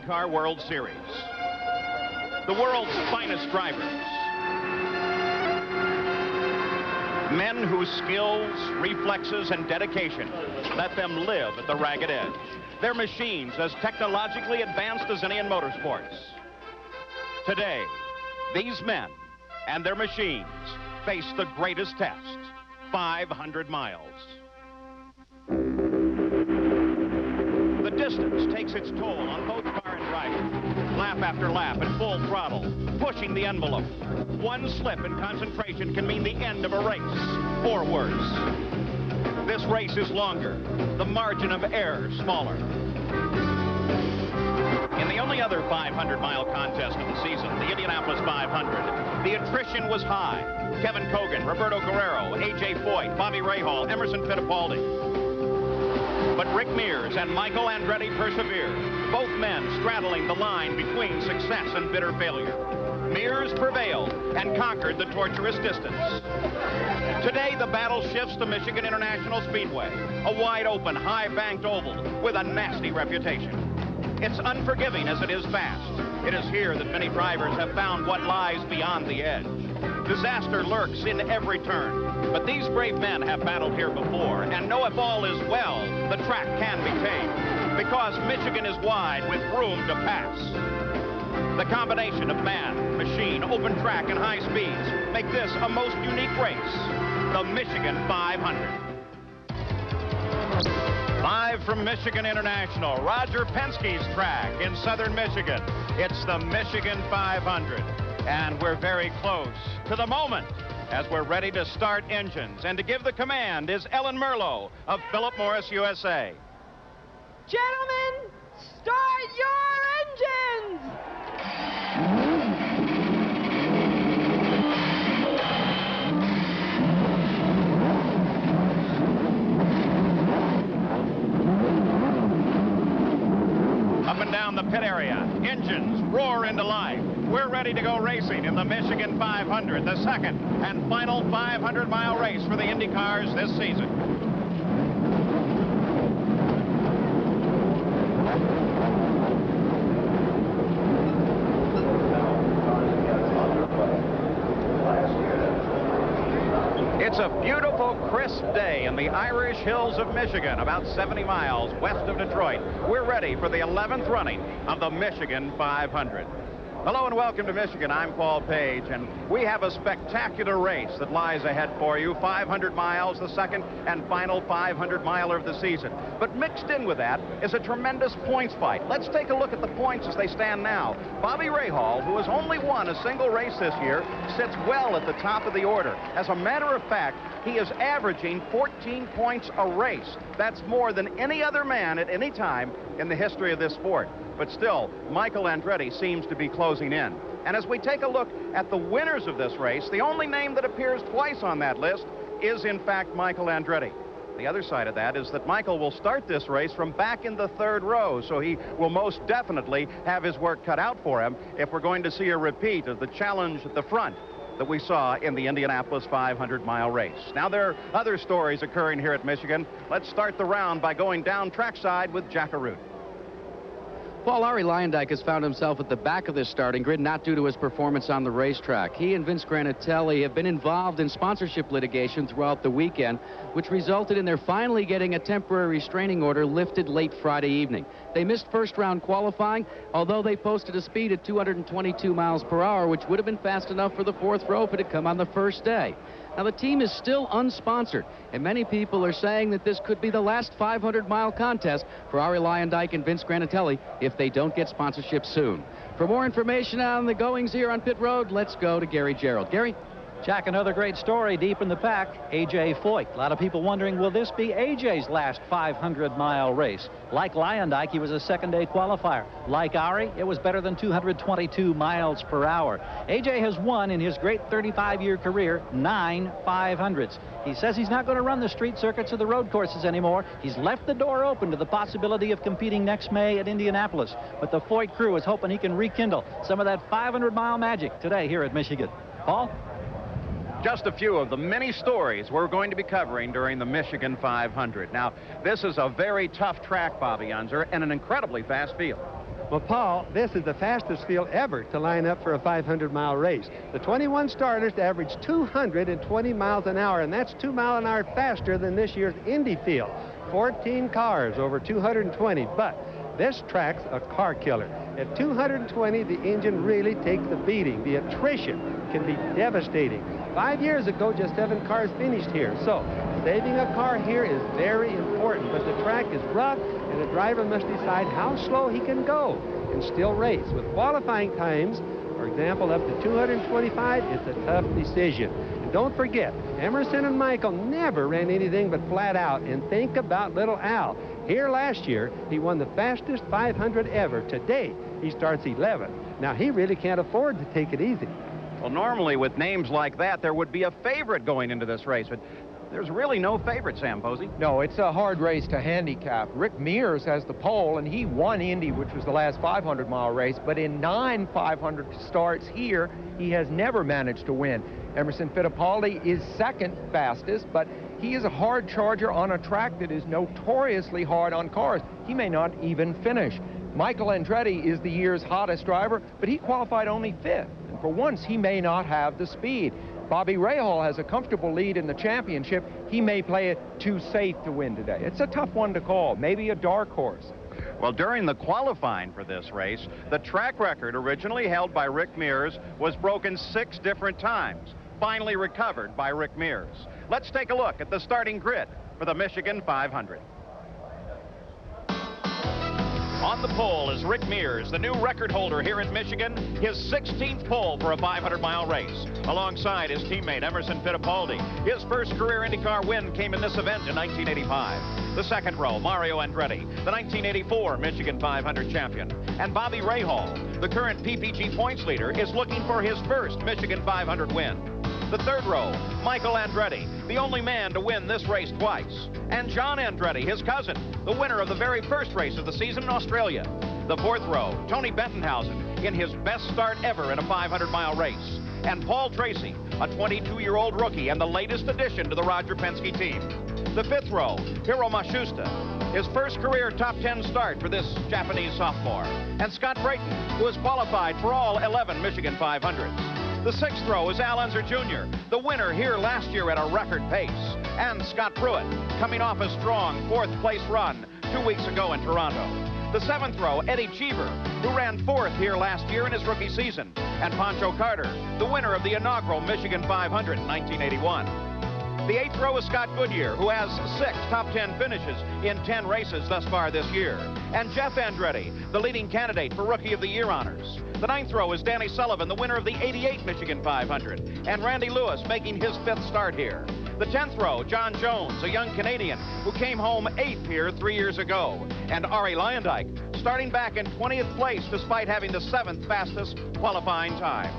IndyCar World Series. The world's finest drivers. Men whose skills, reflexes, and dedication let them live at the ragged edge. Their machines as technologically advanced as any in motorsports. Today, these men and their machines face the greatest test, 500 miles. The distance takes its toll on both car and driver. Lap after lap at full throttle, pushing the envelope. One slip in concentration can mean the end of a race, or worse. This race is longer, the margin of error smaller. In the only other 500-mile contest of the season, the Indianapolis 500, the attrition was high. Kevin Kogan, Roberto Guerrero, A.J. Foyt, Bobby Rahal, Emerson Fittipaldi. But Rick Mears and Michael Andretti persevered, both men straddling the line between success and bitter failure. Mears prevailed and conquered the torturous distance. Today, the battle shifts to Michigan International Speedway, a wide-open, high-banked oval with a nasty reputation. It's unforgiving as it is fast. It is here that many drivers have found what lies beyond the edge. Disaster lurks in every turn, but these brave men have battled here before and know if all is well, the track can be tamed, because Michigan is wide with room to pass. The combination of man, machine, open track, and high speeds make this a most unique race, the Michigan 500. Live from Michigan International, Roger Penske's track in southern Michigan. It's the Michigan 500. And we're very close to the moment as we're ready to start engines. And to give the command is Ellen Merlo of Philip Morris USA. Gentlemen, start your engines! Up and down the pit area, engines roar into life. We're ready to go racing in the Michigan 500, the second and final 500-mile race for the IndyCars this season. It's a beautiful, crisp day in the Irish Hills of Michigan, about 70 miles west of Detroit. We're ready for the 11th running of the Michigan 500. Hello and welcome to Michigan. I'm Paul Page, and we have a spectacular race that lies ahead for you. 500 miles, the second and final 500-miler of the season. But mixed in with that is a tremendous points fight. Let's take a look at the points as they stand now. Bobby Rahal, who has only won a single race this year, sits well at the top of the order. As a matter of fact, he is averaging 14 points a race. That's more than any other man at any time in the history of this sport. But still, Michael Andretti seems to be closing in. And as we take a look at the winners of this race, the only name that appears twice on that list is, in fact, Michael Andretti. The other side of that is that Michael will start this race from back in the third row, so he will most definitely have his work cut out for him if we're going to see a repeat of the challenge at the front that we saw in the Indianapolis 500-mile race. Now, there are other stories occurring here at Michigan. Let's start the round by going down trackside with Jack Arute. Paul, Arie Luyendyk has found himself at the back of this starting grid, not due to his performance on the racetrack. He and Vince Granatelli have been involved in sponsorship litigation throughout the weekend, which resulted in their finally getting a temporary restraining order lifted late Friday evening. They missed first-round qualifying, although they posted a speed at 222 miles per hour, which would have been fast enough for the fourth row if it had come on the first day. Now, the team is still unsponsored, and many people are saying that this could be the last 500-mile contest for Arie Luyendyk and Vince Granatelli if they don't get sponsorship soon. For more information on the goings here on pit road, let's go to Gary Gerould. Gary? Jack, another great story deep in the pack, A.J. Foyt. A lot of people wondering, will this be A.J.'s last 500-mile race? Like Luyendyk, he was a second-day qualifier. Like Arie, it was better than 222 miles per hour. A.J. has won in his great 35-year career 9 500s. He says he's not going to run the street circuits or the road courses anymore. He's left the door open to the possibility of competing next May at Indianapolis. But the Foyt crew is hoping he can rekindle some of that 500-mile magic today here at Michigan. Paul? Just a few of the many stories we're going to be covering during the Michigan 500. Now, this is a very tough track, Bobby Unser, and an incredibly fast field. Well, Paul, this is the fastest field ever to line up for a 500-mile race. The 21 starters averaged 220 miles an hour, and that's 2 miles an hour faster than this year's Indy field. 14 cars over 220, but this track's a car killer. At 220, the engine really takes the beating. The attrition can be devastating. 5 years ago, just 7 cars finished here. So saving a car here is very important, but the track is rough, and the driver must decide how slow he can go and still race. With qualifying times, for example, up to 225, it's a tough decision. And don't forget, Emerson and Michael never ran anything but flat out. And think about little Al. Here last year, he won the fastest 500 ever. Today, he starts 11th. Now, he really can't afford to take it easy. Well, normally with names like that, there would be a favorite going into this race, but there's really no favorite, Sam Posey. No, it's a hard race to handicap. Rick Mears has the pole, and he won Indy, which was the last 500-mile race, but in 9 500 starts here, he has never managed to win. Emerson Fittipaldi is second fastest, but he is a hard charger on a track that is notoriously hard on cars. He may not even finish. Michael Andretti is the year's hottest driver, but he qualified only 5th. And for once, he may not have the speed. Bobby Rahal has a comfortable lead in the championship. He may play it too safe to win today. It's a tough one to call, maybe a dark horse. Well, during the qualifying for this race, the track record originally held by Rick Mears was broken 6 different times, finally recovered by Rick Mears. Let's take a look at the starting grid for the Michigan 500. On the pole is Rick Mears, the new record holder here in Michigan, his 16th pole for a 500-mile race. Alongside his teammate Emerson Fittipaldi. His first career IndyCar win came in this event in 1985. The second row, Mario Andretti, the 1984 Michigan 500 champion. And Bobby Rahal, the current PPG points leader, is looking for his first Michigan 500 win. The third row, Michael Andretti, the only man to win this race twice. And John Andretti, his cousin, the winner of the very first race of the season in Australia. The fourth row, Tony Bettenhausen, in his best start ever in a 500-mile race. And Paul Tracy, a 22-year-old rookie and the latest addition to the Roger Penske team. The fifth row, Hiro Matsushita, his first career top 10 start for this Japanese sophomore. And Scott Brayton, who has qualified for all 11 Michigan 500s. The sixth row is Al Unser Jr., the winner here last year at a record pace. And Scott Pruitt, coming off a strong 4th place run 2 weeks ago in Toronto. The seventh row, Eddie Cheever, who ran 4th here last year in his rookie season. And Pancho Carter, the winner of the inaugural Michigan 500 in 1981. The eighth row is Scott Goodyear, who has 6 top 10 finishes in 10 races thus far this year. And Jeff Andretti, the leading candidate for Rookie of the Year honors. The ninth row is Danny Sullivan, the winner of the 88 Michigan 500. And Randy Lewis making his 5th start here. The 10th row, John Jones, a young Canadian who came home 8th here 3 years ago. And Arie Luyendyk, starting back in 20th place despite having the 7th fastest qualifying time.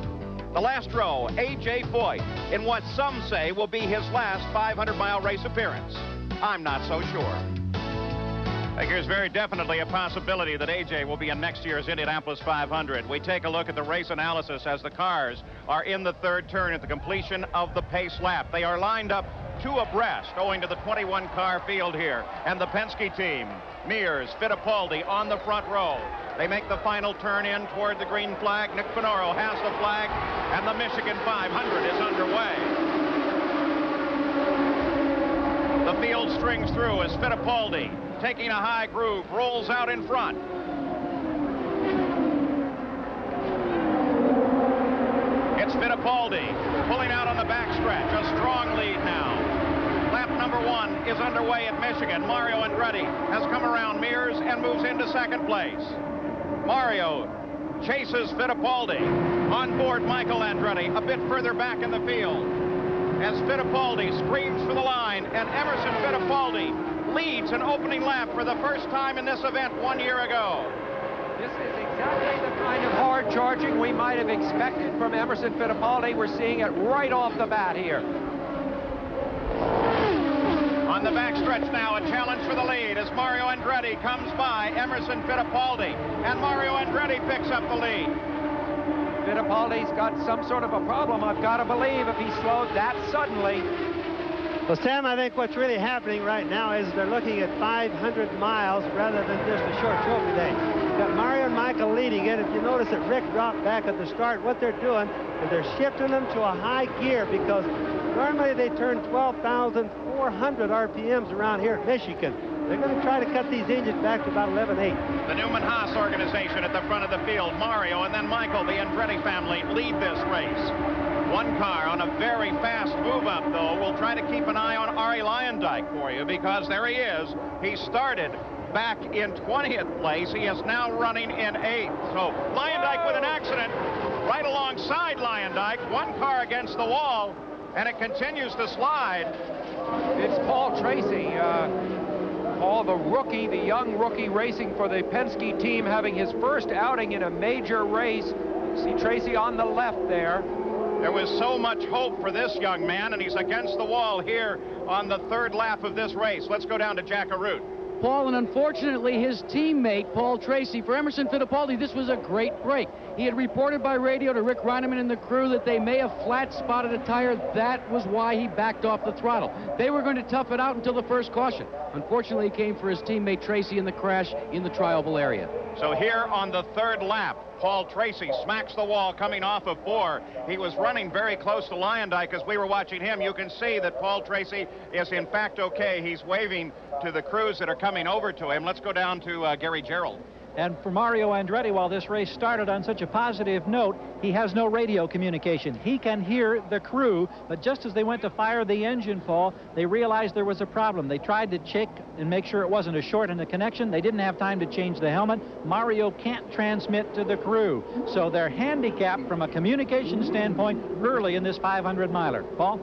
The last row, A.J. Foyt, in what some say will be his last 500-mile race appearance. I'm not so sure. I think there's very definitely a possibility that A.J. will be in next year's Indianapolis 500. We take a look at the race analysis as the cars are in the 3rd turn at the completion of the pace lap. They are lined up 2 abreast owing to the 21-car field here. And the Penske team, Mears, Fittipaldi on the front row. They make the final turn in toward the green flag. Nick Finoro has the flag, and the Michigan 500 is underway. The field strings through as Fittipaldi, taking a high groove, rolls out in front. It's Fittipaldi pulling out on the backstretch, a strong lead now. Lap number 1 is underway at Michigan. Mario Andretti has come around Mears and moves into 2nd place. Mario chases Fittipaldi. On board Michael Andretti, a bit further back in the field. As Fittipaldi screams for the line, and Emerson Fittipaldi leads an opening lap for the first time in this event 1 year ago. This is exactly the kind of hard charging we might have expected from Emerson Fittipaldi. We're seeing it right off the bat here. On the backstretch now, a challenge for the lead as Mario Andretti comes by Emerson Fittipaldi, and Mario Andretti picks up the lead. Fittipaldi's got some sort of a problem, I've got to believe, if he slowed that suddenly. Well, Sam, I think what's really happening right now is they're looking at 500 miles rather than just a short trophy day. You've got Mario and Michael leading it. If you notice that Rick dropped back at the start, what they're doing is they're shifting them to a high gear because normally they turn 12,400 RPMs around here at Michigan. They're going to try to cut these engines back to about 11.8. The Newman-Haas organization at the front of the field. Mario and then Michael, the Andretti family, lead this race. One car on a very fast move up, though. We'll try to keep an eye on Arie Luyendyk for you because there he is. He started back in 20th place. He is now running in 8th. So Luyendyk with an accident right alongside Luyendyk. One car against the wall, and it continues to slide. It's Paul Tracy. Paul, the rookie, the young rookie racing for the Penske team, having his first outing in a major race. See Tracy on the left there. There was so much hope for this young man, and he's against the wall here on the third lap of this race. Let's go down to Jack Arute. Paul, and unfortunately his teammate, Paul Tracy, for Emerson Fittipaldi, this was a great break. He had reported by radio to Rick Reineman and the crew that they may have flat spotted a tire. That was why he backed off the throttle. They were going to tough it out until the first caution. Unfortunately, he came for his teammate Tracy in the crash in the trioval area. So here on the third lap, Paul Tracy smacks the wall coming off of 4. He was running very close to Luyendyk as we were watching him. You can see that Paul Tracy is in fact okay. He's waving to the crews that are coming over to him. Let's go down to Gary Gerould. And for Mario Andretti, while this race started on such a positive note, he has no radio communication. He can hear the crew, but just as they went to fire the engine, Paul, they realized there was a problem. They tried to check and make sure it wasn't a short in the connection. They didn't have time to change the helmet. Mario can't transmit to the crew. So they're handicapped from a communication standpoint early in this 500-miler. Paul?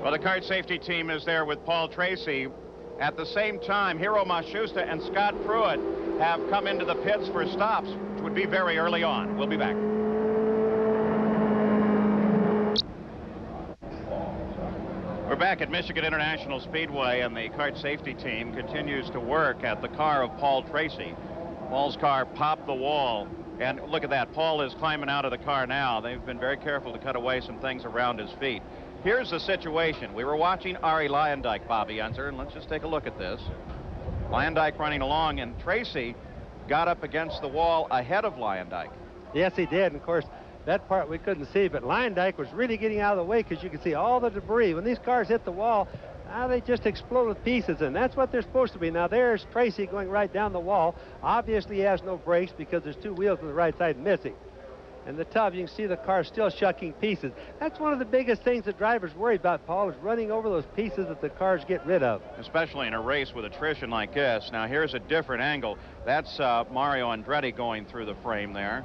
Well, the kart safety team is there with Paul Tracy. At the same time, Hiro Matsushita and Scott Pruitt have come into the pits for stops, which would be very early on. We'll be back. We're back at Michigan International Speedway, and the kart safety team continues to work at the car of Paul Tracy. Paul's car popped the wall, and look at that. Paul is climbing out of the car now. They've been very careful to cut away some things around his feet. Here's the situation. We were watching Arie Luyendyk, Bobby Unser, and let's just take a look at this. Luyendyk running along, and Tracy got up against the wall ahead of Luyendyk. Yes, he did. And of course, that part we couldn't see, but Luyendyk was really getting out of the way because you can see all the debris. When these cars hit the wall, they just explode with pieces, and that's what they're supposed to be. Now, there's Tracy going right down the wall. Obviously, he has no brakes because there's 2 wheels on the right side missing. And the tub, you can see the car still shucking pieces. That's one of the biggest things that drivers worry about, Paul, is running over those pieces that the cars get rid of. Especially in a race with attrition like this. Now, here's a different angle. That's Mario Andretti going through the frame there.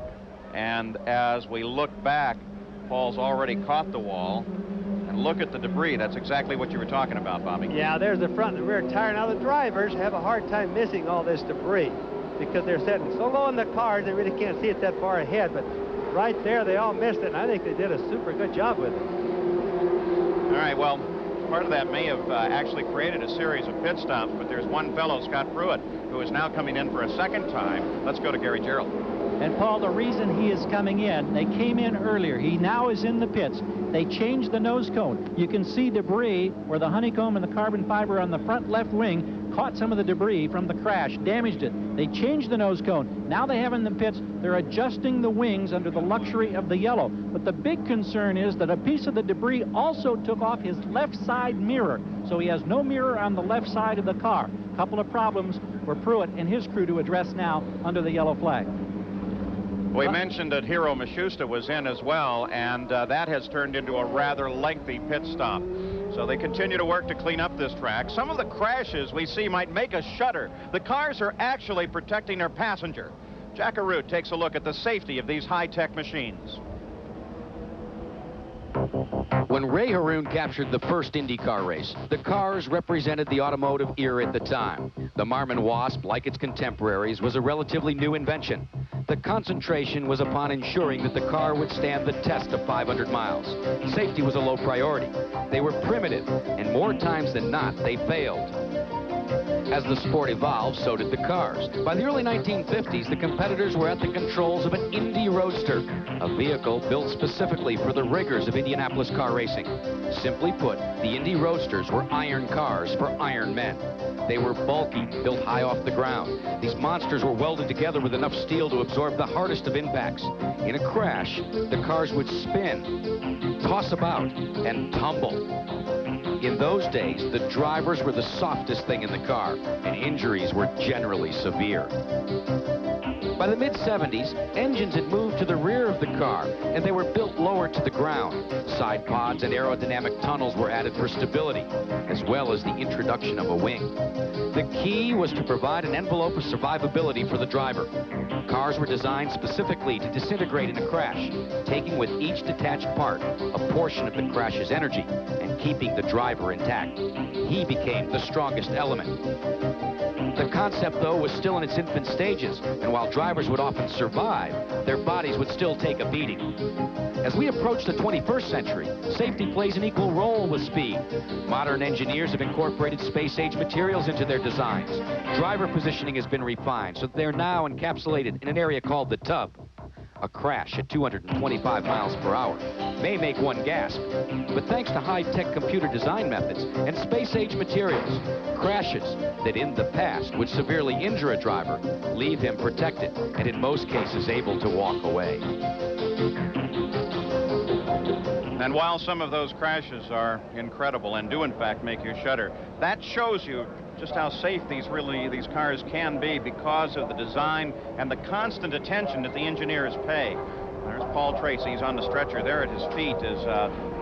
And as we look back, Paul's already caught the wall. And look at the debris. That's exactly what you were talking about, Bobby. Yeah, there's the front and the rear tire. Now, the drivers have a hard time missing all this debris because they're sitting so low in the cars, they really can't see it that far ahead. But right there, they all missed it, and I think they did a super good job with it. All right, well, part of that may have actually created a series of pit stops, but there's one fellow, Scott Pruitt, who is now coming in for a second time. Let's go to Gary Gerould. And Paul, the reason he is coming in, they came in earlier. He now is in the pits. They changed the nose cone. You can see debris where the honeycomb and the carbon fiber on the front left wing caught some of the debris from the crash, damaged it. They changed the nose cone. Now they have in the pits, they're adjusting the wings under the luxury of the yellow. But the big concern is that a piece of the debris also took off his left side mirror. So he has no mirror on the left side of the car. A couple of problems for Pruitt and his crew to address now under the yellow flag. We mentioned that Hiro Matsushita was in as well, and that has turned into a rather lengthy pit stop. So they continue to work to clean up this track. Some of the crashes we see might make us shudder. The cars are actually protecting their passenger. Jack Arute takes a look at the safety of these high-tech machines. When Ray Haroon captured the first IndyCar race, the cars represented the automotive era at the time. The Marmon Wasp, like its contemporaries, was a relatively new invention. The concentration was upon ensuring that the car would stand the test of 500 miles. Safety was a low priority. They were primitive, and more times than not, they failed. As the sport evolved, so did the cars. By the early 1950s, the competitors were at the controls of an Indy Roadster, a vehicle built specifically for the rigors of Indianapolis car racing. Simply put, the Indy Roadsters were iron cars for iron men. They were bulky, built high off the ground. These monsters were welded together with enough steel to absorb the hardest of impacts. In a crash, the cars would spin, toss about, and tumble. In those days, the drivers were the softest thing in the car, and injuries were generally severe. By the mid-70s, engines had moved to the rear of the car, and they were built lower to the ground. Side pods and aerodynamic tunnels were added for stability, as well as the introduction of a wing. The key was to provide an envelope of survivability for the driver. Cars were designed specifically to disintegrate in a crash, taking with each detached part a portion of the crash's energy and keeping the driver intact. He became the strongest element. The concept, though, was still in its infant stages, and while drivers would often survive, their bodies would still take a beating. As we approach the 21st century, safety plays an equal role with speed. Modern engineers have incorporated space-age materials into their designs. Driver positioning has been refined, so they're now encapsulated in an area called the tub. A crash at 225 miles per hour may make one gasp, but thanks to high-tech computer design methods and space-age materials, crashes that in the past would severely injure a driver leave him protected and in most cases able to walk away. And while some of those crashes are incredible and do in fact make you shudder, that shows you just how safe these cars can be because of the design and the constant attention that the engineers pay. There's Paul Tracy. He's on the stretcher. There at his feet is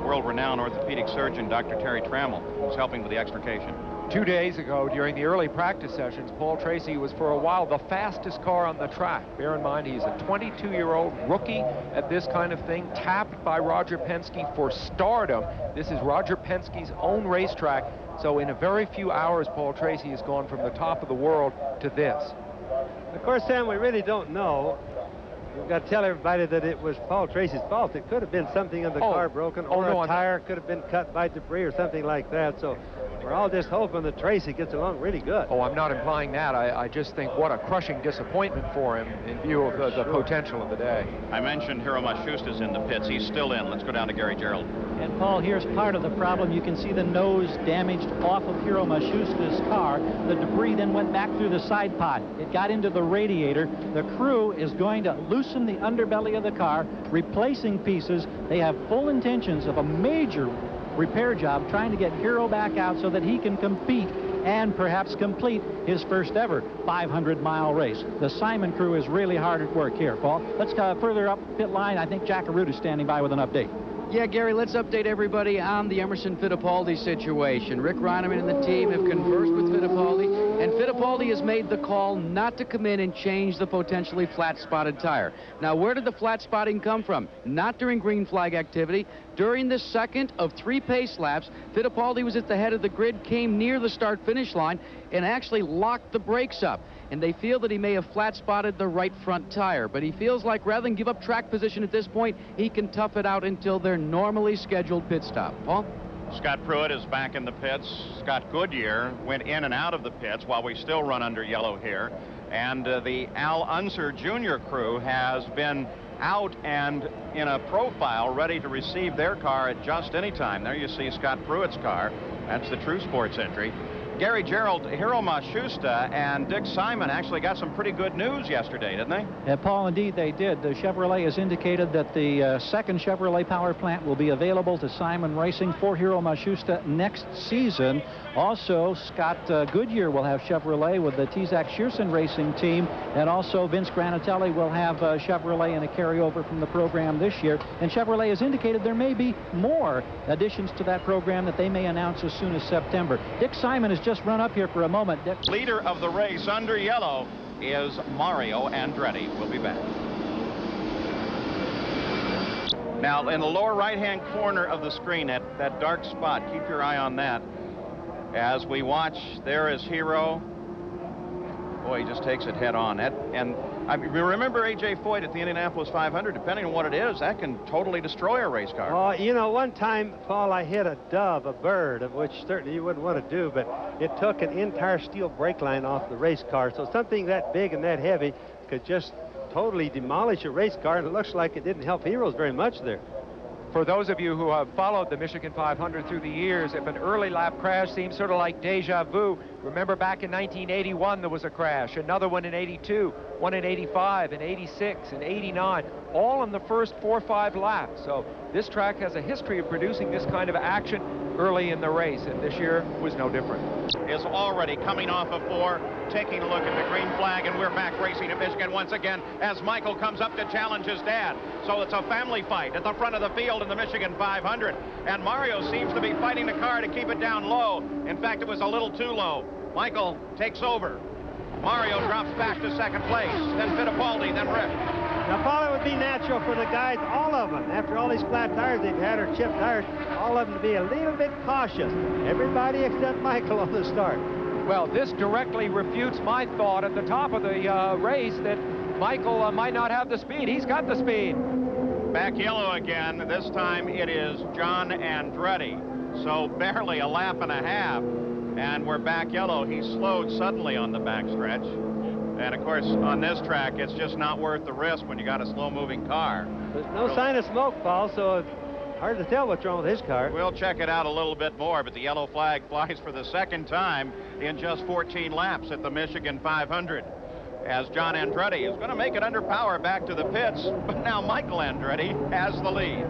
world-renowned orthopedic surgeon Dr. Terry Trammell, who's helping with the extrication. 2 days ago, during the early practice sessions, Paul Tracy was for a while the fastest car on the track. Bear in mind, he's a 22-year-old rookie at this kind of thing, tapped by Roger Penske for stardom. This is Roger Penske's own racetrack. So in a very few hours, Paul Tracy has gone from the top of the world to this. Of course, Sam, we really don't know. We've got to tell everybody that it was Paul Tracy's fault. It could have been something in the car broken, or a tire could have been cut by debris or something like that. So we're all just hoping that Tracy gets along really good. Oh, I'm not implying that. I just think what a crushing disappointment for him in view of the potential of the day. I mentioned Hiro Mashusta's in the pits. He's still in. Let's go down to Gary Gerould. And Paul, here's part of the problem. You can see the nose damaged off of Hiro Mashusta's car. The debris then went back through the side pod. It got into the radiator. The crew is going to loosen the underbelly of the car, replacing pieces. They have full intentions of a major repair job trying to get Hiro back out so that he can compete and perhaps complete his first ever 500-mile race. The Simon crew is really hard at work here, Paul. Let's go further up pit line. I think Jack Arute is standing by with an update. Yeah, Gary, let's update everybody on the Emerson Fittipaldi situation. Rick Reineman and the team have conversed with Fittipaldi, and Fittipaldi has made the call not to come in and change the potentially flat-spotted tire. Now, where did the flat spotting come from? Not during green flag activity. During the second of 3 pace laps, Fittipaldi was at the head of the grid, came near the start-finish line, and actually locked the brakes up. And they feel that he may have flat-spotted the right front tire. But he feels like rather than give up track position at this point, he can tough it out until their normally scheduled pit stop. Paul? Scott Pruitt is back in the pits. Scott Goodyear went in and out of the pits while we still run under yellow here. And the Al Unser Jr. crew has been out and in a profile ready to receive their car at just any time. There you see Scott Pruitt's car. That's the True Sports entry. Gary Gerould, Hiro Mashusta, and Dick Simon actually got some pretty good news yesterday, didn't they? Yeah, Paul, indeed they did. The Chevrolet has indicated that the second Chevrolet power plant will be available to Simon Racing for Hiro Mashusta next season. Also, Scott Goodyear will have Chevrolet with the Tizak Shearson Racing team, and also Vince Granatelli will have Chevrolet in a carryover from the program this year. And Chevrolet has indicated there may be more additions to that program that they may announce as soon as September. Dick Simon has just run up here for a moment. Dick. Leader of the race under yellow is Mario Andretti. We'll be back. Now, in the lower right-hand corner of the screen, that dark spot, keep your eye on that. As we watch, there is Hiro. Boy, he just takes it head on. And I mean, remember A.J. Foyt at the Indianapolis 500, depending on what it is, that can totally destroy a race car. Oh, you know, one time, Paul, I hit a dove, a bird, of which certainly you wouldn't want to do, but it took an entire steel brake line off the race car. So something that big and that heavy could just totally demolish a race car, and it looks like it didn't help Heroes very much there. For those of you who have followed the Michigan 500 through the years, if an early lap crash seems sort of like deja vu, remember back in 1981 there was a crash, another one in 82, one in 85, in 86, and 89, all in the first 4 or 5 laps. So this track has a history of producing this kind of action early in the race, and this year was no different. Is already coming off of 4, taking a look at the green flag, and we're back racing at Michigan once again as Michael comes up to challenge his dad. So it's a family fight at the front of the field in the Michigan 500, and Mario seems to be fighting the car to keep it down low. In fact, it was a little too low. Michael takes over. Mario drops back to second place, then Fittipaldi, then Rick. Now, Paul, it would be natural for the guys, all of them, after all these flat tires they've had or chipped tires, all of them to be a little bit cautious. Everybody except Michael on the start. Well, this directly refutes my thought at the top of the race that Michael might not have the speed. He's got the speed. Back yellow again. This time it is John Andretti. So barely a lap and a half. And we're back yellow. He slowed suddenly on the backstretch. And of course, on this track, it's just not worth the risk when you got a slow-moving car. There's no sign of smoke, Paul, so it's hard to tell what's wrong with his car. We'll check it out a little bit more, but the yellow flag flies for the second time in just 14 laps at the Michigan 500. As John Andretti is going to make it under power back to the pits, but now Michael Andretti has the lead.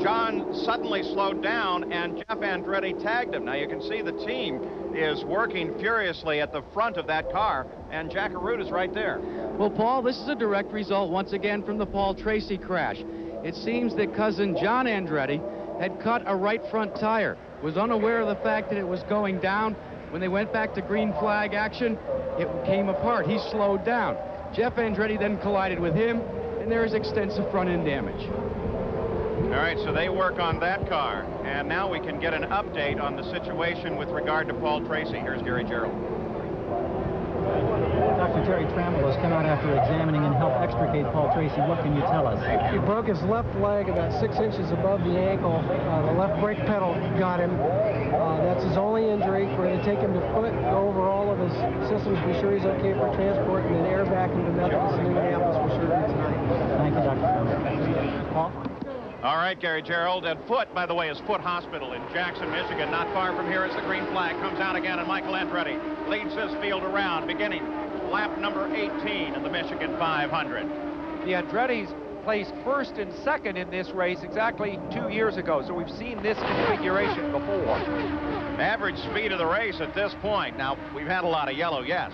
John suddenly slowed down, and Jeff Andretti tagged him. Now you can see the team is working furiously at the front of that car, and Jack Arute is right there. Well, Paul, this is a direct result once again from the Paul Tracy crash. It seems that cousin John Andretti had cut a right front tire, was unaware of the fact that it was going down. When they went back to green flag action, it came apart. He slowed down. Jeff Andretti then collided with him, and there is extensive front end damage. All right, so they work on that car, and now we can get an update on the situation with regard to Paul Tracy. Here's Gary Gerould. Dr. Terry Trammell has come out after examining and helped extricate Paul Tracy. What can you tell us? He broke his left leg about 6 inches above the ankle. The left brake pedal got him. That's his only injury. We're going to take him to foot, go over all of his systems, be sure he's okay for transport, and then air back into Methodist in Indianapolis for surgery tonight. Thank you, Dr. Trammell. Paul? All right, Gary Gerould. And Foot, by the way, is Foot Hospital in Jackson, Michigan. Not far from here as the green flag comes out again, and Michael Andretti leads this field around, beginning lap number 18 in the Michigan 500. The Andretti's placed first and second in this race exactly 2 years ago, so we've seen this configuration before. Average speed of the race at this point, now we've had a lot of yellow, yes,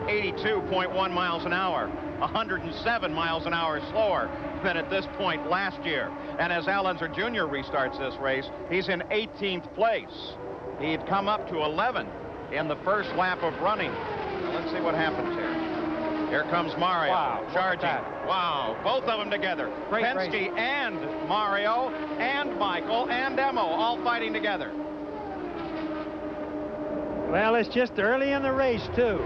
82.1 miles an hour, 107 miles an hour slower than at this point last year. And as Al Unser Jr. restarts this race, he's in 18th place. He'd come up to 11th in the first lap of running. Now, let's see what happens here. Here comes Mario, charging. Wow, both of them together. Great Penske race. and Mario and Michael and Emo all fighting together. Well, it's just early in the race, too.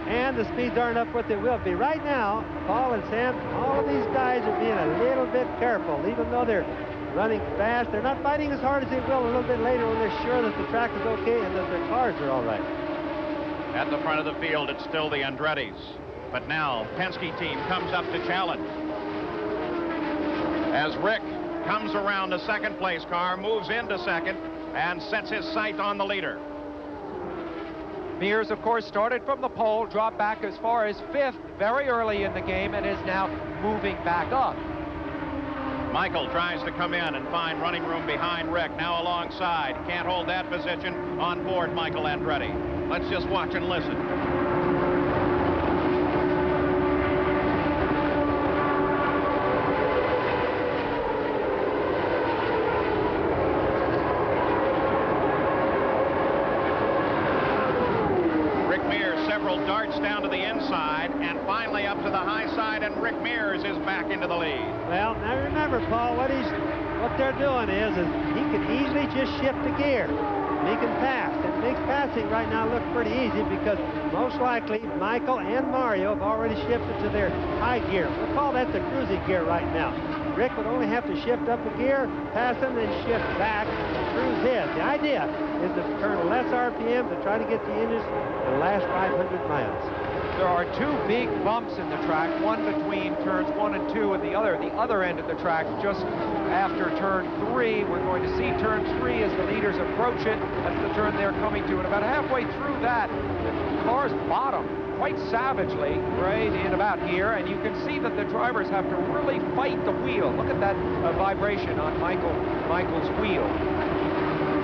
And the speeds aren't up what they will be. Right now, Paul and Sam, all of these guys are being a little bit careful. Even though they're running fast, they're not fighting as hard as they will a little bit later when they're sure that the track is okay and that their cars are all right. At the front of the field, it's still the Andrettis. But now, Penske team comes up to challenge. As Rick comes around the second place car, moves into second, and sets his sight on the leader. Mears, of course, started from the pole, dropped back as far as 5th very early in the game, and is now moving back up. Michael tries to come in and find running room behind Rick, now alongside. Can't hold that position on board Michael Andretti. Let's just watch and listen. Down to the inside and finally up to the high side, and Rick Mears is back into the lead. Well, now remember, Paul, what they're doing is he can easily just shift the gear. he can pass. And it makes passing right now look pretty easy because most likely Michael and Mario have already shifted to their high gear. We'll call that the cruising gear right now. Rick would only have to shift up a gear, pass him, then shift back and cruise his. The idea is to turn less RPM to try to get the engines the last 500 miles. There are two big bumps in the track, one between turns 1 and 2 and the other end of the track just after turn 3. We're going to see turn 3 as the leaders approach it. That's the turn they're coming to. And about halfway through that, the cars bottom quite savagely right in about here, and you can see that the drivers have to really fight the wheel. Look at that vibration on Michael's wheel.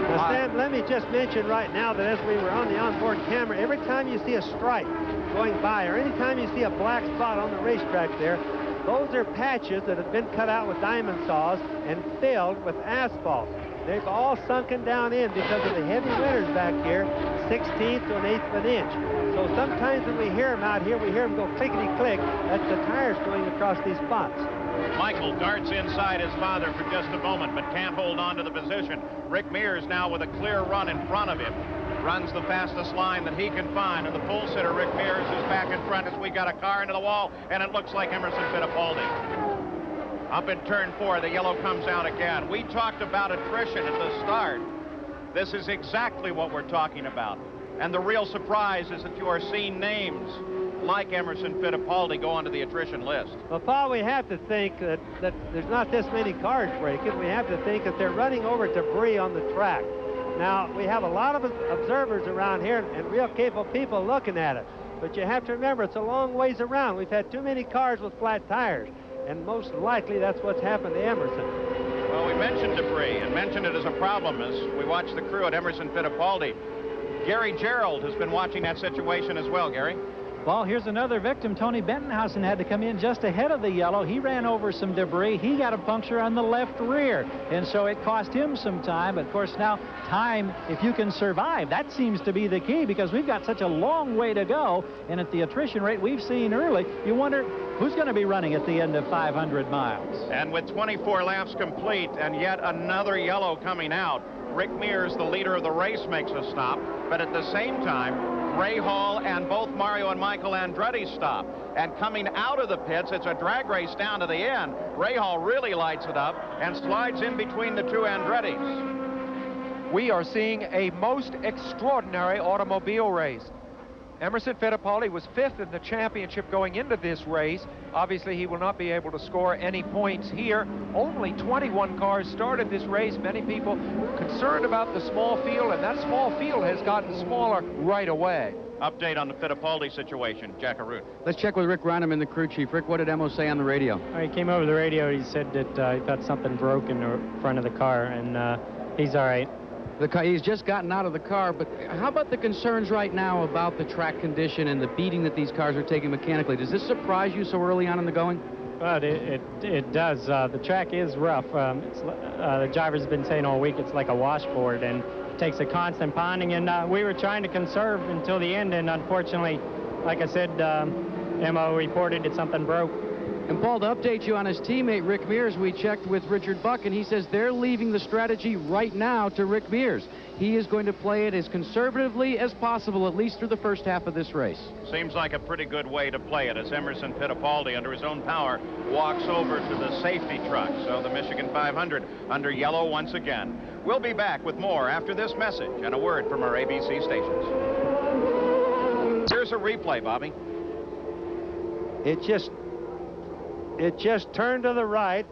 Now, Sam, let me just mention right now that as we were on the onboard camera, every time you see a stripe going by or anytime you see a black spot on the racetrack there, those are patches that have been cut out with diamond saws and filled with asphalt. They've all sunken down in because of the heavy winters back here, 1/16 to 1/8 of an inch. So sometimes when we hear them out here, we hear them go clickety-click. That's the tires going across these spots. Michael darts inside his father for just a moment, but can't hold on to the position. Rick Mears now with a clear run in front of him. Runs the fastest line that he can find, and the pole sitter, Rick Mears, is back in front as we got a car into the wall, and it looks like Emerson Fittipaldi. Up in turn 4, the yellow comes out again. We talked about attrition at the start. This is exactly what we're talking about. And the real surprise is that you are seeing names like Emerson Fittipaldi go onto the attrition list. Well, Paul, we have to think that there's not this many cars breaking. We have to think that they're running over debris on the track. Now, we have a lot of observers around here and real capable people looking at it. But you have to remember, it's a long ways around. We've had too many cars with flat tires. And most likely, that's what's happened to Emerson. Well, we mentioned debris and mentioned it as a problem as we watched the crew at Emerson Fittipaldi. Gary Gerald has been watching that situation as well, Gary. Well, here's another victim. Tony Bentonhausen had to come in just ahead of the yellow. He ran over some debris. He got a puncture on the left rear, and so it cost him some time. But of course, now time, if you can survive, that seems to be the key because we've got such a long way to go. And at the attrition rate we've seen early, you wonder who's going to be running at the end of 500 miles. And with 24 laps complete and yet another yellow coming out, Rick Mears, the leader of the race, makes a stop. But at the same time, Ray Hall and both Mario and Michael Andretti stop. And coming out of the pits, it's a drag race down to the end. Ray Hall really lights it up and slides in between the two Andrettis. We are seeing a most extraordinary automobile race. Emerson Fittipaldi was 5th in the championship going into this race. Obviously, he will not be able to score any points here. Only 21 cars started this race. Many people concerned about the small field, and that small field has gotten smaller right away. Update on the Fittipaldi situation, Jack Arute. Let's check with Rick Reineman, the crew chief. Rick, what did Emo say on the radio? He came over the radio. He said that he thought something broke in the front of the car, and he's all right. He's just gotten out of the car, but how about the concerns right now about the track condition and the beating that these cars are taking mechanically? Does this surprise you so early on in the going? Well, it does. The track is rough. The driver's been saying all week it's like a washboard, and it takes a constant pounding, and we were trying to conserve until the end, and unfortunately, like I said, Emo reported that something broke. And Paul, to update you on his teammate Rick Mears, we checked with Richard Buck, and he says they're leaving the strategy right now to Rick Mears. He is going to play it as conservatively as possible, at least through the first half of this race. Seems like a pretty good way to play it as Emerson Fittipaldi, under his own power, walks over to the safety truck. So the Michigan 500 under yellow once again. We'll be back with more after this message and a word from our ABC stations. Here's a replay, Bobby. It just turned to the right,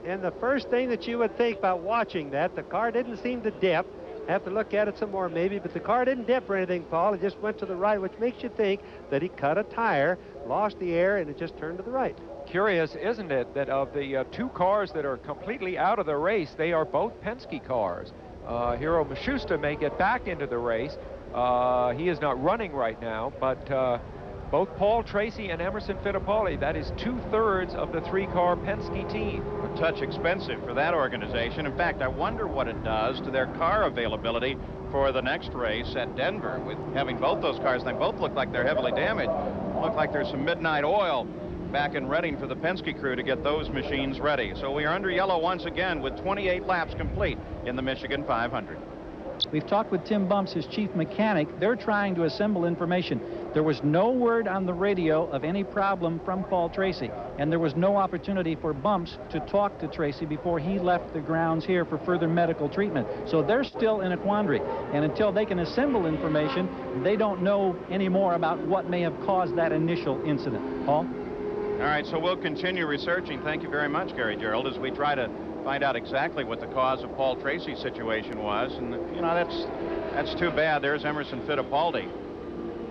and the first thing that you would think about watching that, the car didn't seem to dip. Have to look at it some more maybe, but the car didn't dip or anything, Paul. It just went to the right, which makes you think that he cut a tire, lost the air, and it just turned to the right. Curious, isn't it, that of the two cars that are completely out of the race, they are both Penske cars. Hiro Matsushita may get back into the race. He is not running right now, but both Paul Tracy and Emerson Fittipaldi, that is 2/3 of the three-car Penske team. A touch expensive for that organization. In fact, I wonder what it does to their car availability for the next race at Denver. With having both those cars, they both look like they're heavily damaged. Look like there's some midnight oil back in Reading for the Penske crew to get those machines ready. So we are under yellow once again with 28 laps complete in the Michigan 500. We've talked with Tim Bumps, his chief mechanic. They're trying to assemble information. There was no word on the radio of any problem from Paul Tracy, and there was no opportunity for Bumps to talk to Tracy before he left the grounds here for further medical treatment. So they're still in a quandary, and until they can assemble information, they don't know any more about what may have caused that initial incident. Paul? All right, so we'll continue researching. Thank you very much, Gary Gerould, as we try to find out exactly what the cause of Paul Tracy's situation was. And, you know, that's too bad. There's Emerson Fittipaldi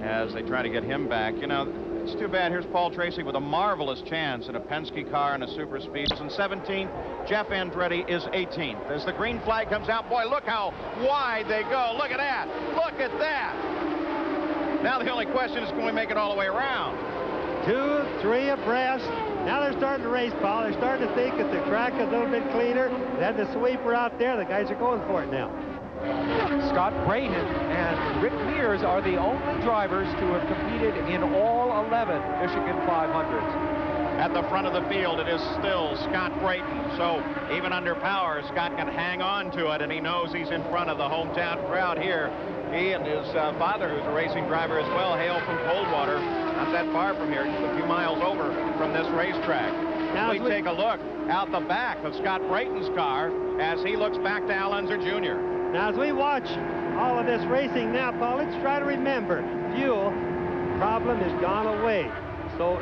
as they try to get him back. You know, it's too bad. Here's Paul Tracy with a marvelous chance in a Penske car and a super speed. In 17th, Jeff Andretti is 18th. As the green flag comes out, boy, look how wide they go. Look at that. Look at that. Now the only question is, can we make it all the way around? 2, 3 abreast. Now they're starting to race, Paul. They're starting to think that the track is a little bit cleaner. They had the sweeper out there. The guys are going for it now. Scott Brayton and Rick Mears are the only drivers to have competed in all 11 Michigan 500s. At the front of the field, it is still Scott Brayton. So even under power, Scott can hang on to it, and he knows he's in front of the hometown crowd here. He and his father, who's a racing driver as well, hail from Coldwater, not that far from here, just a few miles over from this racetrack. Now we take a look out the back of Scott Brayton's car as he looks back to Al Unser Jr. Now, as we watch all of this racing now, Paul, let's try to remember, fuel problem has gone away. So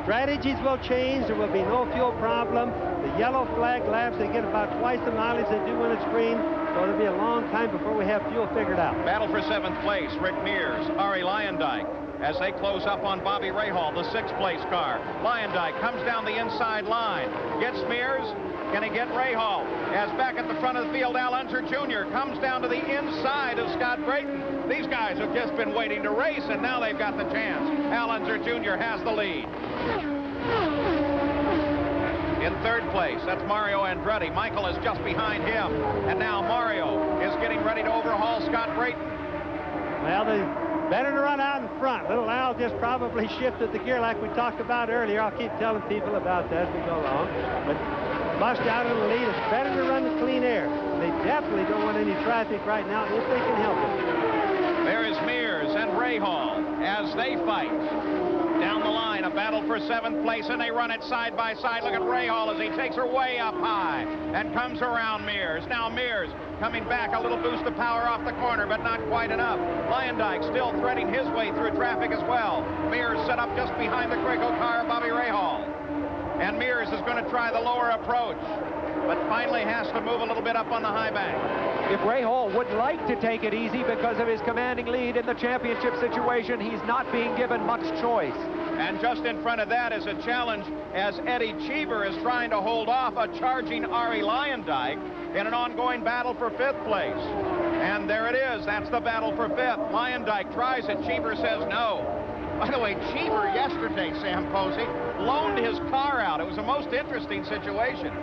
strategies will change. There will be no fuel problem. The yellow flag laps, they get about twice the mileage they do when it's green. So it'll be a long time before we have fuel figured out. Battle for 7th place, Rick Mears, Arie Luyendyk, as they close up on Bobby Rahal, the 6th place car. Luyendyk comes down the inside line, gets Mears. Can he get Rahal? As back at the front of the field, Al Unser Jr. comes down to the inside of Scott Brayton. These guys have just been waiting to race, and now they've got the chance. Al Unser Jr. has the lead. In 3rd place, that's Mario Andretti. Michael is just behind him. And now Mario is getting ready to overhaul Scott Brayton. Well, they better to run out in front. Little Al just probably shifted the gear like we talked about earlier. I'll keep telling people about that as we go along. But bust out in the lead. It's better to run the clean air. They definitely don't want any traffic right now if they can help it. There is Mears and Rahal as they fight. Down the line, a battle for 7th place, and they run it side by side. Look at Rahal as he takes her way up high and comes around Mears. Now Mears coming back, a little boost of power off the corner, but not quite enough. Luyendyk still threading his way through traffic as well. Mears set up just behind the Crico car of Bobby Rahal. And Mears is going to try the lower approach, but finally has to move a little bit up on the high bank. If Rahal would like to take it easy because of his commanding lead in the championship situation, he's not being given much choice. And just in front of that is a challenge as Eddie Cheever is trying to hold off a charging Arie Luyendyk in an ongoing battle for 5th place. And there it is. That's the battle for 5th. Luyendyk tries it. Cheever says no. By the way, Cheever yesterday, Sam Posey, loaned his car out. It was a most interesting situation.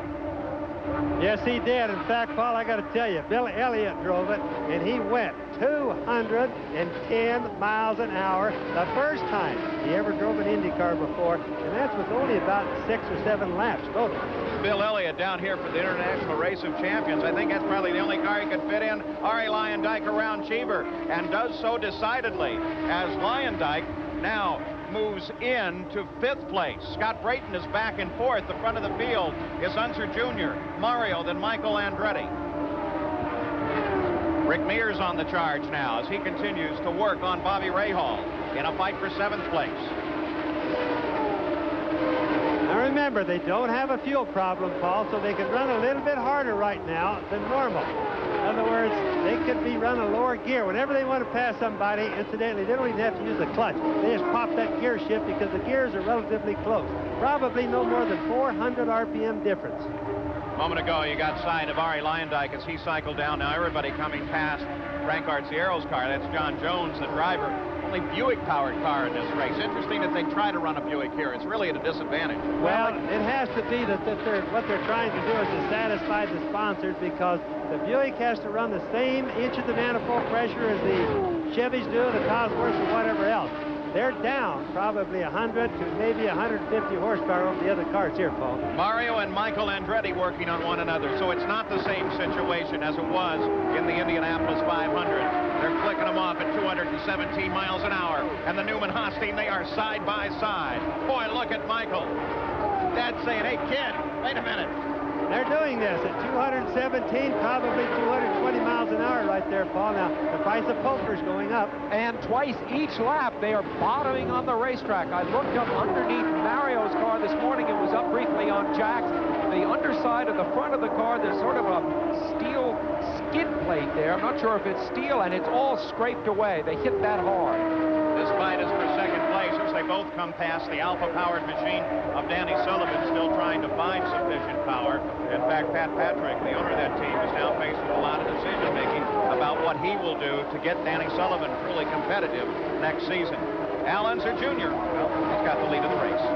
Yes, he did. In fact, Paul, I got to tell you, Bill Elliott drove it, and he went 210 miles an hour the first time he ever drove an Indy car before, and that's with only about 6 or 7 laps total. Bill Elliott down here for the International Race of Champions. I think that's probably the only car he could fit in. Arie Luyendyk around Cheever, and does so decidedly as Luyendyk now moves in to 5th place. Scott Brayton is back in 4th. The front of the field is Unser Jr., Mario, then Michael Andretti. Rick Mears on the charge now as he continues to work on Bobby Rahal in a fight for 7th place. Now remember, they don't have a fuel problem, Paul, so they can run a little bit harder right now than normal. In other words, they could be running a lower gear. Whenever they want to pass somebody, incidentally, they don't even have to use a clutch. They just pop that gear shift because the gears are relatively close. Probably no more than 400 RPM difference. A moment ago, you got sight of Arie Luyendyk as he cycled down. Now everybody coming past Frank Arciero's car. That's John Jones, the driver. Only Buick-powered car in this race. Interesting that they try to run a Buick here. It's really at a disadvantage. Well, it has to be that what they're trying to do is to satisfy the sponsors, because the Buick has to run the same inch of the manifold pressure as the Chevys do, the Cosworths, or whatever else. they're down probably 100 to maybe 150 horsepower over the other cars here, Paul. Mario and Michael Andretti working on one another, so it's not the same situation as it was in the Indianapolis 500. They're flicking them off at 217 miles an hour, and the Newman Haas team, they are side by side. Boy, look at Michael. Dad's saying, hey, kid, wait a minute. They're doing this at 217, probably 220 miles an hour right there, Paul. Now, the price of poker's going up. And twice each lap, they are bottoming on the racetrack. I looked up underneath Mario's car this morning. It was up briefly on Jack's. The underside of the front of the car, there's sort of a steel skid plate there. I'm not sure if it's steel, and it's all scraped away. They hit that hard. This fight is for second place as they both come past the Alfa-powered machine of Danny Sullivan, still trying to find sufficient power. In fact, Pat Patrick, the owner of that team, is now faced with a lot of decision-making about what he will do to get Danny Sullivan truly competitive next season. Al Unser Jr., well, he's got the lead of the race.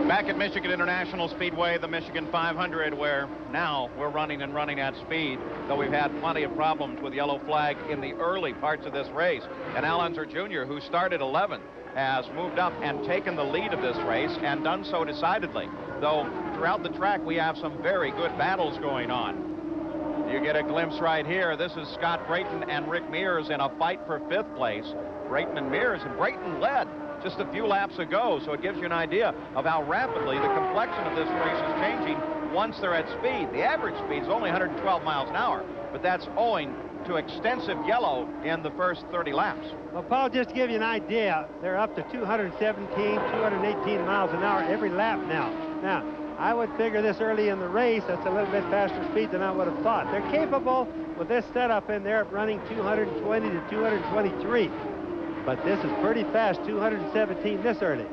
Back at Michigan International Speedway, the Michigan 500, where now we're running at speed, though we've had plenty of problems with yellow flag in the early parts of this race. And Al Unser Jr., who started 11th, has moved up and taken the lead of this race and done so decidedly. Though throughout the track, we have some very good battles going on. You get a glimpse right here. This is Scott Brayton and Rick Mears in a fight for 5th place. Brayton and Mears, and Brayton led just a few laps ago, so it gives you an idea of how rapidly the complexion of this race is changing once they're at speed. The average speed is only 112 miles an hour, but that's owing to extensive yellow in the first 30 laps. Well, Paul, just to give you an idea, they're up to 217, 218 miles an hour every lap now. Now, I would figure this early in the race, that's a little bit faster speed than I would have thought. They're capable with this setup in there of running 220 to 223. But this is pretty fast, 217 this early.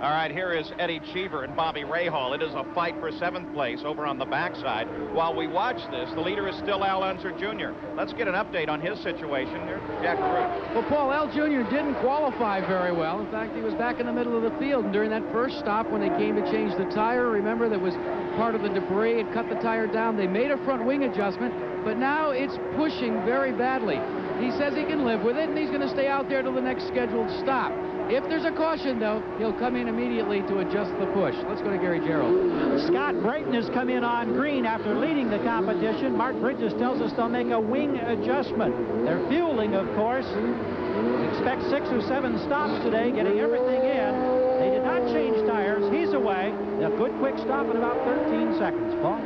All right, here is Eddie Cheever and Bobby Rahal. It is a fight for 7th place over on the backside. While we watch this, the leader is still Al Unser Jr. Let's get an update on his situation. There's Jack Arute. Well, Paul, Al Jr. didn't qualify very well. In fact, he was back in the middle of the field. And during that first stop when they came to change the tire, remember, that was part of the debris. It cut the tire down. They made a front wing adjustment, but now it's pushing very badly. He says he can live with it, and he's going to stay out there till the next scheduled stop. If there's a caution, though, he'll come in immediately to adjust the push. Let's go to Gary Gerould. Scott Brayton has come in on green after leading the competition. Mark Bridges tells us they'll make a wing adjustment. They're fueling, of course. Expect 6 or 7 stops today, getting everything in. They did not change tires. He's away. A good quick stop in about 13 seconds, Paul.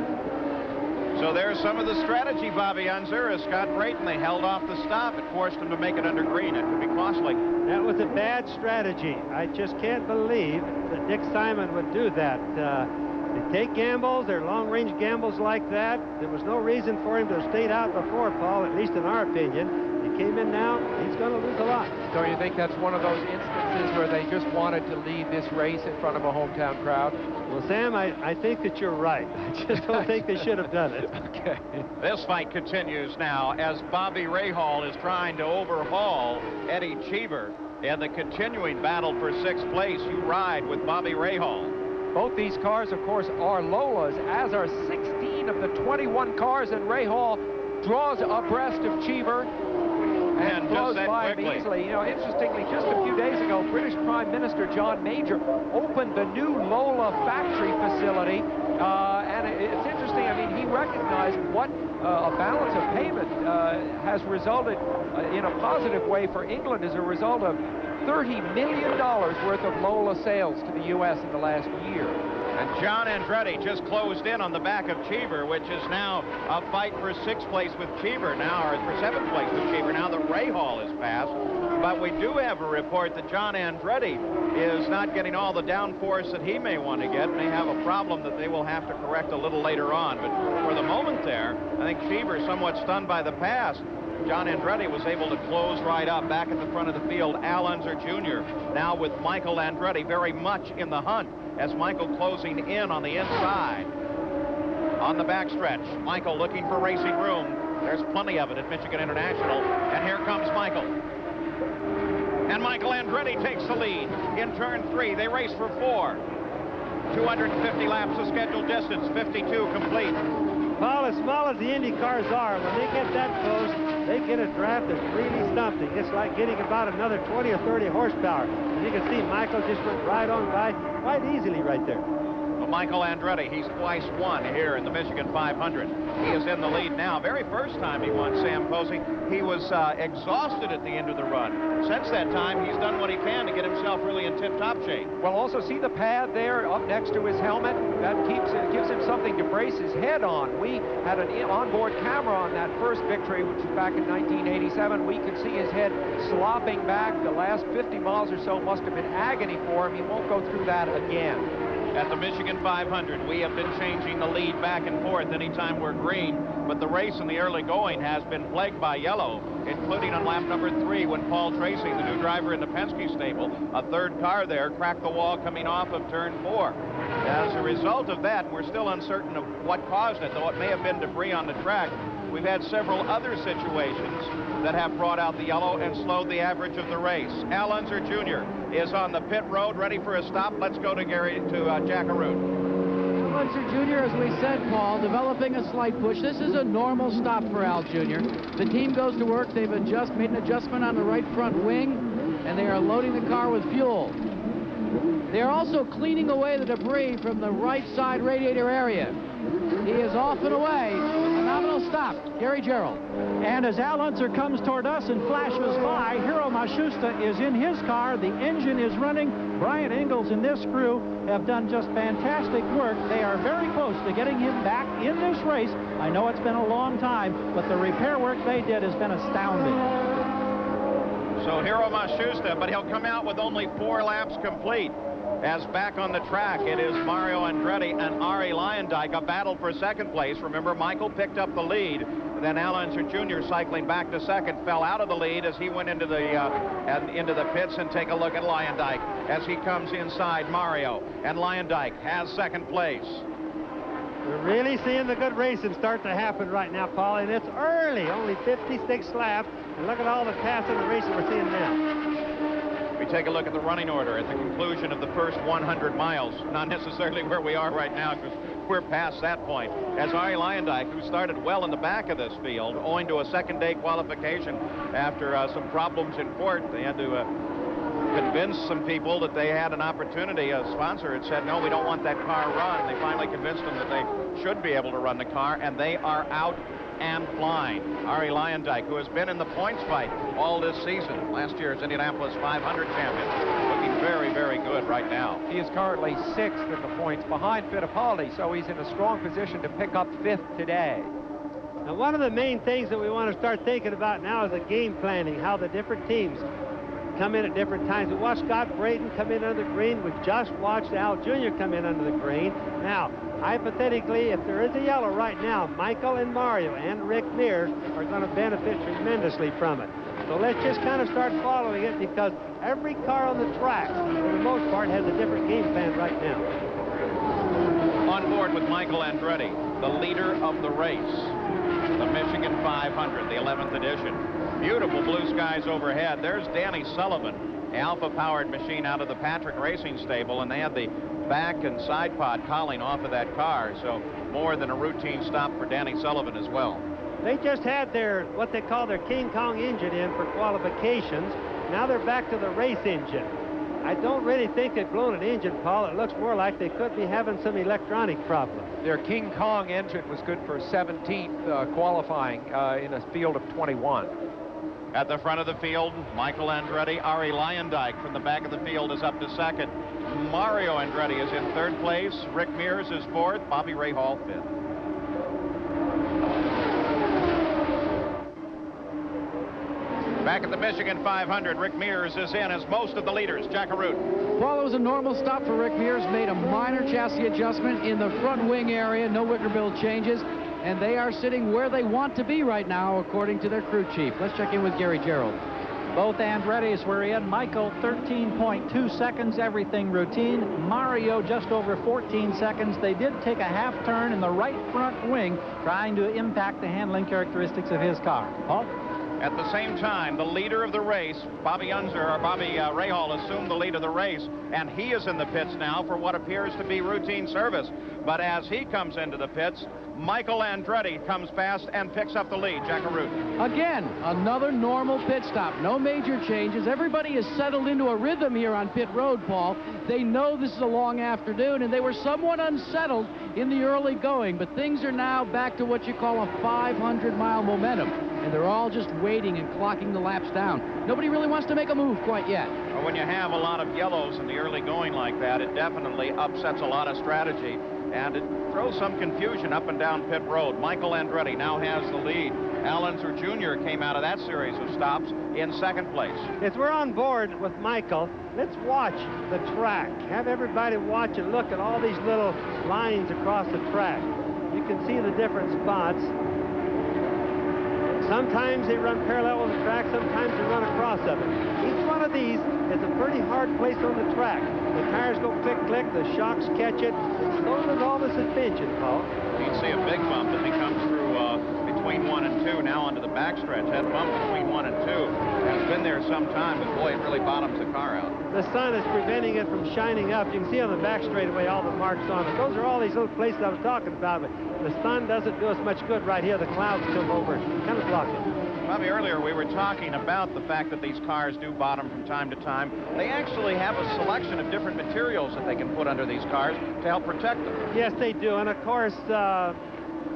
So there's some of the strategy, Bobby Unser. As Scott Brayton, they held off the stop. It forced him to make it under green. It could be costly. That was a bad strategy. I just can't believe that Dick Simon would do that. They take gambles. They're long-range gambles like that. There was no reason for him to have stayed out before, Paul, at least in our opinion. He came in now. He's going to lose a lot. So you think that's one of those instances where they just wanted to lead this race in front of a hometown crowd? Well, Sam, I think that you're right. I just don't think they should have done it. Okay. This fight continues now as Bobby Rahal is trying to overhaul Eddie Cheever in the continuing battle for 6th place. You ride with Bobby Rahal. Both these cars, of course, are Lolas, as are 16 of the 21 cars, and Rahal draws abreast of Cheever and blows by him easily. You know, interestingly, just a few days ago, British Prime Minister John Major opened the new Lola factory facility, and it's interesting. I mean, he recognized what a balance of payment has resulted in a positive way for England as a result of $30 million worth of Lola sales to the U.S. in the last year. And John Andretti just closed in on the back of Cheever, which is now a fight for 6th place with Cheever now, or for 7th place with Cheever. Now that Rahal is passed. But we do have a report that John Andretti is not getting all the downforce that he may want to get, and they have a problem that they will have to correct a little later on. But for the moment there, I think Cheever, somewhat stunned by the pass, John Andretti was able to close right up back at the front of the field. Al Unser Jr. now with Michael Andretti very much in the hunt, as Michael closing in on the inside. On the backstretch, Michael looking for racing room. There's plenty of it at Michigan International. And here comes Michael. And Michael Andretti takes the lead in turn 3. They race for 4. 250 laps of scheduled distance, 52 complete. Paul, as small as the Indy cars are, when they get that close, they get a draft that's really something. It's like getting about another 20 or 30 horsepower. As you can see, Michael just went right on by quite easily right there. Well, Michael Andretti, he's twice won here in the Michigan 500. He is in the lead now. Very first time he won, Sam Posey, he was exhausted at the end of the run. Since that time, he's done what he can to get himself really in tip-top shape. Well, also see the pad there up next to his helmet. That gives him something to brace his head on. We had an onboard camera on that first victory, which was back in 1987. We could see his head slopping back. The last 50 miles or so must have been agony for him. He won't go through that again. At the Michigan 500, we have been changing the lead back and forth anytime we're green, but the race in the early going has been plagued by yellow, including on lap number 3 when Paul Tracy, the new driver in the Penske stable, a third car there, cracked the wall coming off of turn 4. As a result of that, we're still uncertain of what caused it, though it may have been debris on the track. We've had several other situations that have brought out the yellow and slowed the average of the race. Al Unser Jr. is on the pit road, ready for a stop. Let's go to Jack Arute. Al Unser Jr., as we said, Paul, developing a slight push. This is a normal stop for Al Jr. The team goes to work. They've made an adjustment on the right front wing, and they are loading the car with fuel. They are also cleaning away the debris from the right side radiator area. He is off and away. Phenomenal stop. Gary Gerould. And as Al Unser comes toward us and flashes by, Hiro Matsushita is in his car. The engine is running. Brian Ingles and this crew have done just fantastic work. They are very close to getting him back in this race. I know it's been a long time, but the repair work they did has been astounding. So Hiro Matsushita, but he'll come out with only 4 laps complete. As back on the track, it is Mario Andretti and Arie Luyendyk, a battle for second place. Remember, Michael picked up the lead. Then Al Unser Jr. cycling back to second, fell out of the lead as he went into the pits. And take a look at Luyendyk as he comes inside Mario. And Luyendyk has second place. We're really seeing the good racing start to happen right now, Paul, and it's early, only 56 laps. And look at all the passing and racing we're seeing now. We take a look at the running order at the conclusion of the first 100 miles. Not necessarily where we are right now, because we're past that point. As Arie Luyendyk, who started well in the back of this field, owing to a second-day qualification after some problems in port, they had to convince some people that they had an opportunity. A sponsor had said, no, we don't want that car run. They finally convinced them that they should be able to run the car, and they are out and flying. Arie Luyendyk, who has been in the points fight all this season, last year's Indianapolis 500 champion, looking very, very good right now. He is currently 6th in the points behind Fittipaldi, so he's in a strong position to pick up 5th today. Now, one of the main things that we want to start thinking about now is the game planning, how the different teams come in at different times. We watched Scott Brayton come in under the green. We've just watched Al Jr. come in under the green. Now, hypothetically, if there is a yellow right now, Michael and Mario and Rick Mears are going to benefit tremendously from it. So let's just kind of start following it, because every car on the track, for the most part, has a different game plan right now. On board with Michael Andretti, the leader of the race, the Michigan 500, the 11th edition. Beautiful blue skies overhead. There's Danny Sullivan, Alpha-powered machine out of the Patrick Racing stable, and they had the back and side pod cowling off of that car, so more than a routine stop for Danny Sullivan as well. They just had their, what they call their King Kong engine in for qualifications. Now they're back to the race engine. I don't really think they've blown an engine, Paul. It looks more like they could be having some electronic problems. Their King Kong engine was good for 17th qualifying in a field of 21. At the front of the field, Michael Andretti. Arie Luyendyk from the back of the field is up to second. Mario Andretti is in third place. Rick Mears is fourth. Bobby Rahal fifth. Back at the Michigan 500, Rick Mears is in as most of the leaders. Jack Arute. Well, it was a normal stop for Rick Mears. Made a minor chassis adjustment in the front wing area. No wicker bill changes. And they are sitting where they want to be right now, according to their crew chief. Let's check in with Gary Gerould. Both Andretti's were in. Michael, 13.2 seconds, everything routine. Mario, just over 14 seconds. They did take a half turn in the right front wing, trying to impact the handling characteristics of his car. Paul? At the same time, the leader of the race, Bobby Rahal, assumed the lead of the race, and he is in the pits now for what appears to be routine service. But as he comes into the pits, Michael Andretti comes past and picks up the lead. Jack Arute. Again, another normal pit stop. No major changes. Everybody is settled into a rhythm here on pit road, Paul. They know this is a long afternoon, and they were somewhat unsettled in the early going, but things are now back to what you call a 500-mile momentum, and they're all just waiting and clocking the laps down. Nobody really wants to make a move quite yet. Well, when you have a lot of yellows in the early going like that, it definitely upsets a lot of strategy, and it throws some confusion up and down pit road. Michael Andretti now has the lead. Al Unser Jr. came out of that series of stops in second place. As we're on board with Michael, let's watch the track. Have everybody watch and look at all these little lines across the track. You can see the different spots. Sometimes they run parallel with the track, sometimes they run across of it. Each one of these is a pretty hard place on the track. The tires go click-click, the shocks catch it. So does all the suspension, Paul. You'd see a big bump as he comes through between 1 and 2, now onto the backstretch. That bump between 1 and 2 has been there some time, but boy, it really bottoms the car out. The sun is preventing it from shining up. You can see on the back straightaway all the marks on it. Those are all these little places I was talking about, but the sun doesn't do us much good right here. The clouds come over and kind of block it. Bobby, earlier we were talking about the fact that these cars do bottom from time to time. They actually have a selection of different materials that they can put under these cars to help protect them. Yes, they do, and of course,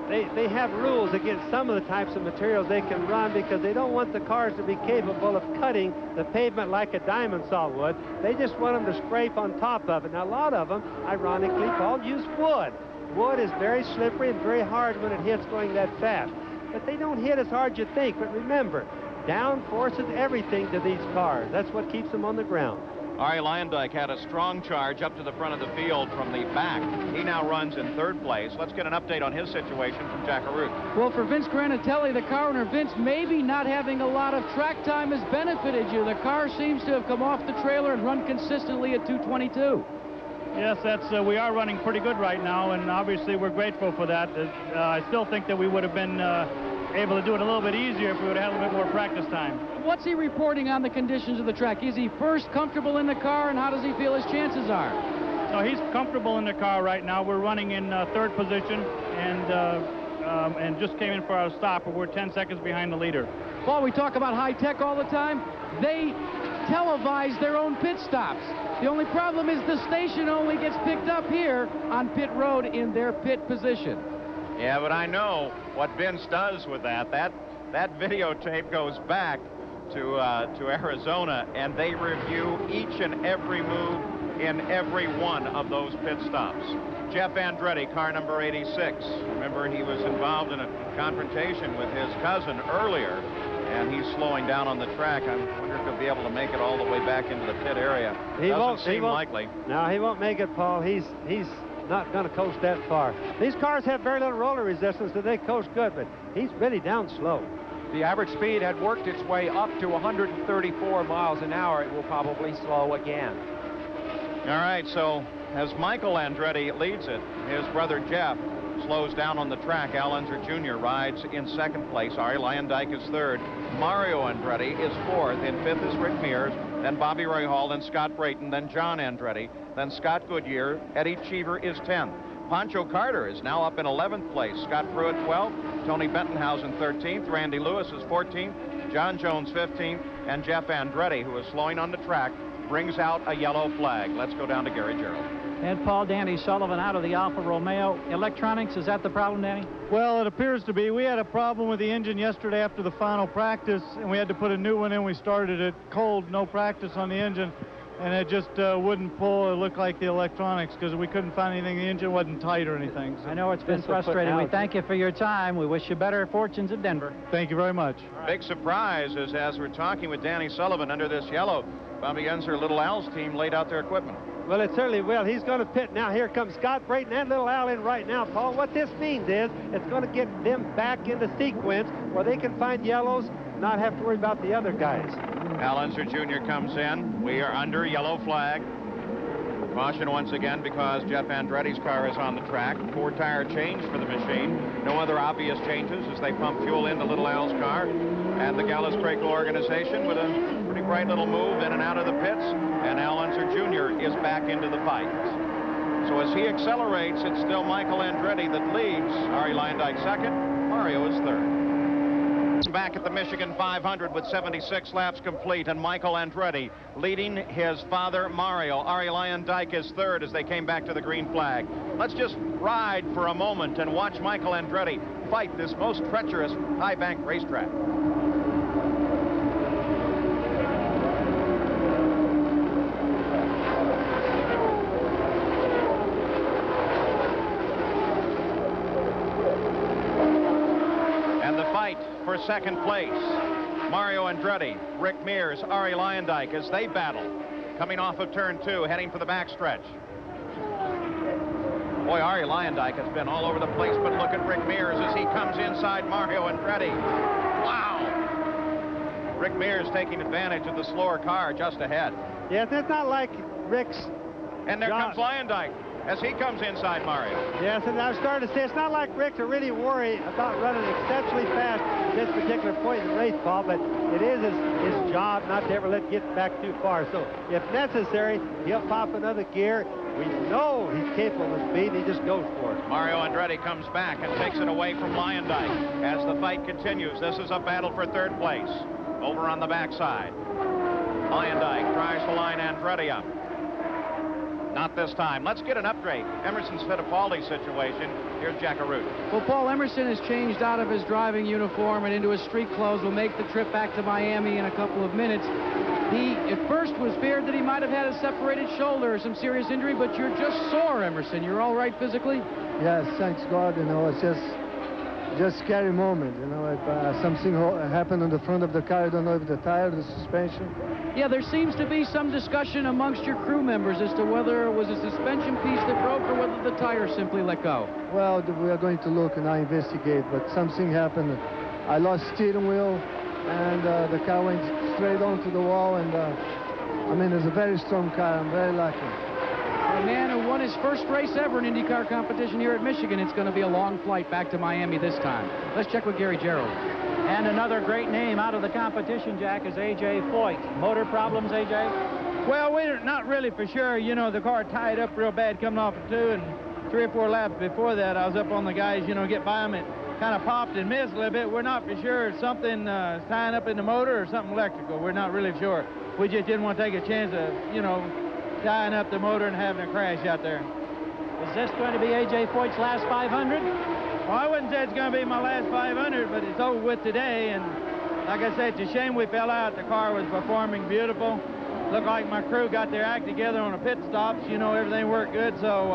they have rules against some of the types of materials they can run because they don't want the cars to be capable of cutting the pavement like a diamond saw would. They just want them to scrape on top of it. Now, a lot of them, ironically, Paul, use wood. Wood is very slippery and very hard when it hits going that fast. But they don't hit as hard as you think. But remember, downforce is everything to these cars. That's what keeps them on the ground. Arie Luyendyk had a strong charge up to the front of the field from the back. He now runs in third place. Let's get an update on his situation from Jack Arute. Well, for Vince Granatelli, the car owner, Vince, maybe not having a lot of track time has benefited you. The car seems to have come off the trailer and run consistently at 222. Yes, we are running pretty good right now, and obviously we're grateful for that. I still think that we would have been able to do it a little bit easier if we would have had a little bit more practice time. What's he reporting on the conditions of the track? Is he first comfortable in the car, and how does he feel his chances are? No, he's comfortable in the car right now. We're running in third position, and just came in for our stop, but we're 10 seconds behind the leader. Paul, we talk about high tech all the time. They televise their own pit stops. The only problem is the station only gets picked up here on pit road in their pit position. Yeah, but I know what Vince does with that. That videotape goes back to Arizona, and they review each and every move in every one of those pit stops. Jeff Andretti, car number 86. Remember, he was involved in a confrontation with his cousin earlier, and he's slowing down on the track. I wonder if he'll be able to make it all the way back into the pit area. Doesn't seem likely. No, he won't make it, Paul. He's not going to coast that far. These cars have very little roller resistance, so they coast good, but he's really down slow. The average speed had worked its way up to 134 miles an hour. It will probably slow again. All right, so as Michael Andretti leads it, his brother Jeff slows down on the track. Al Unser Jr. rides in second place. Arie Luyendyk is third. Mario Andretti is fourth. In fifth is Rick Mears, then Bobby Rahal, then Scott Brayton, then John Andretti, then Scott Goodyear. Eddie Cheever is 10th. Pancho Carter is now up in 11th place. Scott Pruitt 12th. Tony Bettenhausen 13th. Randy Lewis is 14th. John Jones 15th. And Jeff Andretti, who is slowing on the track, brings out a yellow flag. Let's go down to Gary Gerould. And Paul, Danny Sullivan out of the Alfa Romeo. Electronics, is that the problem, Danny? Well, it appears to be. We had a problem with the engine yesterday after the final practice, and we had to put a new one in. We started it cold, no practice on the engine, and it just wouldn't pull. It looked like the electronics because we couldn't find anything. The engine wasn't tight or anything. So. I know it's been frustrating. We thank you for your time. We wish you better fortunes at Denver. Thank you very much. Big surprise is as we're talking with Danny Sullivan under this yellow, Bobby Unser, Little Al's team laid out their equipment. Well, it certainly will. He's going to pit now. Here comes Scott Brayton and Little Al in right now, Paul. What this means is it's going to get them back into sequence where they can find yellows, not have to worry about the other guys. Al Unser Jr. comes in. We are under yellow flag. Caution once again because Jeff Andretti's car is on the track. 4-tire change for the machine. No other obvious changes as they pump fuel into Little Al's car. And the Gallus Crakel organization with a pretty bright little move in and out of the pits. And Al Unser Jr. is back into the fight. So as he accelerates, it's still Michael Andretti that leads. Arie Luyendyk second. Mario is third. Back at the Michigan 500 with 76 laps complete, and Michael Andretti leading his father Mario. Arie Luyendyk is third as they came back to the green flag. Let's just ride for a moment and watch Michael Andretti fight this most treacherous high bank racetrack. For second place, Mario Andretti, Rick Mears, Arie Luyendyk as they battle, coming off of turn 2, heading for the backstretch. Boy, Arie Luyendyk has been all over the place, but look at Rick Mears as he comes inside Mario Andretti. Wow! Rick Mears taking advantage of the slower car just ahead. Yes, it's not like Rick's. And there comes Luyendyk as he comes inside Mario. Yes, and I started to say it's not like Rick to really worry about running exceptionally fast at this particular point in the race, Paul, but it is his job not to ever let get back too far. So if necessary, he'll pop another gear. We know he's capable of speed. He just goes for it. Mario Andretti comes back and takes it away from Luyendyk as the fight continues. This is a battle for third place. Over on the backside, Luyendyk tries to line Andretti up. Not this time. Let's get an upgrade. Emerson Fittipaldi's situation. Here's Jack Arute. Well, Paul Emerson has changed out of his driving uniform and into his street clothes. Will make the trip back to Miami in a couple of minutes. He, at first, was feared that he might have had a separated shoulder or some serious injury, but you're just sore, Emerson. You're all right physically? Yes, thanks God. You know, it's just scary moment. You know, if something happened on the front of the car, I don't know if the tire, the suspension. Yeah, there seems to be some discussion amongst your crew members as to whether it was a suspension piece that broke or whether the tire simply let go. Well, we are going to look and I investigate, but something happened. I lost steering wheel, and the car went straight onto the wall, and I mean, it's a very strong car. I'm very lucky. A man who won his first race ever in IndyCar competition here at Michigan. It's going to be a long flight back to Miami this time. Let's check with Gary Gerould. And another great name out of the competition, Jack, is A.J. Foyt. Motor problems, A.J.? Well, we're not really for sure. You know, the car tied up real bad coming off of 2, and 3 or 4 laps before that, I was up on the guys, you know, get by them. It kind of popped and missed a little bit. We're not for sure it's something tying up in the motor or something electrical. We're not really sure. We just didn't want to take a chance of, you know, tying up the motor and having a crash out there. Is this going to be A.J. Foyt's last 500? Well, I wouldn't say it's going to be my last 500, but it's over with today. And like I said, it's a shame we fell out. The car was performing beautiful. Looked like my crew got their act together on the pit stops. You know, everything worked good. So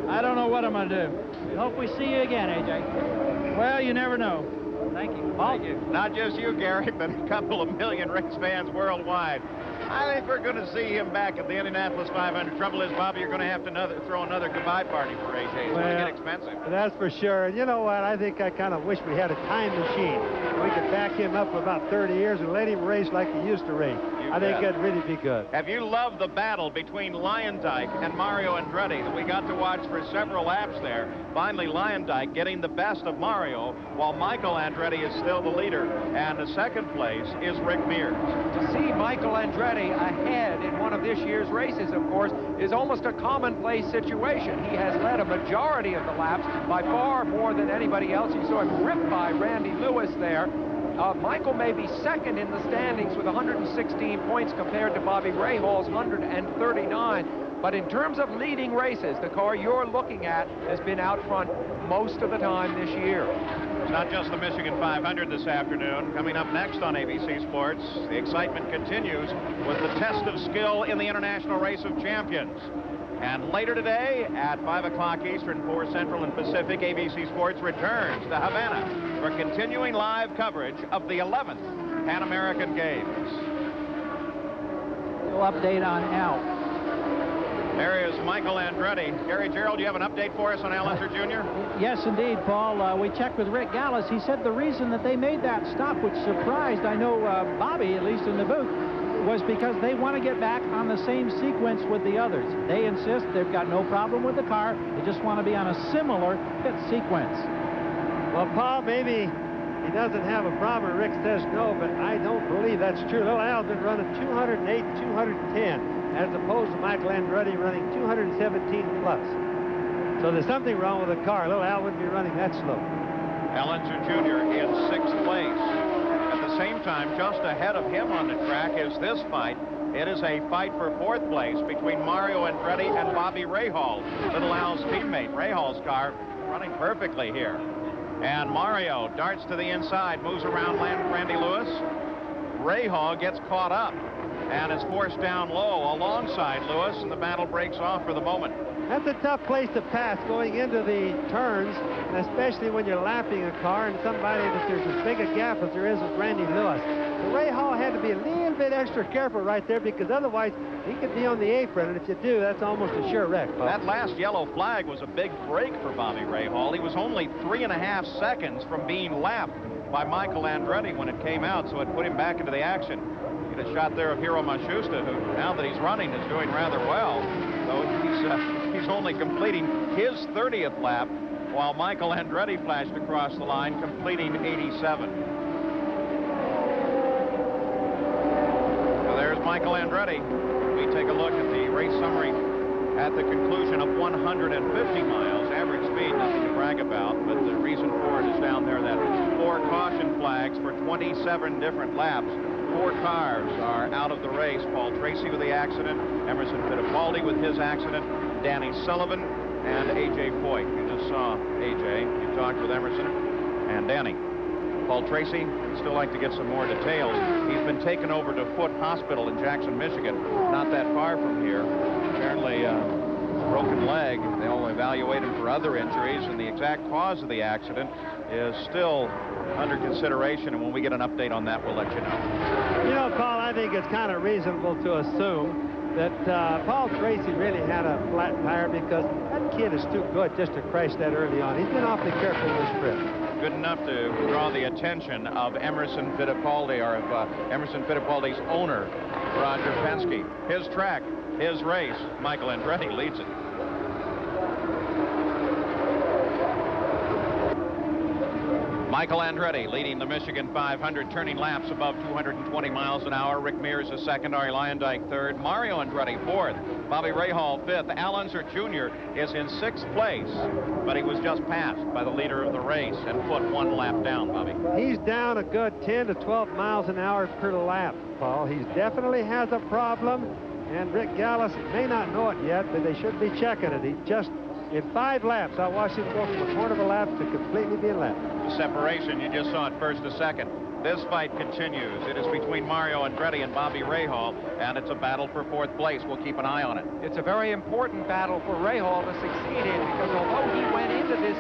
I don't know what I'm going to do. We hope we see you again, A.J. Well, you never know. Thank you. Paul? Thank you. Not just you, Gary, but a couple of million race fans worldwide. I think we're going to see him back at the Indianapolis 500. Trouble is, Bobby, you're going to have to throw another goodbye party for AJ. It's going to get expensive. That's for sure. And you know what? I think I kind of wish we had a time machine. We could back him up for about 30 years and let him race like he used to race. I think that'd really be good. Have you loved the battle between Luyendyk and Mario Andretti that we got to watch for several laps there? Finally, Luyendyk getting the best of Mario, while Michael Andretti is still the leader. And the second place is Rick Mears. To see Michael Andretti ahead in one of this year's races, of course, is almost a commonplace situation. He has led a majority of the laps by far more than anybody else. You saw him ripped by Randy Lewis there. Michael may be second in the standings with 116 points compared to Bobby Rahall's 139. But in terms of leading races, the car you're looking at has been out front most of the time this year. It's not just the Michigan 500 this afternoon. Coming up next on ABC Sports, the excitement continues with the test of skill in the International Race of Champions. And later today at 5 o'clock Eastern, 4 Central and Pacific, ABC Sports returns to Havana for continuing live coverage of the 11th Pan American Games. We'll update on Al. There is Michael Andretti. Gary Gerould, do you have an update for us on Al Unser Jr.? Yes, indeed, Paul. We checked with Rick Gallus. He said the reason that they made that stop, which surprised, I know, Bobby, at least in the booth, was because they want to get back on the same sequence with the others. They insist they've got no problem with the car. They just want to be on a similar pit sequence. Well, Paul, maybe he doesn't have a problem. Rick says no, but I don't believe that's true. Little Al's been running 208, 210, as opposed to Michael Andretti running 217 plus. So there's something wrong with the car. Little Al wouldn't be running that slow. Alonso Jr. in 6th place. At the same time, just ahead of him on the track is this fight. It is a fight for 4th place between Mario Andretti and Bobby Rahal, Little Al's teammate. Rahal's car running perfectly here. And Mario darts to the inside, moves around Randy Lewis. Rahal gets caught up and is forced down low alongside Lewis, and the battle breaks off for the moment. That's a tough place to pass going into the turns, and especially when you're lapping a car and somebody that there's as big a gap as there is with Randy Lewis. So Rahal had to be a little bit extra careful right there, because otherwise he could be on the apron, and if you do, that's almost a sure wreck. That last yellow flag was a big break for Bobby Rahal. He was only 3.5 seconds from being lapped by Michael Andretti when it came out, so it put him back into the action. Get a shot there of Hiro Matsushita, who, now that he's running, is doing rather well. So he's only completing his 30th lap, while Michael Andretti flashed across the line, completing 87. So there's Michael Andretti. We take a look at the race summary at the conclusion of 150 miles. Average speed, nothing to brag about, but the reason for it is down there that 4 caution flags for 27 different laps. 4 cars are out of the race. Paul Tracy with the accident, Emerson Fittipaldi with his accident, Danny Sullivan, and A.J. Foyt. You just saw A.J. You talked with Emerson and Danny. Paul Tracy, I'd still like to get some more details. He's been taken over to Foot Hospital in Jackson, Michigan, not that far from here. Apparently, broken leg. They'll evaluate him for other injuries, and the exact cause of the accident is still under consideration, and when we get an update on that, we'll let you know. You know, Paul, I think it's kind of reasonable to assume that Paul Tracy really had a flat tire, because that kid is too good just to crash that early on. He's been awfully careful this trip. Good enough to draw the attention of Emerson Fittipaldi, or of Emerson Fittipaldi's owner, Roger Penske. His track, his race. Michael Andretti leads it. Michael Andretti leading the Michigan 500, turning laps above 220 miles an hour. Rick Mears is second, Arie Luyendyk third, Mario Andretti fourth, Bobby Rahal fifth. Al Unser Jr. is in 6th place, but he was just passed by the leader of the race and put 1 lap down, Bobby. He's down a good 10 to 12 miles an hour per lap, Paul. He definitely has a problem, and Rick Gallus may not know it yet, but they should be checking it. He just, in 5 laps, I watched him go from a quarter of a lap to completely being lapped. The separation, you just saw it first to second. This fight continues. It is between Mario Andretti and Bobby Rahal, and it's a battle for 4th place. We'll keep an eye on it. It's a very important battle for Rahal to succeed in, because although he went into this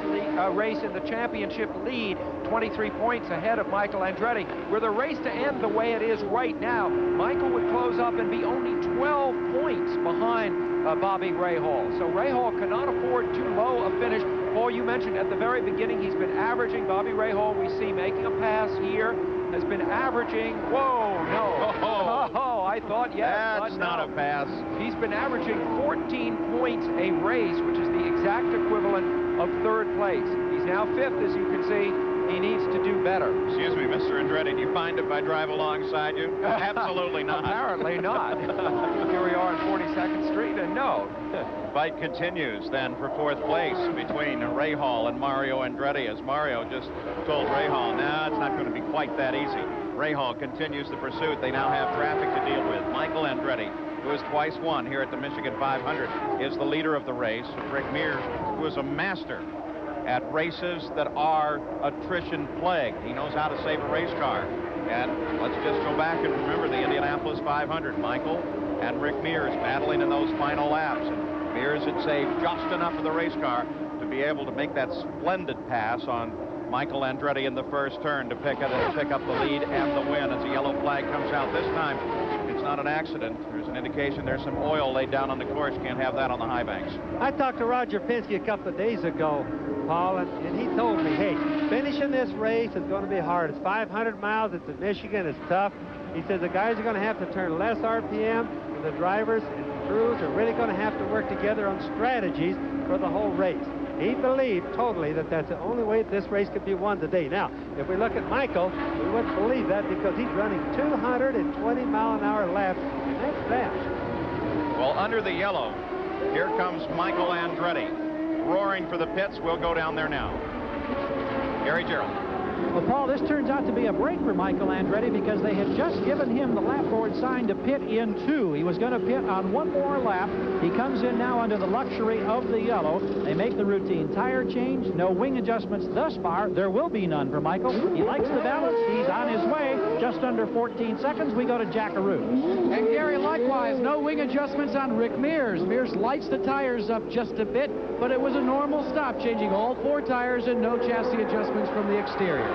race in the championship lead, 23 points ahead of Michael Andretti, were the race to end the way it is right now, Michael would close up and be only 12 points behind Bobby Rahal. So Rahal cannot afford too low a finish. Paul, you mentioned at the very beginning he's been averaging, Bobby Rahal, we see making a pass here, has been averaging, whoa, no. Oh, I thought, yes. That's not a pass. He's been averaging 14 points a race, which is the exact equivalent of 3rd place. He's now 5th, as you can see. He needs to do better. Excuse me, Mr. Andretti, do you find if I drive alongside you? Absolutely not. Apparently not. Here we are on 42nd Street, and no. Fight continues then for 4th place between Rahal and Mario Andretti, as Mario just told Rahal, nah, it's not going to be quite that easy. Rahal continues the pursuit. They now have traffic to deal with. Michael Andretti, who has twice won here at the Michigan 500, is the leader of the race. Rick Mears, who is a master at races that are attrition plagued. He knows how to save a race car. And let's just go back and remember the Indianapolis 500. Michael and Rick Mears battling in those final laps. And Mears had saved just enough of the race car to be able to make that splendid pass on Michael Andretti in the first turn to pick up the lead and the win as the yellow flag comes out. This time, it's not an accident. There's an indication there's some oil laid down on the course. Can't have that on the high banks. I talked to Roger Penske a couple of days ago, Paul, and he told me, hey, finishing this race is going to be hard. It's 500 miles. It's in Michigan. It's tough. He says the guys are going to have to turn less RPM, and the drivers and crews are really going to have to work together on strategies for the whole race. He believed totally that that's the only way this race could be won today. Now, if we look at Michael, we wouldn't believe that because he's running 220-mile-an-hour laps, and that's fast. Well, under the yellow, here comes Michael Andretti, roaring for the pits. We'll go down there now. Gary Gerould. Well, Paul, this turns out to be a break for Michael Andretti because they had just given him the lap board sign to pit in 2. He was going to pit on 1 more lap. He comes in now under the luxury of the yellow. They make the routine tire change. No wing adjustments thus far. There will be none for Michael. He likes the balance. He's on his way. Just under 14 seconds, we go to Jack Arute. And Gary, likewise, no wing adjustments on Rick Mears. Mears lights the tires up just a bit, but it was a normal stop, changing all 4 tires and no chassis adjustments from the exterior.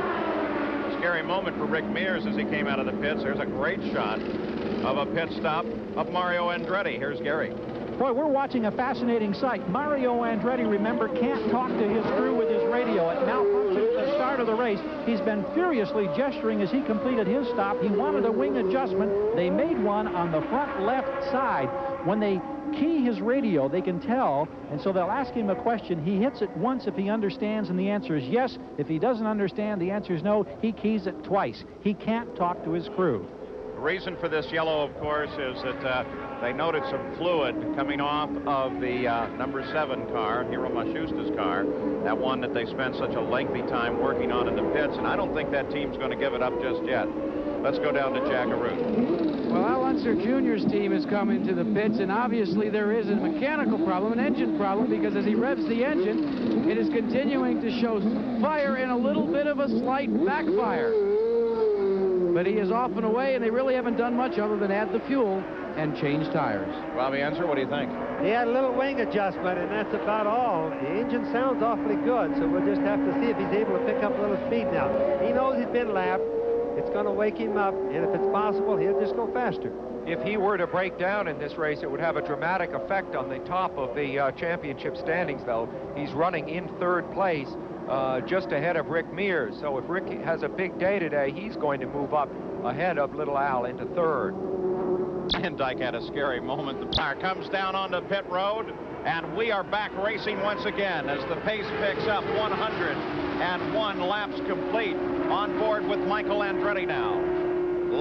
Scary moment for Rick Mears as he came out of the pits. There's a great shot of a pit stop of Mario Andretti. Here's Gary. Boy, we're watching a fascinating sight. Mario Andretti, remember, can't talk to his crew with his radio. It malfunctioned at the start of the race. He's been furiously gesturing as he completed his stop. He wanted a wing adjustment. They made one on the front left side. When they key his radio, they can tell, and so they'll ask him a question. He hits it once if he understands, and the answer is yes. If he doesn't understand, the answer is no. He keys it twice. He can't talk to his crew. The reason for this yellow, of course, is that they noted some fluid coming off of the number 7 car, Hiro Matsushita's car, that one that they spent such a lengthy time working on in the pits, and I don't think that team's going to give it up just yet. Let's go down to Jack Arute. Well, Al Unser Jr.'s team has come into the pits, and obviously there is a mechanical problem, an engine problem, because as he revs the engine, it is continuing to show fire and a little bit of a slight backfire. But he is off and away, and they really haven't done much other than add the fuel and change tires. Bobby Unser, what do you think? He had a little wing adjustment, and that's about all. The engine sounds awfully good, so we'll just have to see if he's able to pick up a little speed now. He knows he's been lapped. It's going to wake him up, and if it's possible, he'll just go faster. If he were to break down in this race, it would have a dramatic effect on the top of the championship standings, though. He's running in 3rd place, just ahead of Rick Mears. So if Rick has a big day today, he's going to move up ahead of Little Al into 3rd. Van Dyke had a scary moment. The car comes down onto pit road, and we are back racing once again as the pace picks up. 101 laps complete on board with Michael Andretti now,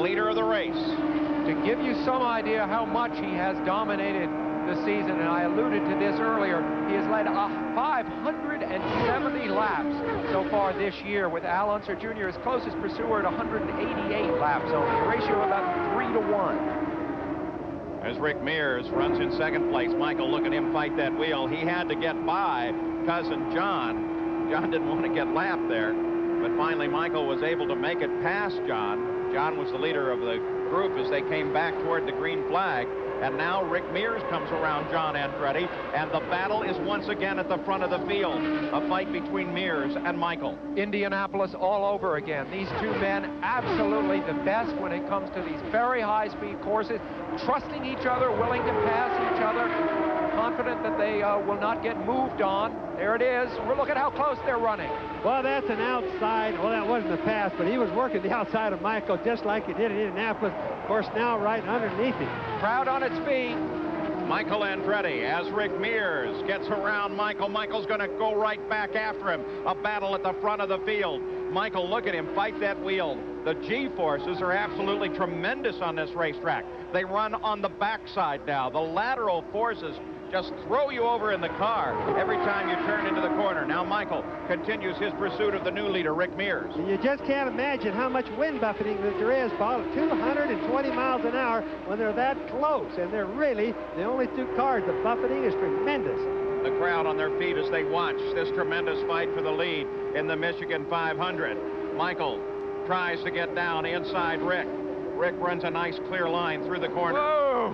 leader of the race. To give you some idea how much he has dominated the season, and I alluded to this earlier, he has led 570 laps so far this year, with Al Unser Jr., his closest pursuer, at 188 laps only, a ratio of about 3 to 1. As Rick Mears runs in 2nd place, Michael, look at him fight that wheel. He had to get by cousin John. John didn't want to get lapped there, but finally Michael was able to make it past John. John was the leader of the group as they came back toward the green flag. And now Rick Mears comes around John Andretti, and the battle is once again at the front of the field. A fight between Mears and Michael. Indianapolis all over again. These two men absolutely the best when it comes to these very high-speed courses, trusting each other, willing to pass each other, confident that they will not get moved on. There it is. We're looking at how close they're running. Well, that's an outside. Well, that wasn't a pass, but he was working the outside of Michael just like he did in Indianapolis. Of course, now right underneath him. Crowd on its feet. Michael Andretti, as Rick Mears gets around Michael. Michael's going to go right back after him. A battle at the front of the field. Michael, look at him fight that wheel. The G-forces are absolutely tremendous on this racetrack. They run on the backside now. The lateral forces just throw you over in the car every time you turn into the corner. Now Michael continues his pursuit of the new leader, Rick Mears. You just can't imagine how much wind buffeting that there is, Paul, at 220 miles an hour when they're that close. And they're really the only 2 cars. The buffeting is tremendous. The crowd on their feet as they watch this tremendous fight for the lead in the Michigan 500. Michael tries to get down inside Rick. Rick runs a nice clear line through the corner. Whoa!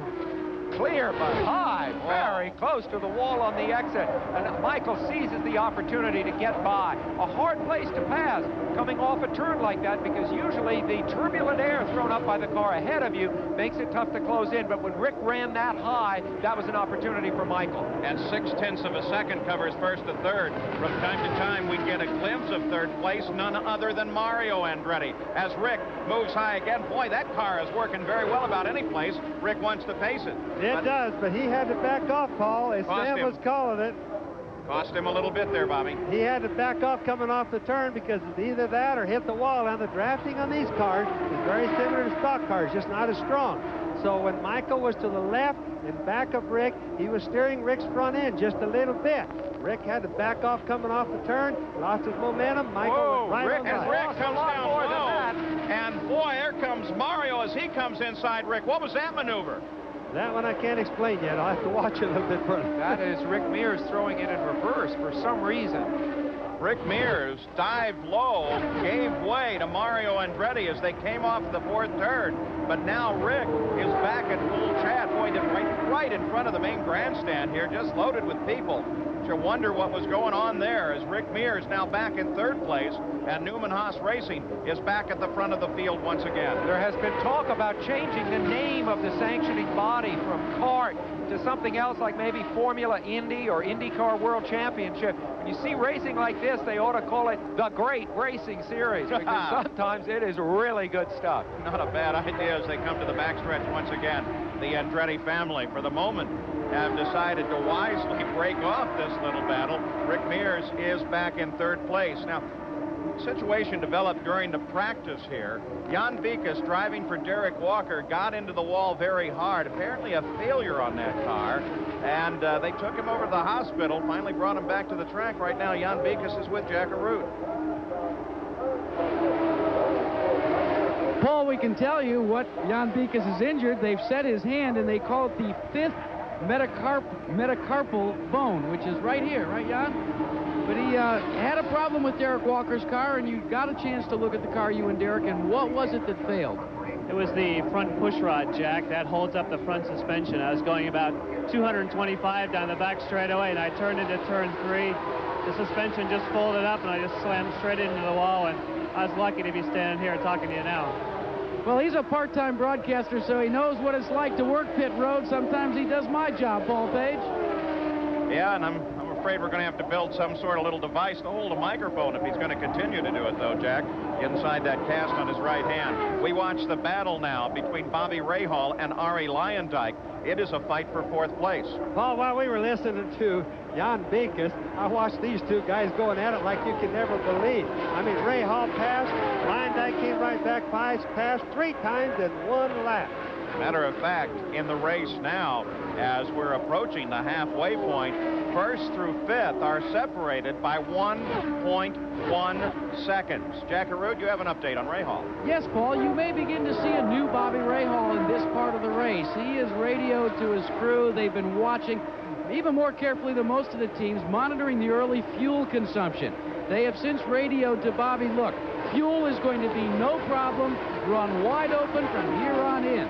clear, but high, very close to the wall on the exit. And Michael seizes the opportunity to get by. A hard place to pass coming off a turn like that, because usually the turbulent air thrown up by the car ahead of you makes it tough to close in. But when Rick ran that high, that was an opportunity for Michael. And 0.6 of a second covers first to third. From time to time, we get a glimpse of third place, none other than Mario Andretti. As Rick moves high again, boy, that car is working very well about any place Rick wants to pace it. It does, but he had to back off, Paul, as Sam was calling it. Cost him a little bit there, Bobby. He had to back off coming off the turn because it's either that or hit the wall. And the drafting on these cars is very similar to stock cars, just not as strong. So when Michael was to the left and back of Rick, he was steering Rick's front end just a little bit. Rick had to back off coming off the turn, lost his momentum. Michael was right on as Rick comes down low, and boy, here comes Mario as he comes inside Rick. What was that maneuver? That one I can't explain yet. I'll have to watch it a little bit further. That is Rick Mears throwing it in reverse for some reason. Rick Mears dived low, gave way to Mario Andretti as they came off the fourth turn. But now Rick is back at full chat. Boy, they're right in front of the main grandstand here, just loaded with people. You wonder what was going on there as Rick Mears now back in third place, and Newman Haas Racing is back at the front of the field once again. There has been talk about changing the name of the sanctioning body from CART to something else like maybe Formula Indy or IndyCar World Championship. When you see racing like this, they ought to call it the Great Racing Series, because sometimes it is really good stuff. Not a bad idea as they come to the backstretch once again. The Andretti family, for the moment, have decided to wisely break off this little battle. Rick Mears is back in third place. Now, situation developed during the practice here. Jan Vikas, driving for Derek Walker, got into the wall very hard. Apparently a failure on that car. And they took him over to the hospital, finally brought him back to the track. Right now, Jan Vikas is with Jack Arute. Paul, we can tell you what Jan Vikas is injured. They've set his hand, and they call it the fifth metacarpal bone, which is right here, right, Jan? But he had a problem with Derek Walker's car, and you got a chance to look at the car, you and Derek, and what was it that failed? It was the front push rod, Jack. That holds up the front suspension. I was going about 225 down the back straightaway, and I turned into turn 3. The suspension just folded up, and I just slammed straight into the wall, and I was lucky to be standing here talking to you now. Well, he's a part-time broadcaster, so he knows what it's like to work pit road. Sometimes he does my job, Paul Page. Yeah, and I'm afraid we're going to have to build some sort of little device to hold a microphone if he's going to continue to do it, though, Jack, inside that cast on his right hand. We watch the battle now between Bobby Rahal and Arie Luyendyk. It is a fight for fourth place. Paul, while we were listening to Jan Vikas, I watched these two guys going at it like you can never believe. I mean, Rahal passed, Luyendyk came right back, passed 3 times in 1 lap. Matter of fact, in the race now, as we're approaching the halfway point, first through fifth are separated by 1.1 seconds. Jack Arute, you have an update on Rahal. Yes, Paul, you may begin to see a new Bobby Rahal in this part of the race. He is radioed to his crew. They've been watching even more carefully than most of the teams, monitoring the early fuel consumption. They have since radioed to Bobby, look, fuel is going to be no problem, run wide open from here on in.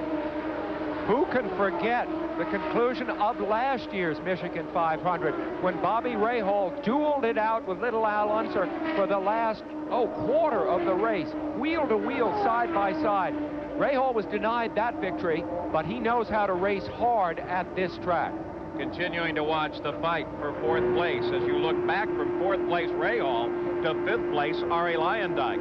Who can forget the conclusion of last year's Michigan 500 when Bobby Rahal dueled it out with little Al Unser for the last, quarter of the race, wheel to wheel, side by side. Rahal was denied that victory, but he knows how to race hard at this track. Continuing to watch the fight for fourth place as you look back from fourth place Rahal to fifth place Arie Luyendyk.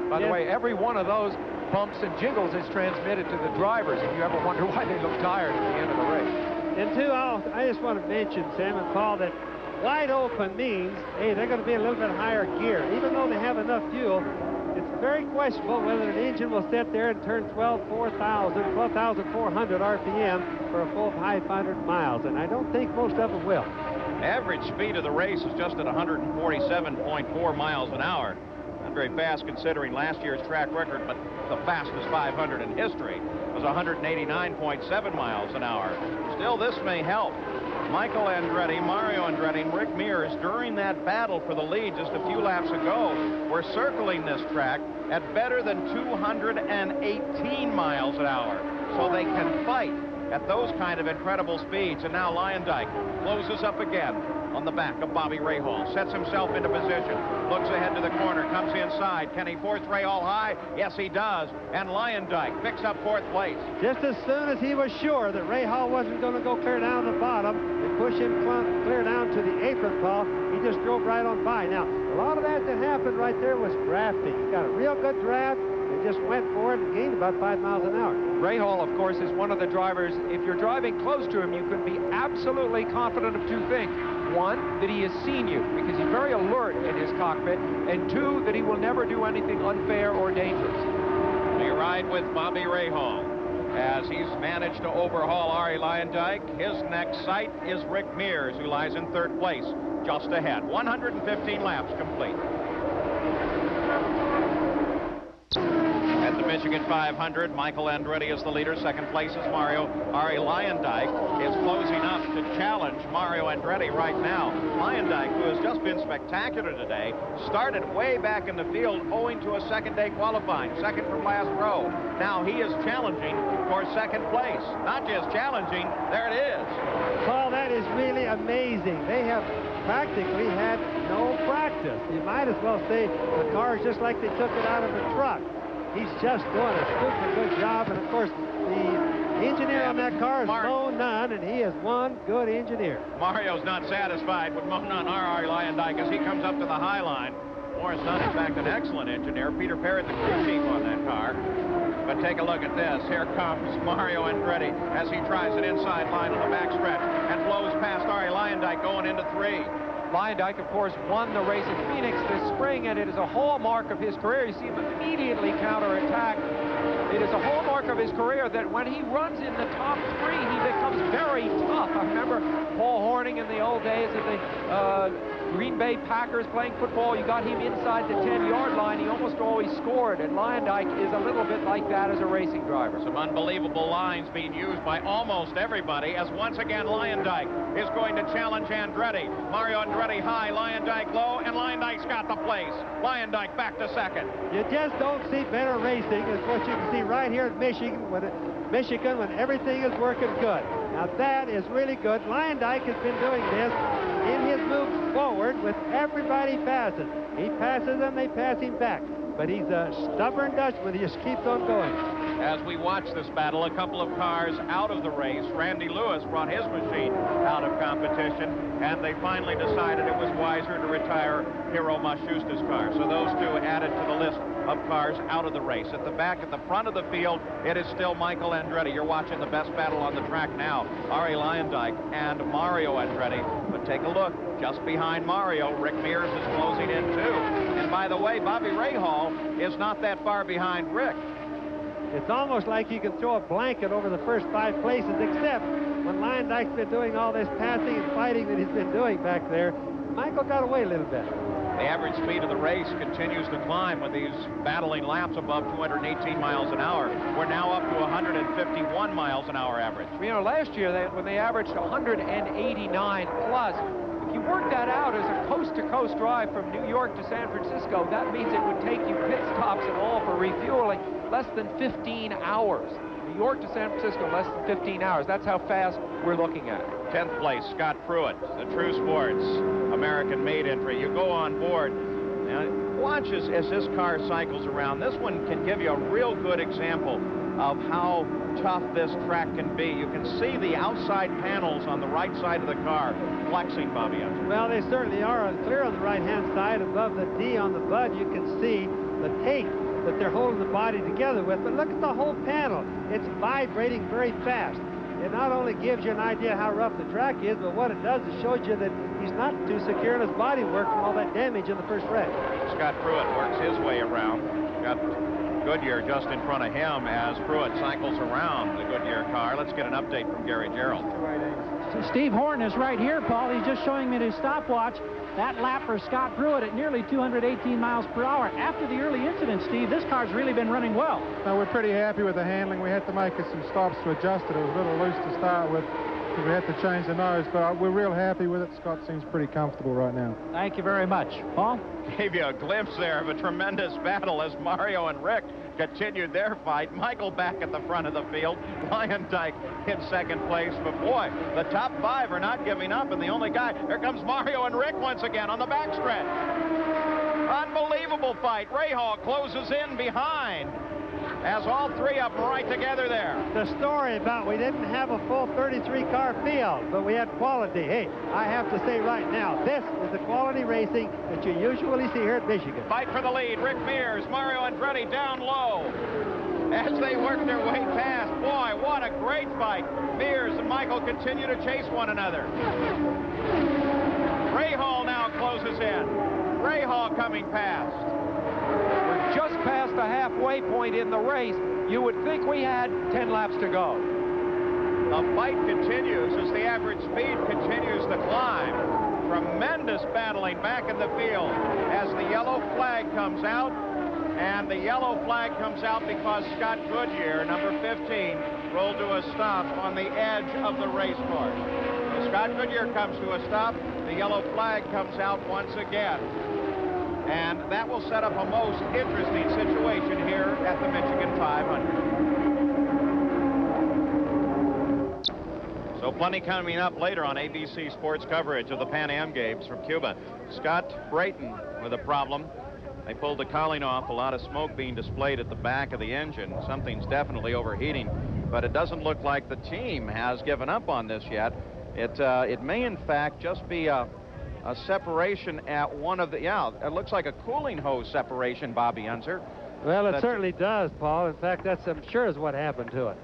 By the way, every one of those bumps and jiggles is transmitted to the drivers, and you ever wonder why they look tired at the end of the race. And two, I just want to mention, Sam and Paul, that wide open means, hey, they're going to be a little bit higher gear. Even though they have enough fuel, it's very questionable whether an engine will sit there and turn 12,400 RPM for a full 500 miles, and I don't think most of them will. Average speed of the race is just at 147.4 miles an hour. Not very fast considering last year's track record, but the fastest 500 in history was 189.7 miles an hour. Still, this may help. Michael Andretti, Mario Andretti, and Rick Mears, during that battle for the lead just a few laps ago, were circling this track at better than 218 miles an hour. so they can fight at those kind of incredible speeds. And now Luyendyk closes up again on the back of Bobby Rahal, sets himself into position, looks ahead to the corner, comes inside. Can he force Rahal high? Yes, he does. And Luyendyk picks up 4th place. Just as soon as he was sure that Rahal wasn't going to go clear down the bottom and push him clear down to the apron, Paul, he just drove right on by. Now, a lot of that happened right there was drafting. He got a real good draft and just went for it and gained about 5 miles an hour. Rahal, of course, is one of the drivers. If you're driving close to him, you can be absolutely confident of 2 things. 1, that he has seen you, because he's very alert in his cockpit, and 2, that he will never do anything unfair or dangerous. We ride with Bobby Rahal as he's managed to overhaul Arie Luyendyk. His next sight is Rick Mears, who lies in 3rd place, just ahead. 115 laps complete. At the Michigan 500, Michael Andretti is the leader. 2nd place is Mario. Arie Luyendyk is closing up to challenge Mario Andretti right now. Luyendyk, who has just been spectacular today, started way back in the field owing to a 2nd-day qualifying, 2nd from last row. Now he is challenging for 2nd place. Not just challenging, there it is. Paul, that is really amazing. They have practically had no practice. You might as well say the car is just like they took it out of a truck. He's just doing a super good job, and of course the engineer on that car is Mo Nunn, and he is one good engineer. Mario's not satisfied with Mo Nunn or Arie Luyendyk as he comes up to the high line. Morris Nunn, in fact, an excellent engineer. Peter Parrott, the crew chief on that car. But take a look at this. Here comes Mario Andretti as he tries an inside line on the backstretch and blows past Arie Luyendyk going into 3. Luyendyk, of course, won the race at Phoenix this spring, and it is a hallmark of his career. You see him immediately counterattack. It is a hallmark of his career that when he runs in the top 3, he becomes very tough. I remember Paul Hornung in the old days of the Green Bay Packers playing football. You got him inside the 10-yard line. He almost always scored, and Luyendyk is a little bit like that as a racing driver. Some unbelievable lines being used by almost everybody as once again Luyendyk is going to challenge Andretti. Mario Andretti high, Luyendyk low, and Luyendyk's got the place. Luyendyk back to 2nd. You just don't see better racing as what you can see right here at Michigan when everything is working good. Now that is really good. Luyendyk has been doing this in his move forward with everybody passes. He passes them, they pass him back. But he's a stubborn Dutchman. He just keeps on going. As we watch this battle, a couple of cars out of the race. Randy Lewis brought his machine out of competition, and they finally decided it was wiser to retire Hiro Mashusta's car. So those 2 added to the list of cars out of the race. At the back, at the front of the field, it is still Michael Andretti. You're watching the best battle on the track now. Arie Luyendyk and Mario Andretti. But take a look. Just behind Mario, Rick Mears is closing in too. And by the way, Bobby Rahal is not that far behind Rick. It's almost like you can throw a blanket over the first 5 places, except when Luyendyk's been doing all this passing and fighting that he's been doing back there, Michael got away a little bit. The average speed of the race continues to climb with these battling laps above 218 miles an hour. We're now up to 151 miles an hour average. You know, last year when they averaged 189 plus, if you work that out as a coast-to-coast drive from New York to San Francisco, that means it would take you pit stops and all for refueling less than 15 hours. New York to San Francisco, less than 15 hours. That's how fast we're looking at. 10th place, Scott Pruitt, the True Sports American-made entry. You go on board. Now, watch as this car cycles around. This one can give you a real good example of how tough this track can be. You can see the outside panels on the right side of the car flexing, Bobby. Well, they certainly are. Clear on the right-hand side above the D on the bud, you can see the tape that they're holding the body together with. But look at the whole panel. It's vibrating very fast. It not only gives you an idea how rough the track is, but what it does is shows you that he's not too secure in his body work from all that damage in the first wreck. Scott Pruitt works his way around. Got Goodyear just in front of him as Pruitt cycles around the Goodyear car. Let's get an update from Gary Gerould. Steve Horn is right here, Paul. He's just showing me his stopwatch. That lap for Scott Pruitt at nearly 218 miles per hour. After the early incident, Steve, this car's really been running well. We're pretty happy with the handling. We had to make some stops to adjust it. It was a little loose to start with. because we had to change the nose, but we're real happy with it. Scott seems pretty comfortable right now. Thank you very much. Paul? Gave you a glimpse there of a tremendous battle as Mario and Rick continued their fight. Michael back at the front of the field. Luyendyk in second place. But boy, the top 5 are not giving up, and the only guy, here comes Mario and Rick once again on the backstretch. Unbelievable fight. Rahal closes in behind as all 3 of them right together there. The story about we didn't have a full 33-car field, but we had quality. Hey, I have to say right now, this is the quality racing that you usually see here at Michigan. Fight for the lead. Rick Mears, Mario Andretti down low as they work their way past. Boy, what a great fight. Mears and Michael continue to chase one another. Rahal now closes in. Rahal coming past. We're just past the halfway point in the race. You would think we had 10 laps to go. The fight continues as the average speed continues to climb. Tremendous battling back in the field as the yellow flag comes out. And the yellow flag comes out because Scott Goodyear, number 15, rolled to a stop on the edge of the race course. So Scott Goodyear comes to a stop. The yellow flag comes out once again. And that will set up a most interesting situation here at the Michigan 500. So plenty coming up later on ABC Sports coverage of the Pan Am Games from Cuba. Scott Brayton with a problem. They pulled the cowling off, a lot of smoke being displayed at the back of the engine. Something's definitely overheating, but it doesn't look like the team has given up on this yet. It may in fact just be a separation at one of the, it looks like a cooling hose separation, Bobby Unser. Well, it certainly does, Paul. In fact, that's, I'm sure, is what happened to it.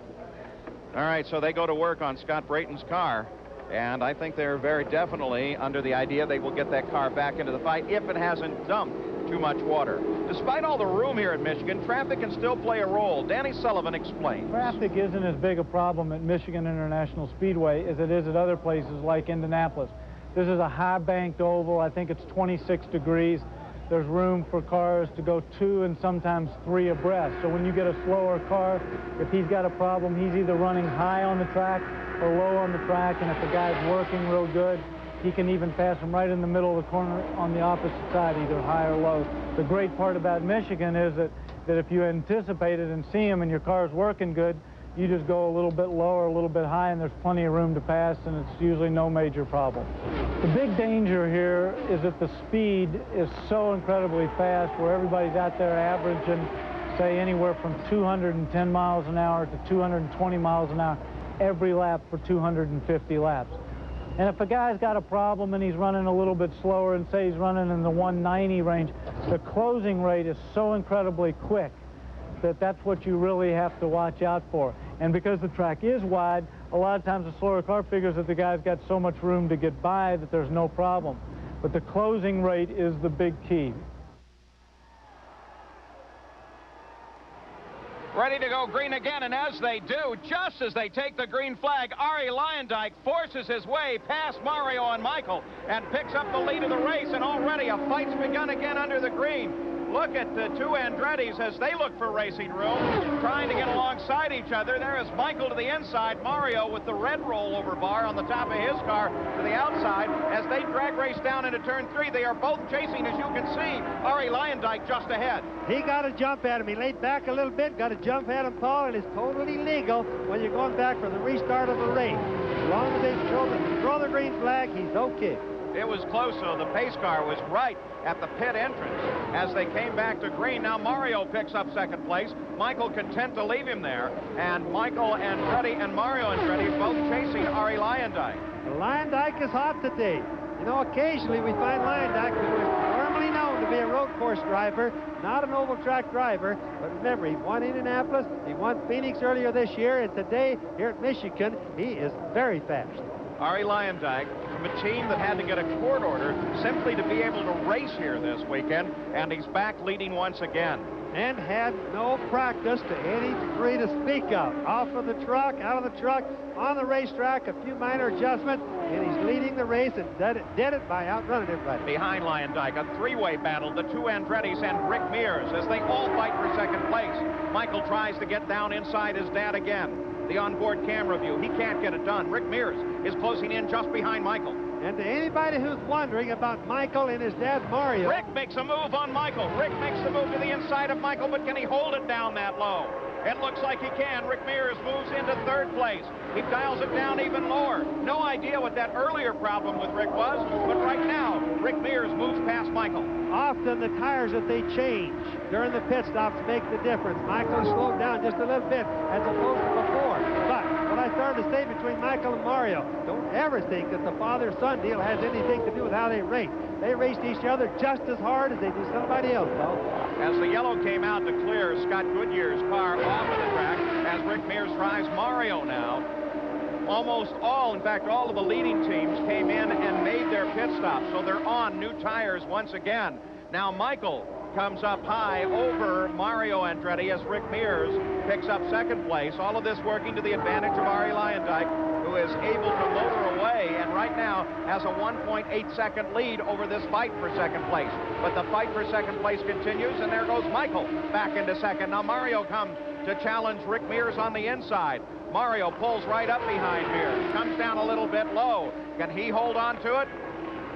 All right, so they go to work on Scott Brayton's car, and I think they're very definitely under the idea they will get that car back into the fight if it hasn't dumped too much water. Despite all the room here at Michigan, traffic can still play a role. Danny Sullivan explains. Traffic isn't as big a problem at Michigan International Speedway as it is at other places like Indianapolis. This is a high-banked oval. I think it's 26 degrees. There's room for cars to go 2 and sometimes 3 abreast. So when you get a slower car, if he's got a problem, he's either running high on the track or low on the track, and if the guy's working real good, he can even pass him right in the middle of the corner on the opposite side, either high or low. The great part about Michigan is that if you anticipate it and see him and your car's working good, you just go a little bit lower, a little bit high, and there's plenty of room to pass, and it's usually no major problem. The big danger here is that the speed is so incredibly fast where everybody's out there averaging, say, anywhere from 210 miles an hour to 220 miles an hour every lap for 250 laps. And if a guy's got a problem and he's running a little bit slower, and say he's running in the 190 range, the closing rate is so incredibly quick that that's what you really have to watch out for. And because the track is wide, a lot of times the slower car figures that the guy's got so much room to get by that there's no problem. But the closing rate is the big key. Ready to go green again, and as they do, just as they take the green flag, Arie Luyendyk forces his way past Mario and Michael and picks up the lead of the race, and already a fight's begun again under the green. Look at the 2 Andrettis as they look for racing room, trying to get alongside each other. There is Michael to the inside, Mario with the red rollover bar on the top of his car to the outside. As they drag race down into turn 3, they are both chasing, as you can see, Arie Luyendyk just ahead. He got to jump at him. He laid back a little bit, got to jump at him, Paul, and it's totally legal when you're going back for the restart of the race. As long as they throw the green flag, he's okay. It was close, though. The pace car was right at the pit entrance as they came back to green. Now Mario picks up second place. Michael content to leave him there. And Michael Andretti and Mario Andretti both chasing Arie Luyendyk. Luyendyk is hot today. You know, occasionally we find Luyendyk, who is normally known to be a road course driver, not an oval track driver. But remember, he won Indianapolis, he won Phoenix earlier this year, and today here at Michigan, he is very fast. Arie Luyendyk from a team that had to get a court order simply to be able to race here this weekend, and he's back leading once again. And had no practice to any degree to speak of. Off of the truck, out of the truck, on the racetrack, a few minor adjustments, and he's leading the race and did it by outrunning everybody. Behind Luyendyk, a 3-way battle, the 2 Andrettis and Rick Mears, as they all fight for second place. Michael tries to get down inside his dad again. the onboard camera view. He can't get it done. Rick Mears is closing in just behind Michael. And to anybody who's wondering about Michael and his dad, Mario. Rick makes a move on Michael. Rick makes the move to the inside of Michael, but can he hold it down that low? It looks like he can. Rick Mears moves into third place. He dials it down even lower. No idea what that earlier problem with Rick was, but right now, Rick Mears moves past Michael. Often the tires that they change during the pit stops make the difference. Michael slowed down just a little bit as opposed to before. But what I started to say between Michael and Mario, don't ever think that the father-son deal has anything to do with how they race. They raced each other just as hard as they do somebody else, though. As the yellow came out to clear Scott Goodyear's car off of the track, as Rick Mears drives Mario now, almost all, in fact, all of the leading teams came in and made their pit stops, so they're on new tires once again. Now Michael comes up high over Mario Andretti as Rick Mears picks up second place. All of this working to the advantage of Arie Luyendyk, who is able to motor away and right now has a 1.8-second lead over this fight for second place. But the fight for second place continues, and there goes Michael back into second. Now Mario comes to challenge Rick Mears on the inside. Mario pulls right up behind Mears, comes down a little bit low. Can he hold on to it?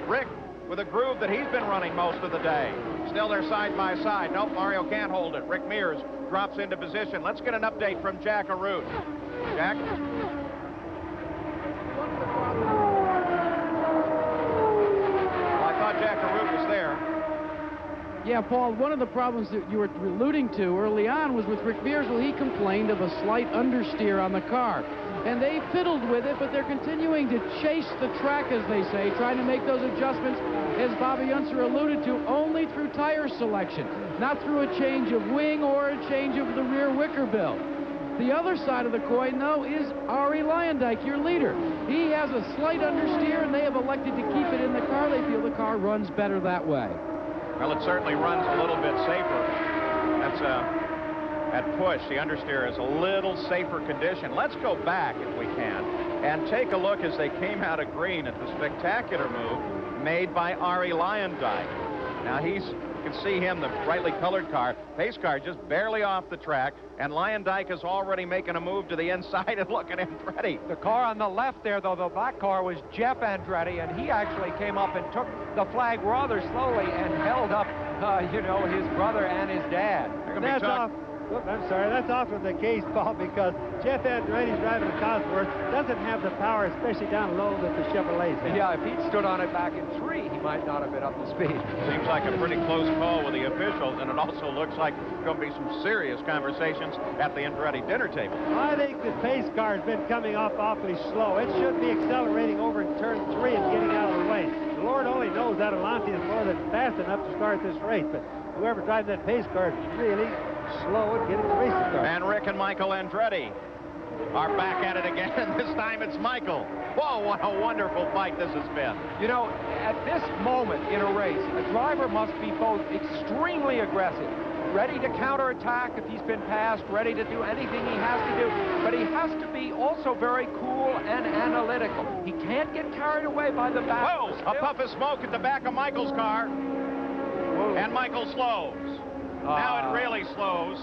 Rick, with a groove that he's been running most of the day. Still they're side by side. Nope, Mario can't hold it. Rick Mears drops into position. Let's get an update from Jack Arute. Jack? Well, I thought Jack Arute was there. Yeah, Paul, one of the problems that you were alluding to early on was with Rick Mears. Well, he complained of a slight understeer on the car. And they fiddled with it, but they're continuing to chase the track, as they say, trying to make those adjustments, as Bobby Unser alluded to, only through tire selection, not through a change of wing or a change of the rear wicker bill. The other side of the coin, though, is Arie Luyendyk, your leader. He has a slight understeer, and they have elected to keep it in the car. They feel the car runs better that way. Well, it certainly runs a little bit safer. That's at push. The understeer is a little safer condition. Let's go back, if we can, and take a look as they came out of green at the spectacular move made by Arie Luyendyk. Now you can see him, the brightly colored car, pace car just barely off the track, and Luyendyk is already making a move to the inside and looking at Andretti. The car on the left there, though, the black car, was Jeff Andretti, and he actually came up and took the flag rather slowly and held up, you know, his brother and his dad. That's often the case, Paul, because Jeff Andretti's driving a Cosworth doesn't have the power, especially down low, that the Chevrolets have. Yeah, if he'd stood on it back in 3, he might not have been up to speed. Seems like a pretty close call with the officials, and it also looks like there's going to be some serious conversations at the Andretti dinner table. I think the pace car has been coming off awfully slow. It should be accelerating over in turn 3 and getting out of the way. The Lord only knows that Alonso is more than fast enough to start this race, but whoever drives that pace car is really slow at getting the race started. And Rick and Michael Andretti are back at it again. This time it's Michael. Whoa, what a wonderful fight this has been. You know, at this moment in a race, a driver must be both extremely aggressive, ready to counterattack if he's been passed, ready to do anything he has to do, but he has to be also very cool and analytical. He can't get carried away by the back. Whoa, a puff of smoke at the back of Michael's car. Whoa. And Michael slows. Now it really slows,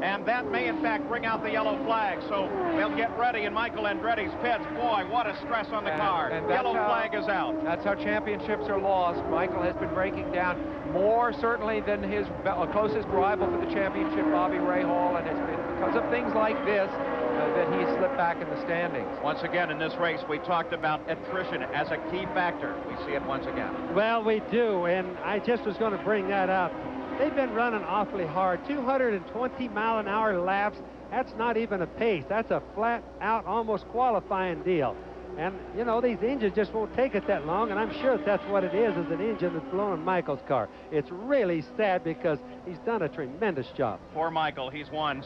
and that may in fact bring out the yellow flag, so they'll get ready in Michael Andretti's pits. Boy, what a stress on the car. And yellow flag is out. That's how championships are lost. Michael has been breaking down more certainly than his closest rival for the championship, Bobby Rahal, and it's been because of things like this that he slipped back in the standings. Once again in this race, we talked about attrition as a key factor. We see it once again. Well, we do, and I just was going to bring that up. They've been running awfully hard, 220-mile-an-hour laps. That's not even a pace. That's a flat-out, almost qualifying deal. And, you know, these engines just won't take it that long, and I'm sure that's what it is an engine that's blown in Michael's car. It's really sad because he's done a tremendous job. Poor Michael, he's won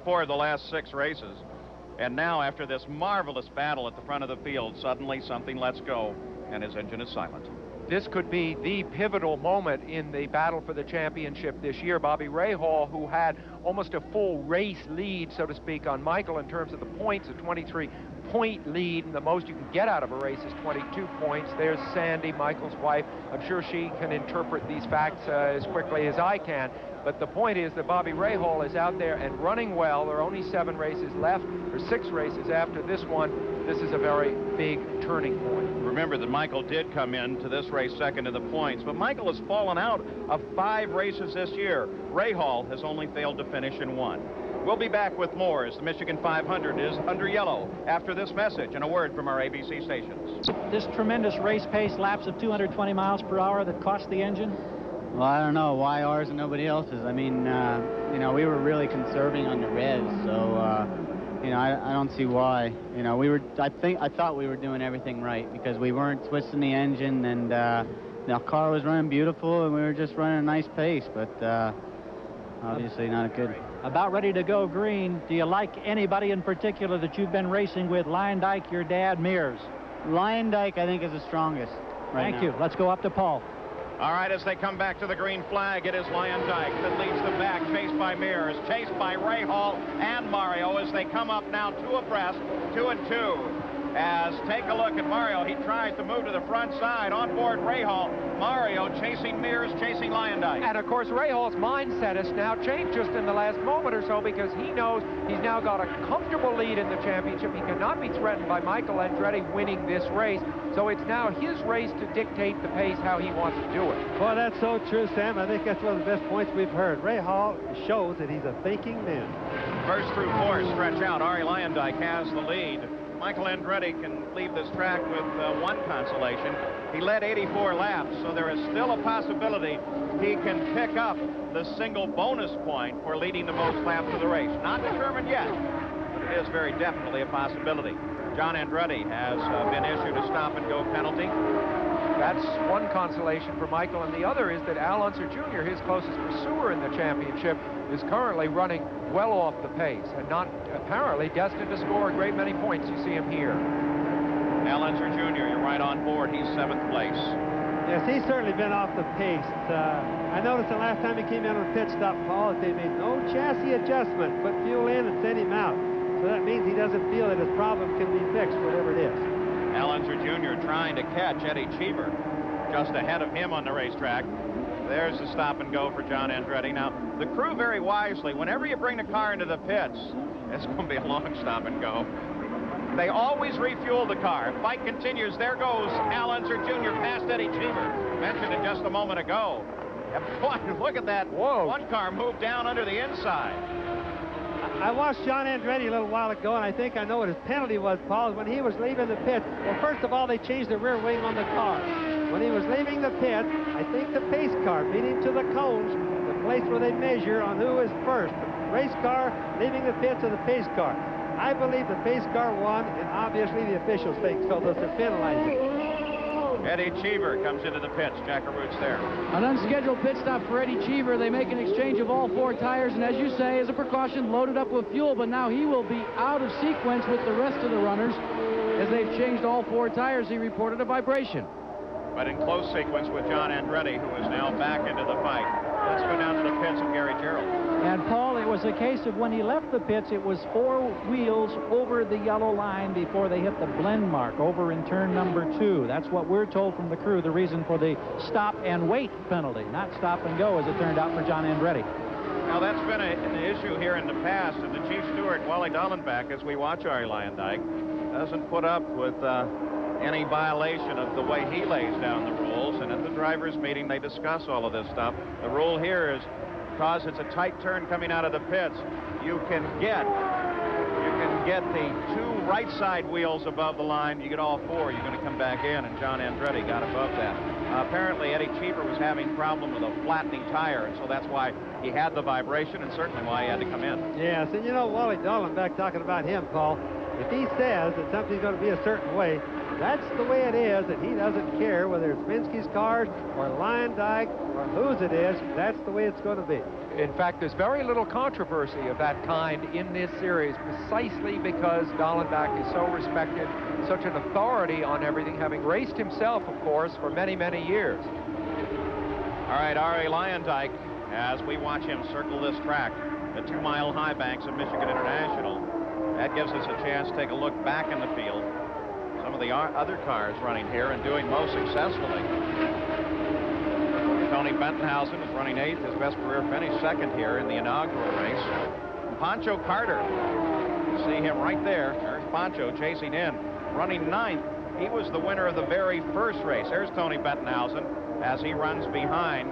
4 of the last 6 races. And now, after this marvelous battle at the front of the field, suddenly something lets go, and his engine is silent. This could be the pivotal moment in the battle for the championship this year. Bobby Rahal, who had almost a full race lead, so to speak, on Michael in terms of the points of 23 point lead, and the most you can get out of a race is 22 points. There's Sandy, Michael's wife. I'm sure she can interpret these facts as quickly as I can. But the point is that Bobby Rahal is out there and running well. There are only 7 races left, or 6 races after this one. This is a very big turning point. Remember that Michael did come into this race second in the points, but Michael has fallen out of 5 races this year. Rahal has only failed to finish in 1. We'll be back with more as the Michigan 500 is under yellow after this message and a word from our ABC stations. This tremendous race pace, laps of 220 miles per hour that cost the engine? Well, I don't know why ours and nobody else's. I mean, you know, we were really conserving on the revs, so you know, I don't see why. You know, I thought we were doing everything right because we weren't twisting the engine, and the car was running beautiful, and we were just running a nice pace, but obviously not good. About ready to go green. Do you like anybody in particular that you've been racing with? Lyondike, your dad, Mears? Lyondike, I think, is the strongest right now. Thank you. Let's go up to Paul. All right, as they come back to the green flag, it is Lyondike that leads the back, chased by Mears, chased by Rahal and Mario as they come up now 2 abreast, 2 and 2. As take a look at Mario, he tries to move to the front side. On board Rahal, Mario chasing Mears, chasing Lyondike. And of course, Rahal's mindset has now changed just in the last moment or so because he knows he's now got a comfortable lead in the championship. He cannot be threatened by Michael Andretti winning this race. So it's now his race to dictate the pace how he wants to do it. Well, that's so true, Sam. I think that's one of the best points we've heard. Rahal shows that he's a thinking man. First through 4 stretch out. Arie Luyendyk has the lead. Michael Andretti can leave this track with 1 consolation. He led 84 laps, so there is still a possibility he can pick up the single bonus point for leading the most laps of the race. Not determined yet, but it is very definitely a possibility. John Andretti has been issued a stop-and-go penalty. That's one consolation for Michael, and the other is that Al Unser Jr., his closest pursuer in the championship, is currently running well off the pace and not apparently destined to score a great many points. You see him here. Al Unser Jr., you're right on board. He's 7th place. Yes, he's certainly been off the pace. I noticed the last time he came in on pit stop, Paul, that they made no chassis adjustment, put fuel in and sent him out. So that means he doesn't feel that his problem can be fixed, whatever it is. Al Unser Jr. trying to catch Eddie Cheever just ahead of him on the racetrack. There's the stop and go for John Andretti. Now, the crew very wisely, whenever you bring the car into the pits, it's going to be a long stop and go. They always refuel the car. Fight continues. There goes Al Unser Jr. past Eddie Cheever. Mentioned it just a moment ago. And boy, look at that. Whoa. One car moved down under the inside. I watched John Andretti a little while ago, and I think I know what his penalty was, Paul, when he was leaving the pit. Well, first of all, they changed the rear wing on the car. When he was leaving the pit, I think the pace car beat him to the cones, the place where they measure on who is first. The race car leaving the pits or the pace car. I believe the pace car won, and obviously the officials think so. They're penalizing. Eddie Cheever comes into the pits. Jack Arut's there. An unscheduled pit stop for Eddie Cheever. They make an exchange of all 4 tires, and as you say, as a precaution, loaded up with fuel, but now he will be out of sequence with the rest of the runners. As they've changed all 4 tires, he reported a vibration. But in close sequence with John Andretti, who is now back into the fight. Let's go down to the pits of Gary Gerould. And Paul, it was a case of when he left the pits, it was 4 wheels over the yellow line before they hit the blend mark over in turn number 2. That's what we're told from the crew, the reason for the stop and wait penalty, not stop and go as it turned out for John Andretti. Now that's been an issue here in the past, and the chief steward, Wally Dallenbach, as we watch Arie Luyendyk, doesn't put up with any violation of the way he lays down the rules, and at the drivers' meeting they discuss all of this stuff. The rule here is because it's a tight turn coming out of the pits, you can get the 2 right side wheels above the line. You get all 4, you're going to come back in, and John Andretti got above that. Apparently Eddie Cheever was having a problem with a flattening tire, and so that's why he had the vibration, and certainly why he had to come in. Yes, and you know, Wally Dallenbach, talking about him, Paul, if he says that something's going to be a certain way, that's the way it is, and he doesn't care whether it's Penske's cars or Luyendyk or whose it is. That's the way it's going to be. In fact, there's very little controversy of that kind in this series, precisely because Dallenbach is so respected, such an authority on everything, having raced himself, of course, for many, many years. All right, Arie Luyendyk, as we watch him circle this track, the 2-mile high banks of Michigan International. That gives us a chance to take a look back in the field. Some of the other cars running here and doing most successfully. Tony Bettenhausen is running 8th, his best career finish, 2nd here in the inaugural race. And Pancho Carter, you see him right there. There's Pancho chasing in, running 9th. He was the winner of the very first race. There's Tony Bettenhausen as he runs behind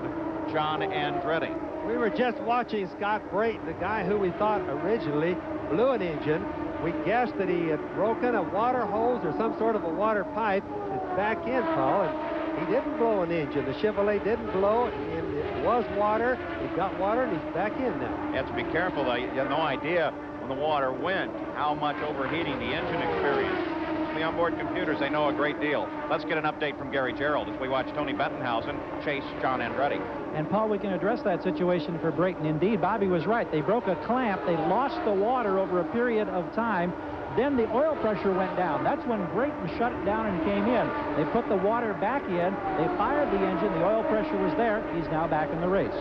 John Andretti. We were just watching Scott Brayton, the guy who we thought originally blew an engine. We guessed that he had broken a water hose or some sort of a water pipe. It's back in, Paul, and he didn't blow an engine. The Chevrolet didn't blow, and it was water. He got water, and he's back in now. You have to be careful, though. You have no idea when the water went how much overheating the engine experienced. The onboard computers, they know a great deal. Let's get an update from Gary Gerould as we watch Tony Bettenhausen chase John Andretti. And, Paul, we can address that situation for Brayton. Indeed, Bobby was right. They broke a clamp. They lost the water over a period of time. Then the oil pressure went down. That's when Brayton shut it down and came in. They put the water back in. They fired the engine. The oil pressure was there. He's now back in the race.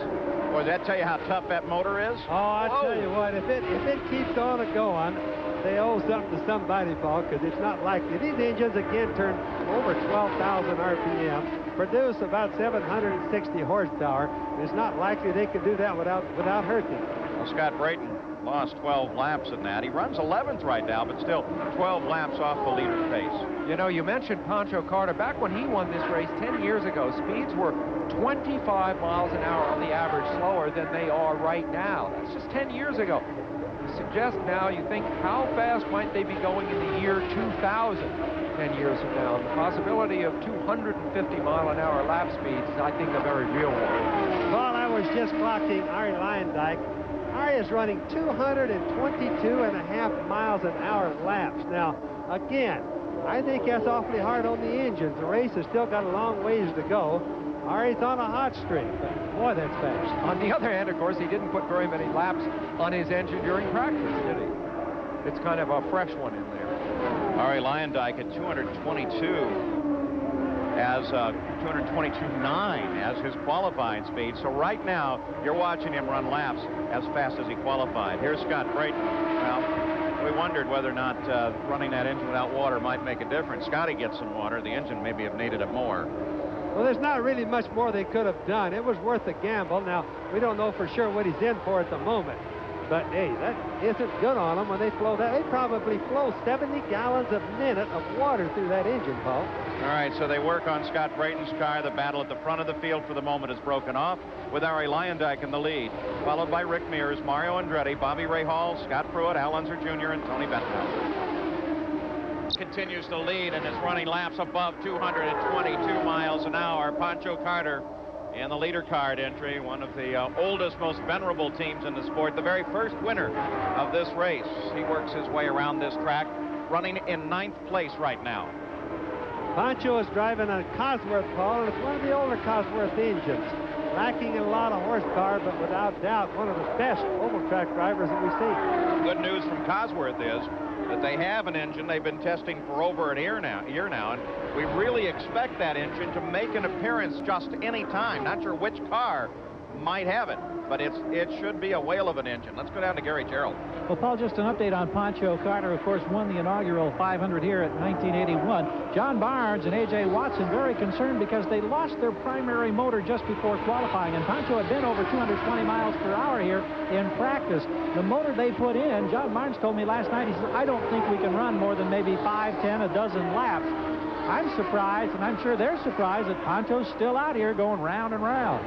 Boy, does that tell you how tough that motor is? Oh, I tell you what, if it keeps on going, they owe something to somebody, Paul, because it's not likely. These engines, again, turn over 12,000 RPM, produce about 760 horsepower. It's not likely they can do that without hurting. Well, Scott Brayton lost 12 laps in that. He runs 11th right now, but still 12 laps off the leader's pace. You know, you mentioned Pancho Carter. Back when he won this race 10 years ago, speeds were 25 miles an hour on the average slower than they are right now. That's just 10 years ago. Suggest now, you think, how fast might they be going in the year 2000, 10 years from now? The possibility of 250 mile an hour lap speeds is, I think, a very real one. Paul, I was just clocking Arie Luyendyk. Arie is running 222.5 miles an hour laps. Now, again, I think that's awfully hard on the engines. The race has still got a long ways to go. Arie's on a hot streak, but boy, that's fast. On the other hand, of course, he didn't put very many laps on his engine during practice, did he? It's kind of a fresh one in there. Arie Luyendyk at 222 as 222.9 as his qualifying speed. So right now, you're watching him run laps as fast as he qualified. Here's Scott Brayton. Well, we wondered whether or not running that engine without water might make a difference. Scotty gets some water. The engine maybe have needed it more. Well, there's not really much more they could have done. It was worth a gamble. Now, we don't know for sure what he's in for at the moment. But, hey, that isn't good on them when they flow that. They probably flow 70 gallons a minute of water through that engine, Paul. All right, so they work on Scott Brayton's car. The battle at the front of the field for the moment is broken off with Arie Luyendyk in the lead, followed by Rick Mears, Mario Andretti, Bobby Rahal, Scott Pruitt, Al Unser Jr., and Tony Bettenhausen. Continues to lead and is running laps above 222 miles an hour. Pancho Carter in the leader card entry, one of the oldest, most venerable teams in the sport, the very first winner of this race. He works his way around this track, running in 9th place right now. Pancho is driving a Cosworth, Paul, and it's one of the older Cosworth engines, lacking in a lot of horsepower, but without doubt one of the best oval track drivers that we see. Good news from Cosworth is that they have an engine they've been testing for over a year now, and we really expect that engine to make an appearance just any time. Not sure which car might have it, but it should be a whale of an engine. Let's go down to Gary Gerould. Well, Paul, just an update on Pancho Carter. Of course, won the inaugural 500 here at 1981. John Barnes and A.J. Watson very concerned because they lost their primary motor just before qualifying, and Pancho had been over 220 miles per hour here in practice. The motor they put in, John Barnes told me last night, he said, I don't think we can run more than maybe 5, 10, a dozen laps. I'm surprised, and I'm sure they're surprised that Pancho's still out here going round and round.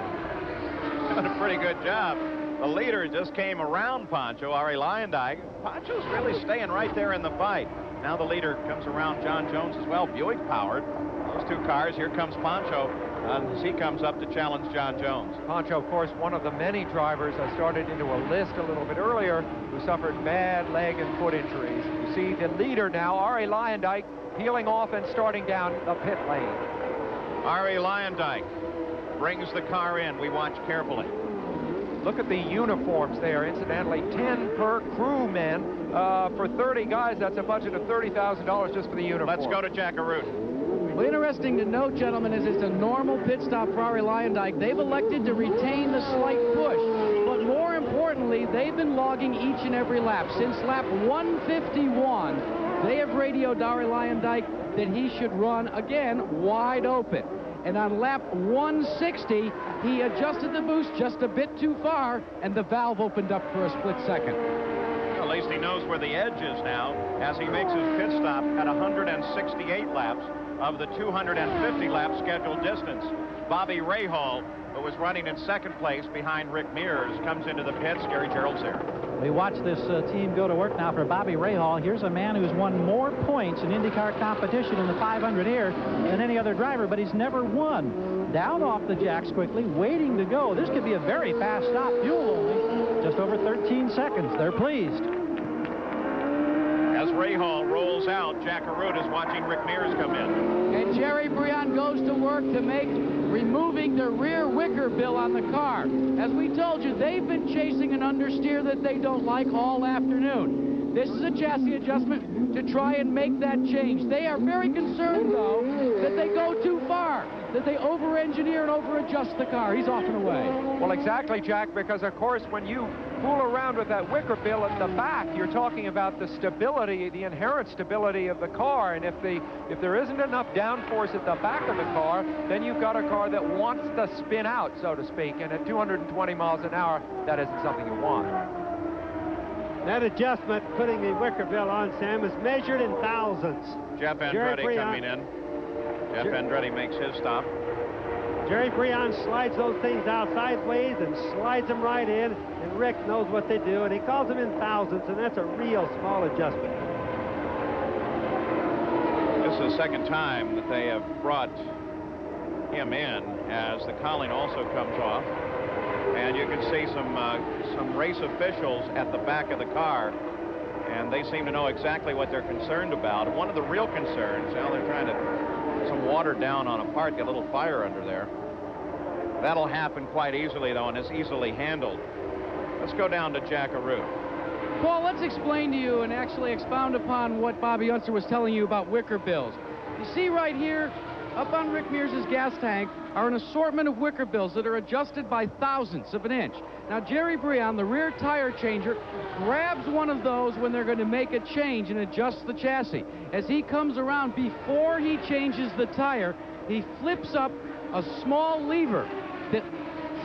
Doing a pretty good job. The leader just came around Pancho, Arie Luyendyk. Pancho's really staying right there in the fight. Now the leader comes around John Jones as well, Buick powered. Those two cars, here comes Pancho as he comes up to challenge John Jones. Pancho, of course, one of the many drivers I started into a list a little bit earlier who suffered bad leg and foot injuries. You see the leader now, Arie Luyendyk, peeling off and starting down the pit lane. Arie Luyendyk brings the car in. We watch carefully. Look at the uniforms there. Incidentally, 10 per crewman. For 30 guys, that's a budget of $30,000 just for the uniform. Let's go to Jack Arute. Well, interesting to note, gentlemen, is it's a normal pit stop for Arie Luyendyk. They've elected to retain the slight push. But more importantly, they've been logging each and every lap. Since lap 151, they have radioed Arie Luyendyk that he should run, again, wide open. And on lap 160, he adjusted the boost just a bit too far, and the valve opened up for a split second. Well, at least he knows where the edge is now as he makes his pit stop at 168 laps of the 250 lap scheduled distance. Bobby Rahal, who was running in second place behind Rick Mears, comes into the pits. Gary Gerold's there. We watch this team go to work now for Bobby Rahal. Here's a man who's won more points in IndyCar competition in the 500 here than any other driver, but he's never won. Down off the jacks quickly, waiting to go. This could be a very fast stop. Fuel only just over 13 seconds. They're pleased. As Rahal rolls out, Jack Arute is watching Rick Mears come in. And Jerry Briand goes to work to make removing the rear wicker bill on the car. As we told you, they've been chasing an understeer that they don't like all afternoon. This is a chassis adjustment to try and make that change. They are very concerned, though, that they go too far, that they over-engineer and over-adjust the car. He's off and away. Well, exactly, Jack, because, of course, when you fool around with that wicker bill at the back, you're talking about the stability, the inherent stability of the car. And if there isn't enough downforce at the back of the car, then you've got a car that wants to spin out, so to speak. And at 220 miles an hour, that isn't something you want. That adjustment, putting the wicker bill on, Sam, is measured in thousands. Jeff Andretti coming in. Jeff Andretti makes his stop. Jerry Briand slides those things out sideways and slides them right in, and Rick knows what they do, and he calls them in thousands, and that's a real small adjustment. This is the second time that they have brought him in as the cowling also comes off. And you can see some race officials at the back of the car, and they seem to know exactly what they're concerned about. And one of the real concerns, now they're trying to put some water down on a part, get a little fire under there. That'll happen quite easily, though, and is easily handled. Let's go down to Jack Arute. Paul, let's explain to you and actually expound upon what Bobby Unser was telling you about wicker bills. You see right here, up on Rick Mears' gas tank, are an assortment of wicker bills that are adjusted by thousandths of an inch. Now, Jerry Briand, the rear tire changer, grabs one of those when they're going to make a change and adjust the chassis. As he comes around, before he changes the tire, he flips up a small lever that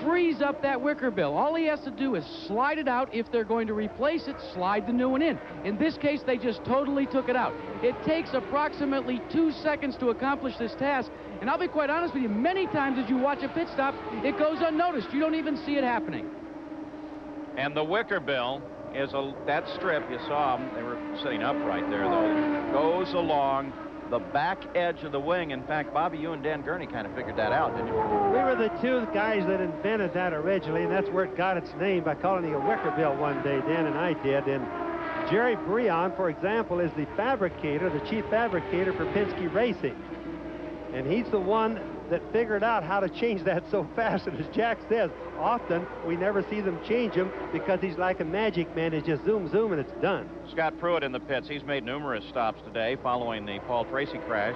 frees up that wicker bill. All he has to do is slide it out. If they're going to replace it, slide the new one in. In this case, they just totally took it out. It takes approximately 2 seconds to accomplish this task, and I'll be quite honest with you, many times as you watch a pit stop, it goes unnoticed. You don't even see it happening. And the wicker bill is that strip, you saw them, they were sitting upright there, though, goes along the back edge of the wing. In fact, Bobby, you and Dan Gurney kind of figured that out, didn't you? We were the two guys that invented that originally, and that's where it got its name, by calling it a wicker bill one day. Dan and I did. And Jerry Briand, for example, is the fabricator, the chief fabricator for Penske Racing. And he's the one that figured out how to change that so fast. And as Jack says, often we never see them change them because he's like a magic man. It's just zoom, zoom, and it's done. Scott Pruitt in the pits. He's made numerous stops today following the Paul Tracy crash.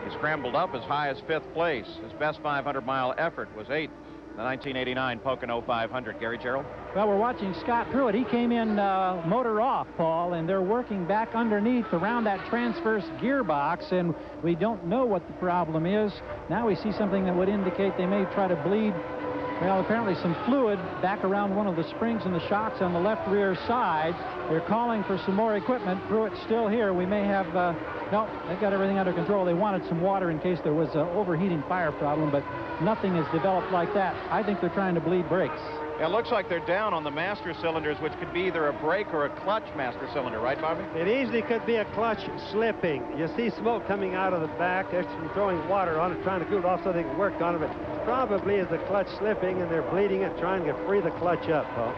He scrambled up as high as 5th place. His best 500-mile effort was 8th. The 1989 Pocono 500. Gary Gerold? Well, we're watching Scott Pruitt. He came in motor off, Paul, and they're working back underneath around that transverse gearbox, and we don't know what the problem is. Now we see something that would indicate they may try to bleed, well, apparently some fluid back around one of the springs and the shocks on the left rear side. They're calling for some more equipment. Pruitt's still here. We may have, no, they've got everything under control. They wanted some water in case there was an overheating fire problem, but nothing has developed like that. I think they're trying to bleed brakes. It looks like they're down on the master cylinders, which could be either a brake or a clutch master cylinder, right, Bobby? It easily could be a clutch slipping. You see smoke coming out of the back. They're throwing water on it, trying to cool it off so they can work on it. But probably is the clutch slipping, and they're bleeding it, trying to free the clutch up, Paul.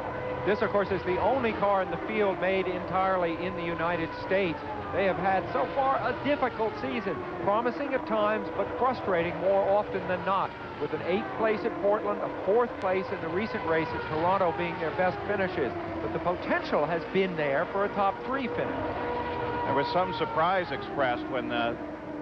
This, of course, is the only car in the field made entirely in the United States. They have had, so far, a difficult season, promising at times, but frustrating more often than not, with an 8th place at Portland, a 4th place in the recent race at Toronto being their best finishes. But the potential has been there for a top 3 finish. There was some surprise expressed when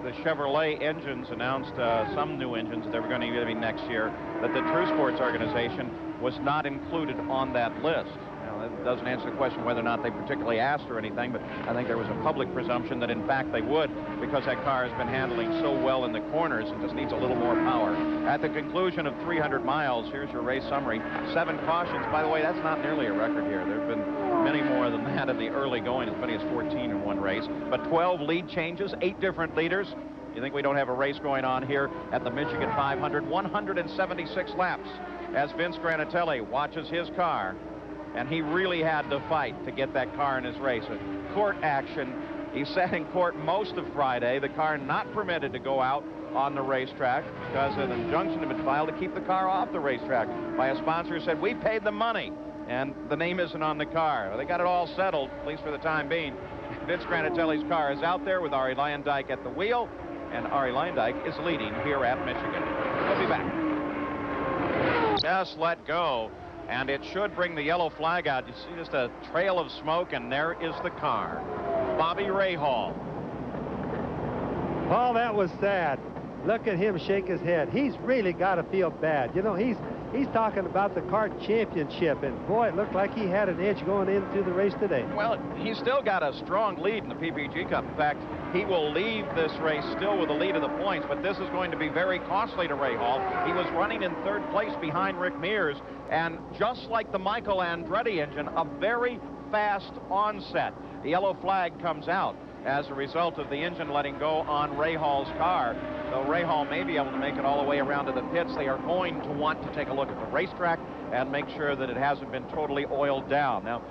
the Chevrolet engines announced some new engines that they were going to be giving next year, that the True Sports organization was not included on that list. Now, that doesn't answer the question whether or not they particularly asked or anything, but I think there was a public presumption that in fact they would, because that car has been handling so well in the corners and just needs a little more power. At the conclusion of 300 miles, here's your race summary. 7 cautions. By the way, that's not nearly a record here. There have been many more than that in the early going, as many as 14 in one race. But 12 lead changes, 8 different leaders. You think we don't have a race going on here at the Michigan 500? 176 laps as Vince Granatelli watches his car. And he really had to fight to get that car in his race. A court action. He sat in court most of Friday. The car not permitted to go out on the racetrack because an injunction had been filed to keep the car off the racetrack by a sponsor who said, we paid the money, and the name isn't on the car. Well, they got it all settled, at least for the time being. Vince Granatelli's car is out there with Arie Luyendyk at the wheel, and Arie Luyendyk is leading here at Michigan. We'll be back. Just let go. And it should bring the yellow flag out. You see just a trail of smoke, and there is the car. Bobby Rahal. Paul, that was sad. Look at him shake his head. He's really got to feel bad. You know, he's talking about the car championship, and boy, it looked like he had an edge going into the race today. Well, he's still got a strong lead in the PPG Cup. In fact, he will leave this race still with the lead of the points, but this is going to be very costly to Rahal. He was running in 3rd place behind Rick Mears, and just like the Michael Andretti engine, a very fast onset. The yellow flag comes out as a result of the engine letting go on Rahal's car. So Rahal may be able to make it all the way around to the pits. They are going to want to take a look at the racetrack and make sure that it hasn't been totally oiled down. Now,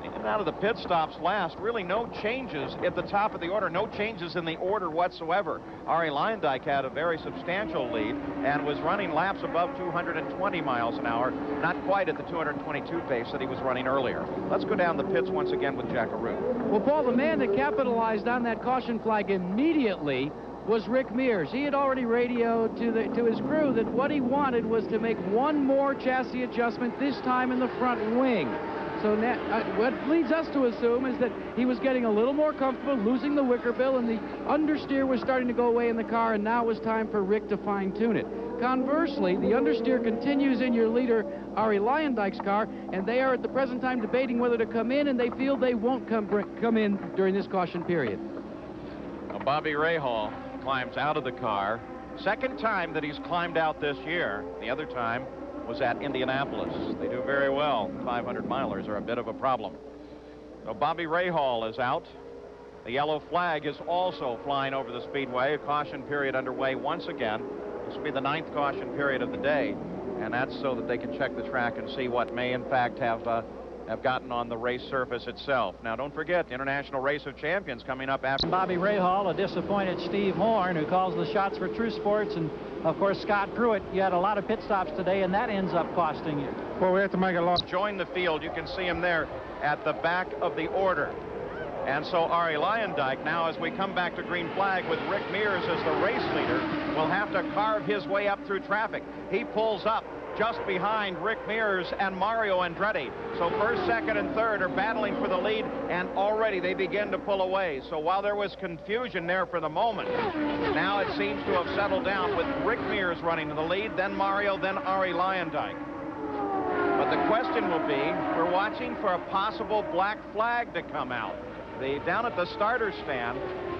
in and out of the pit stops last, really no changes at the top of the order, no changes in the order whatsoever. Arie Luyendyk had a very substantial lead and was running laps above 220 miles an hour, not quite at the 222 pace that he was running earlier. Let's go down the pits once again with Jack Arute. Well, Paul, the man that capitalized on that caution flag immediately was Rick Mears. He had already radioed to his crew that what he wanted was to make one more chassis adjustment, this time in the front wing. So now, what leads us to assume is that he was getting a little more comfortable, losing the wicker bill, and the understeer was starting to go away in the car, and now it was time for Rick to fine-tune it. Conversely, the understeer continues in your leader, Arie Luyendyk's car, and they are at the present time debating whether to come in, and they feel they won't come in during this caution period. Now, Bobby Rahal climbs out of the car. Second time that he's climbed out this year. The other time was at Indianapolis. They do very well. 500 milers are a bit of a problem. So Bobby Rahal is out. The yellow flag is also flying over the speedway. A caution period underway once again. This will be the 9th caution period of the day, and that's so that they can check the track and see what may in fact have gotten on the race surface itself. Now, don't forget the International Race of Champions coming up after. Bobby Rahal, a disappointed Steve Horn, who calls the shots for True Sports, and of course Scott Pruitt. You had a lot of pit stops today, and that ends up costing you. Well, we have to make a long. Join the field. You can see him there at the back of the order. And so Arie Luyendyk, now as we come back to green flag with Rick Mears as the race leader, will have to carve his way up through traffic. He pulls up just behind Rick Mears and Mario Andretti. So first, second, and third are battling for the lead, and already they begin to pull away. So while there was confusion there for the moment, now it seems to have settled down with Rick Mears running in the lead, then Mario, then Arie Luyendyk. But the question will be, we're watching for a possible black flag to come out. Down at the starter stand,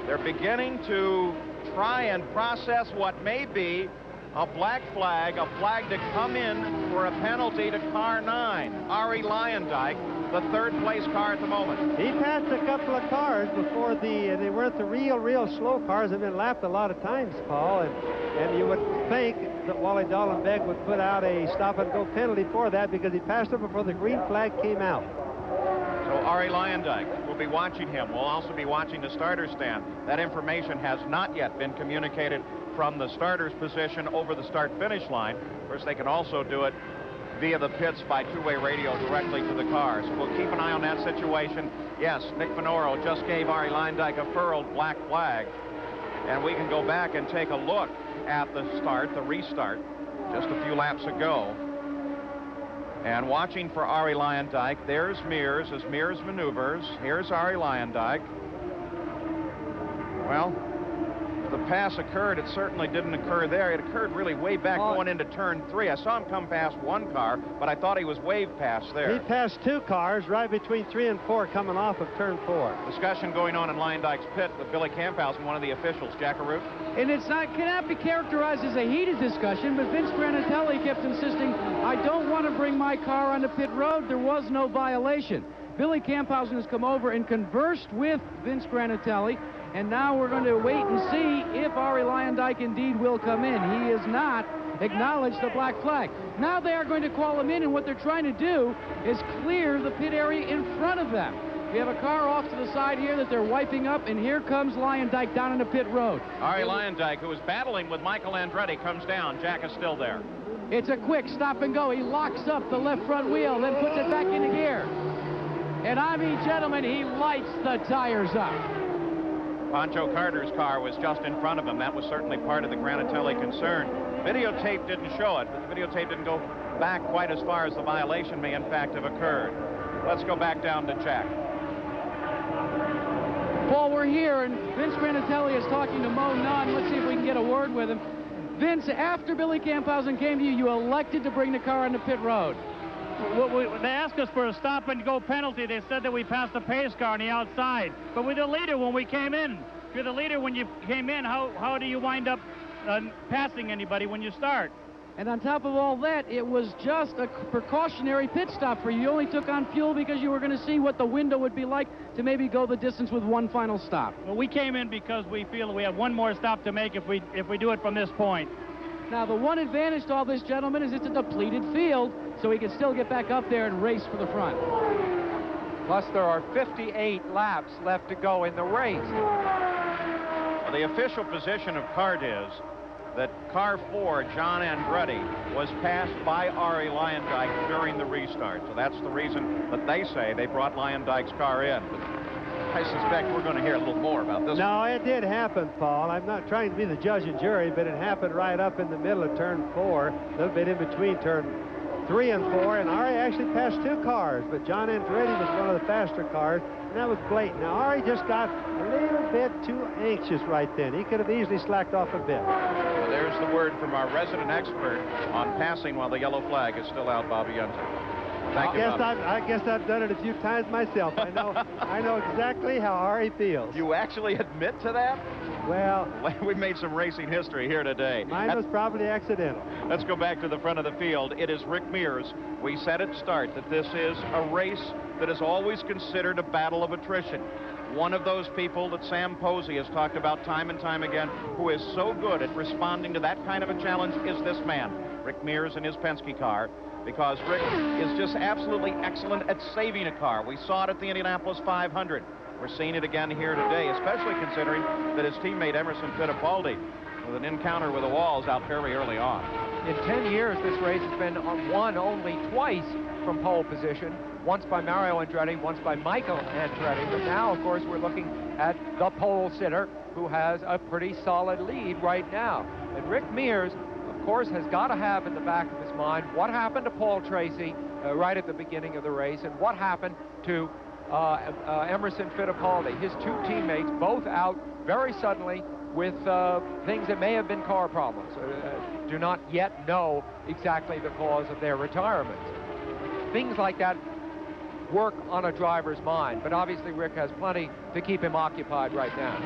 they're beginning to try and process what may be a black flag, a flag to come in for a penalty to car 9. Arie Luyendyk, the 3rd place car at the moment. He passed a couple of cars before they weren't the real slow cars. They've been lapped a lot of times, Paul, and you would think that Wally Dallenbach would put out a stop-and-go penalty for that because he passed him before the green flag came out. So Arie Luyendyk, we'll be watching him. We'll also be watching the starter stand. That information has not yet been communicated from the starter's position over the start-finish line. Of course, they can also do it via the pits by two-way radio directly to the cars. So we'll keep an eye on that situation. Yes, Nick Finoro just gave Arie Luyendyk a furled black flag. And we can go back and take a look at the start, the restart, just a few laps ago. And watching for Arie Luyendyk, there's Mears as Mears maneuvers. Here's Arie Luyendyk. Well, the pass occurred, it certainly didn't occur there. It occurred really way back going into turn 3. I saw him come past one car, but I thought he was waved past there. He passed 2 cars right between 3 and 4 coming off of turn 4. Discussion going on in Leyendijk's pit with Billy Camphausen, one of the officials. Jack Arute. And it's not cannot be characterized as a heated discussion, but Vince Granatelli kept insisting, I don't want to bring my car onto pit road. There was no violation. Billy Camphausen has come over and conversed with Vince Granatelli, and now we're going to wait and see if Arie Luyendyk indeed will come in. He has not acknowledged the black flag. Now they are going to call him in, and what they're trying to do is clear the pit area in front of them. We have a car off to the side here that they're wiping up, and here comes Luyendyk down into pit road. Arie Luyendyk, who was battling with Michael Andretti, comes down. Jack is still there. It's a quick stop and go. He locks up the left front wheel, then puts it back into gear. And I mean, gentlemen, he lights the tires up. Pancho Carter's car was just in front of him. That was certainly part of the Granatelli concern. Videotape didn't show it, but the videotape didn't go back quite as far as the violation may in fact have occurred. Let's go back down to Jack. Paul, we're here, and Vince Granatelli is talking to Mo Nunn. Let's see if we can get a word with him. Vince, after Billy Camphausen came to you, you elected to bring the car onto pit road. They asked us for a stop-and-go penalty. They said that we passed the pace car on the outside. But we're the leader when we came in. If you're the leader when you came in, how do you wind up passing anybody when you start? And on top of all that, it was just a precautionary pit stop for you. You only took on fuel because you were going to see what the window would be like to maybe go the distance with one final stop. Well, we came in because we feel that we have one more stop to make if we do it from this point. Now, the one advantage to all this, gentlemen, is it's a depleted field, so he can still get back up there and race for the front. Plus, there are 58 laps left to go in the race. Well, the official position of CART is that car 4, John Andretti, was passed by Arie Luyendyk during the restart. So that's the reason that they say they brought Luyendyck's car in. But I suspect we're going to hear a little more about this. No, it did happen, Paul. I'm not trying to be the judge and jury, but it happened right up in the middle of turn 4, a little bit in between turn 3 and 4, and Arie actually passed 2 cars, but John Andretti was one of the faster cars, and that was blatant. Now, Arie just got a little bit too anxious right then. He could have easily slacked off a bit. Well, there's the word from our resident expert on passing while the yellow flag is still out, Bobby Unser. Thank you, Bobby. I guess I've done it a few times myself. I know exactly how Arie feels. You actually admit to that? Well, we made some racing history here today. Mine was probably accidental. Let's go back to the front of the field. It is Rick Mears. We said at start that this is a race that is always considered a battle of attrition. One of those people that Sam Posey has talked about time and time again, who is so good at responding to that kind of a challenge, is this man, Rick Mears in his Penske car, because Rick is just absolutely excellent at saving a car. We saw it at the Indianapolis 500. We're seeing it again here today, especially considering that his teammate Emerson Fittipaldi, with an encounter with the walls out very early on. In 10 years, this race has been won only twice from pole position, once by Mario Andretti, once by Michael Andretti. But now, of course, we're looking at the pole sitter, who has a pretty solid lead right now. And Rick Mears, of course, has got to have in the back of his mind what happened to Paul Tracy right at the beginning of the race, and what happened to Emerson Fittipaldi. His 2 teammates both out very suddenly with things that may have been car problems. Do not yet know exactly the cause of their retirement. Things like that work on a driver's mind, but obviously Rick has plenty to keep him occupied right now.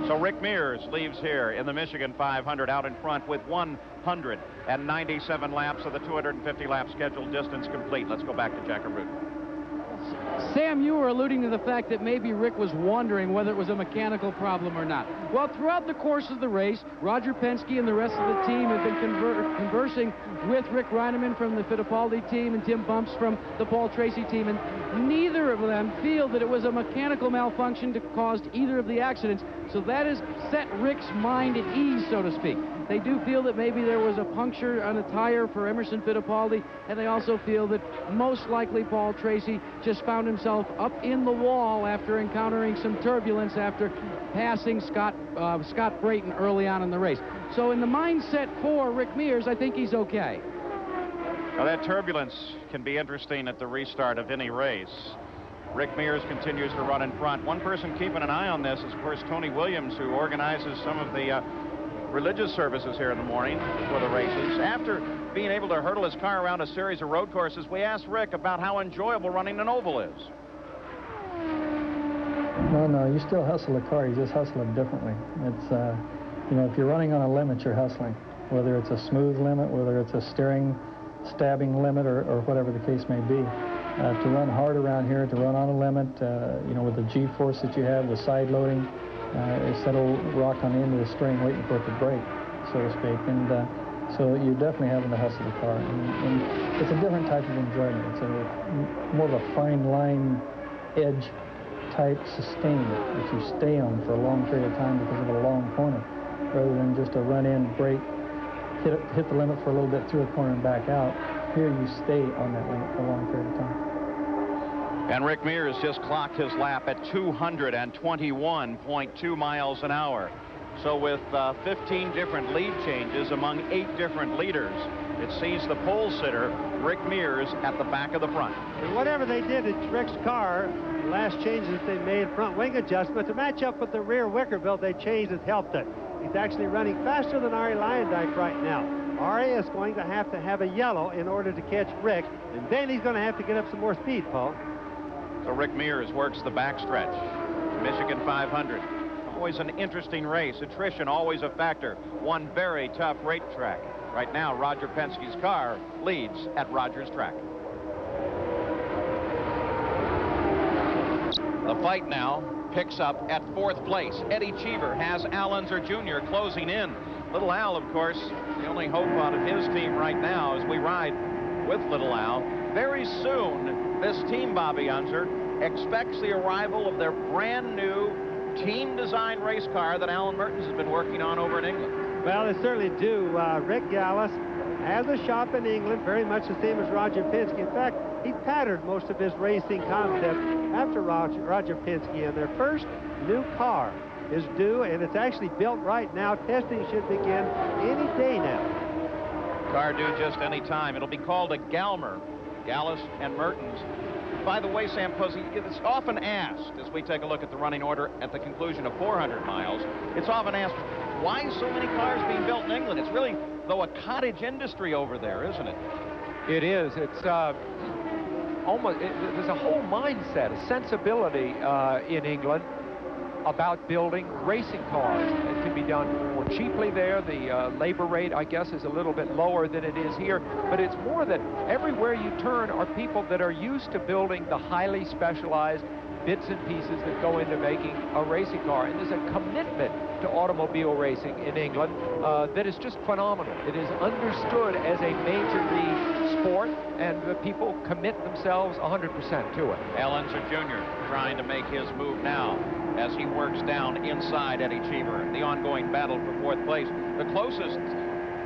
So Rick Mears leaves here in the Michigan 500 out in front with 197 laps of the 250 lap scheduled distance complete. Let's go back to Jack Arute. Sam, you were alluding to the fact that maybe Rick was wondering whether it was a mechanical problem or not. Well, throughout the course of the race, Roger Penske and the rest of the team have been conversing with Rick Reineman from the Fittipaldi team and Tim Bumps from the Paul Tracy team, and neither of them feel that it was a mechanical malfunction that caused either of the accidents, so that has set Rick's mind at ease, so to speak. They do feel that maybe there was a puncture on a tire for Emerson Fittipaldi, and they also feel that most likely Paul Tracy just found himself up in the wall after encountering some turbulence after passing Scott Brayton early on in the race. So in the mindset for Rick Mears, I think he's okay. Now that turbulence can be interesting at the restart of any race. Rick Mears continues to run in front. One person keeping an eye on this is, of course, Tony Williams, who organizes some of the religious services here in the morning for the races. After being able to hurdle his car around a series of road courses, we asked Rick about how enjoyable running an oval is. No, you still hustle the car, you just hustle it differently. It's, you know, if you're running on a limit, you're hustling. Whether it's a smooth limit, whether it's a stabbing limit, or whatever the case may be. To run hard around here, to run on a limit, you know, with the G-force that you have, with side loading, it's that old rock on the end of the string waiting for it to break, so to speak. And so you're definitely having to hustle the car. And it's a different type of enjoyment. It's more of a fine line edge type sustain that you stay on for a long period of time because of a long corner, rather than just a run-in, break, hit the limit for a little bit through a corner and back out. Here you stay on that limit for a long period of time. And Rick Mears just clocked his lap at 221.2 miles an hour. So with 15 different lead changes among 8 different leaders, it sees the pole sitter, Rick Mears, at the back of the front. And whatever they did to Rick's car, the last changes they made, front wing adjustment, to match up with the rear Wickerbill, they changed it, helped it. He's actually running faster than Arie Luyendyk right now. Arie is going to have a yellow in order to catch Rick, and then he's going to have to get up some more speed, Paul. So Rick Mears works the backstretch. Michigan 500. Always an interesting race. Attrition always a factor. One very tough racetrack. Right now, Roger Penske's car leads at Rogers Track. The fight now picks up at 4th place. Eddie Cheever has Al Unser Jr. closing in. Little Al, of course, the only hope out of his team right now as we ride with Little Al. Very soon, this team, Bobby Unser, expects the arrival of their brand new team-designed race car that Alan Mertens has been working on over in England. Well, they certainly do. Rick Gallus has a shop in England, very much the same as Roger Penske. In fact, he patterned most of his racing concepts after Roger Penske, and their first new car is due, and it's actually built right now. Testing should begin any day now. Car due just any time. It'll be called a Galmer, Gallus and Mertens. By the way, Sam Posey, it's often asked, as we take a look at the running order at the conclusion of 400 miles, it's often asked, why so many cars being built in England? It's really, though, a cottage industry over there, isn't it? It is. It's there's a whole mindset, a sensibility in England about building racing cars. It can be done more cheaply there. The labor rate, I guess, is a little bit lower than it is here. But it's more that everywhere you turn are people that are used to building the highly specialized bits and pieces that go into making a racing car. And there's a commitment to automobile racing in England that is just phenomenal. It is understood as a major league sport, and the people commit themselves 100% to it. Al Unser Jr. trying to make his move now as he works down inside Eddie Cheever. The ongoing battle for 4th place. The closest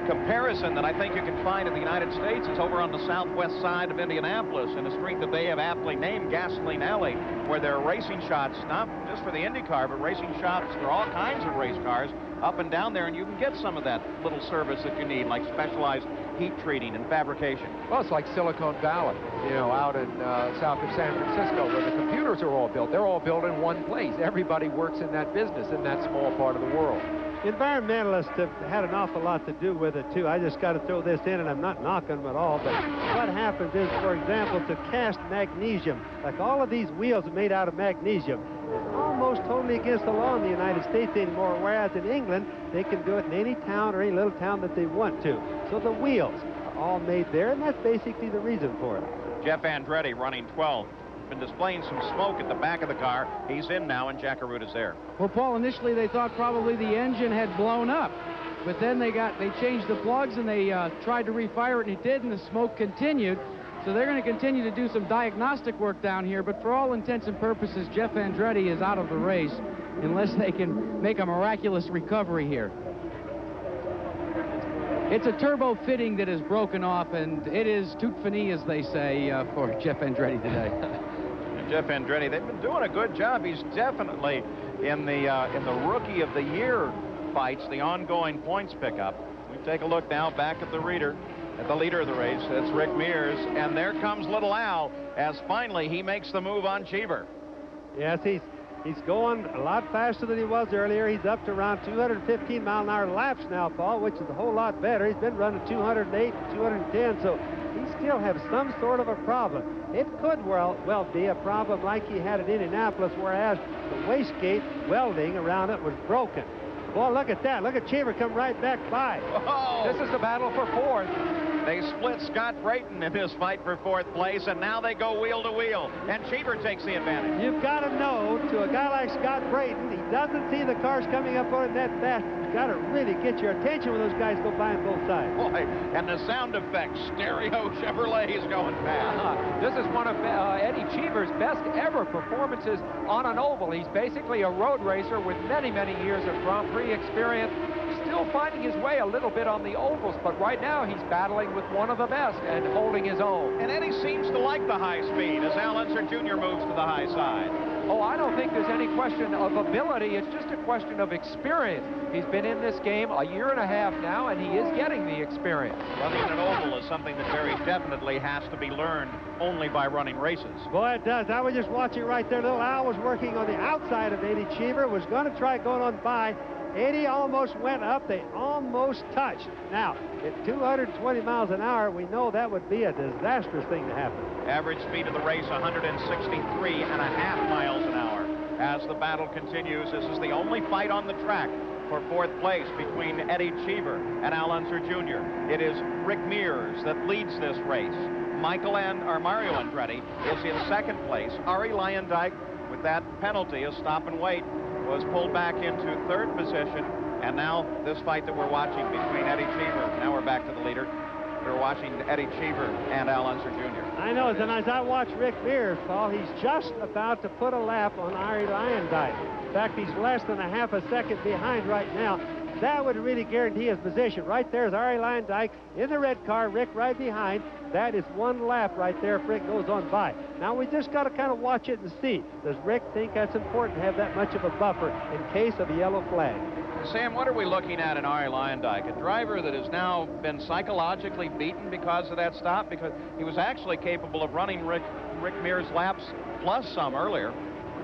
comparison that I think you can find in the United States is over on the southwest side of Indianapolis in a street that they have aptly named Gasoline Alley, where there are racing shots, not just for the IndyCar, but racing shots for all kinds of race cars up and down there, and you can get some of that little service that you need, like specialized heat treating and fabrication. Well, it's like Silicon Valley, you know, out in south of San Francisco, where the computers are all built. They're all built in one place. Everybody works in that business in that small part of the world. Environmentalists have had an awful lot to do with it, too. I just got to throw this in, and I'm not knocking them at all, but what happens is, for example, to cast magnesium, like all of these wheels are made out of magnesium, it's almost totally against the law in the United States anymore, whereas in England, they can do it in any town or any little town that they want to. So the wheels are all made there, and that's basically the reason for it. Jeff Andretti running 12th. Been displaying some smoke at the back of the car. He's in now, and Jack Aruta's there. Well, Paul, initially they thought probably the engine had blown up, but then they changed the plugs and they tried to refire it, and it did, and the smoke continued. So they're going to continue to do some diagnostic work down here, but for all intents and purposes, Jeff Andretti is out of the race unless they can make a miraculous recovery here. It's a turbo fitting that is broken off, and it is tout fini, as they say, for Jeff Andretti today. Jeff Andretti, they've been doing a good job. He's definitely in the Rookie of the Year fights, the ongoing points pickup. We take a look now back at the reader. at the leader of the race. That's Rick Mears. And there comes Little Al as finally he makes the move on Cheever. Yes, he's going a lot faster than he was earlier. He's up to around 215 mile an hour laps now, Paul, which is a whole lot better. He's been running 208, 210, so he still has some sort of a problem. It could well be a problem like he had at Indianapolis, whereas the wastegate welding around it was broken. Boy, look at that. Look at Cheever come right back by. Oh. This is the battle for fourth. They split Scott Brayton in his fight for fourth place, and now they go wheel to wheel, and Cheever takes the advantage. You've got to know, to a guy like Scott Brayton, he doesn't see the cars coming up on it that fast. You've got to really get your attention when those guys go by on both sides. Boy, and the sound effects, stereo Chevrolet is going fast. This is one of Eddie Cheever's best ever performances on an oval. He's basically a road racer with many, many years of Grand Prix experience. Still finding his way a little bit on the ovals, but right now he's battling with one of the best and holding his own. And Eddie seems to like the high speed as Al Unser Jr. moves to the high side. Oh, I don't think there's any question of ability. It's just a question of experience. He's been in this game a year and a half now, and he is getting the experience. Running an oval is something that very definitely has to be learned only by running races. Boy, it does. I was just watching right there. Little Al was working on the outside of Eddie Cheever, was going to try going on by. Eddie almost went up. They almost touched. Now, at 220 miles an hour, we know that would be a disastrous thing to happen. Average speed of the race, 163.5 miles an hour. As the battle continues, this is the only fight on the track for fourth place between Eddie Cheever and Al Unser Jr. It is Rick Mears that leads this race. Mario Andretti is in second place. Arie Luyendyk, with that penalty, a stop and wait, was pulled back into third position. And now this fight that we're watching between Eddie Cheever, now we're back to the leader. We're watching Eddie Cheever and Al Unser Jr. I know, and as I watch Rick Mears, Paul, he's just about to put a lap on Arie Luyendyk. In fact, he's less than a half a second behind right now. That would really guarantee his position. Right there is Arie Luyendyk in the red car, Rick right behind. That is one lap right there if Rick goes on by. Now we just got to kind of watch it and see. Does Rick think that's important to have that much of a buffer in case of a yellow flag? Sam, what are we looking at in Arie Luyendyk? A driver that has now been psychologically beaten because of that stop, because he was actually capable of running Rick Mears' laps plus some earlier.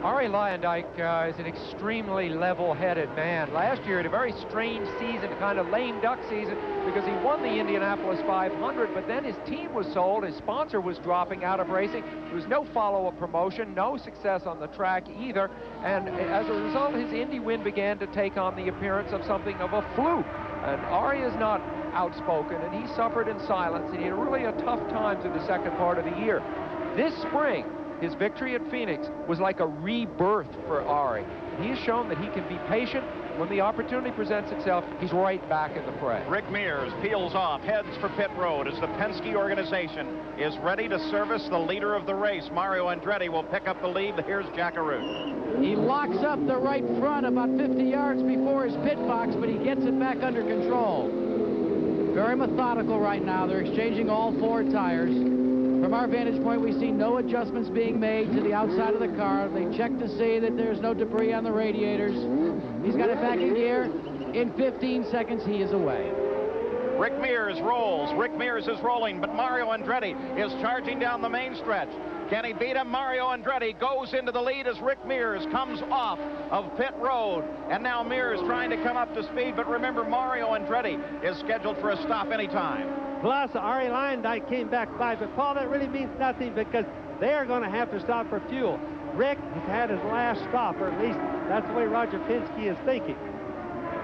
Arie Luyendyk is an extremely level-headed man. Last year, he had a very strange season, kind of lame duck season, because he won the Indianapolis 500, but then his team was sold, his sponsor was dropping out of racing. There was no follow-up promotion, no success on the track either, and as a result, his Indy win began to take on the appearance of something of a fluke. And Arie is not outspoken, and he suffered in silence, and he had really a tough time through the second part of the year. This spring, his victory at Phoenix was like a rebirth for Arie. He has shown that he can be patient. When the opportunity presents itself, he's right back in the fray. Rick Mears peels off, heads for pit road as the Penske organization is ready to service the leader of the race. Mario Andretti will pick up the lead. Here's Jack Arute. He locks up the right front about 50 yards before his pit box, but he gets it back under control. Very methodical right now. They're exchanging all four tires. From our vantage point, we see no adjustments being made to the outside of the car. They check to see that there's no debris on the radiators. He's got it back in gear. In 15 seconds, he is away. Rick Mears rolls. Rick Mears is rolling, but Mario Andretti is charging down the main stretch. Can he beat him? Mario Andretti goes into the lead as Rick Mears comes off of pit road. And now Mears trying to come up to speed, but remember, Mario Andretti is scheduled for a stop anytime. Plus, Arie Luyendyk came back by, but Paul, that really means nothing because they are going to have to stop for fuel. Rick has had his last stop, or at least that's the way Roger Penske is thinking.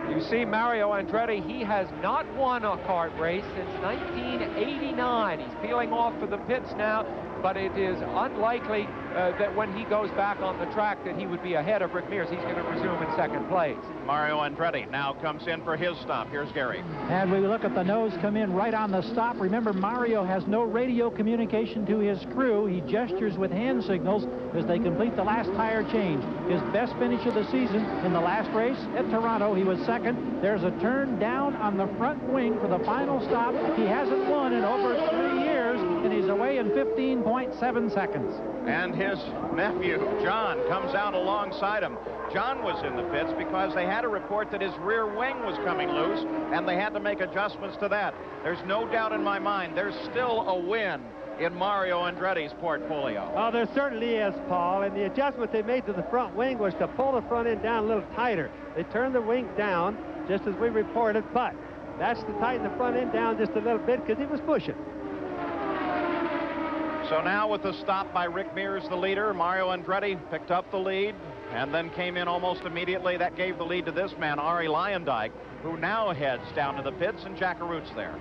You see Mario Andretti, he has not won a kart race since 1989. He's peeling off for the pits now, but it is unlikely that when he goes back on the track that he would be ahead of Rick Mears. He's going to resume in second place. Mario Andretti now comes in for his stop. Here's Gary. And we look at the nose come in right on the stop. Remember, Mario has no radio communication to his crew. He gestures with hand signals as they complete the last tire change. His best finish of the season in the last race at Toronto, he was second. There's a turn down on the front wing for the final stop. He hasn't won in over 3 years, and he's away in 15.8 0.7 seconds. And his nephew, John, comes out alongside him. John was in the pits because they had a report that his rear wing was coming loose, and they had to make adjustments to that. There's no doubt in my mind there's still a win in Mario Andretti's portfolio. Oh, there certainly is, Paul, and the adjustment they made to the front wing was to pull the front end down a little tighter. They turned the wing down, just as we reported, but that's to tighten the front end down just a little bit because he was pushing. So now with the stop by Rick Mears, the leader, Mario Andretti picked up the lead and then came in almost immediately. That gave the lead to this man, Arie Luyendyk, who now heads down to the pits, and Jack Arut's there.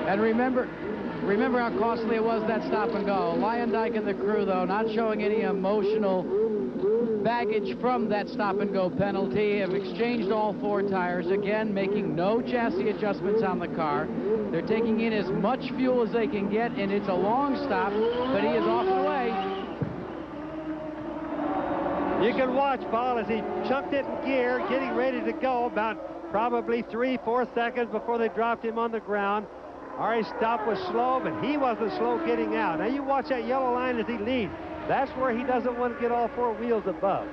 And remember how costly it was, that stop and go. Luyendyk and the crew, though, not showing any emotional baggage from that stop and go penalty, have exchanged all 4 tires, again making no chassis adjustments on the car. They're taking in as much fuel as they can get, and it's a long stop, but he is off and away. You can watch, Paul, as he chucked it in gear, getting ready to go, about probably 3-4 seconds before they dropped him on the ground. Arie's stop was slow, but he wasn't slow getting out. Now you watch that yellow line as he leads. That's where he doesn't want to get all 4 wheels above.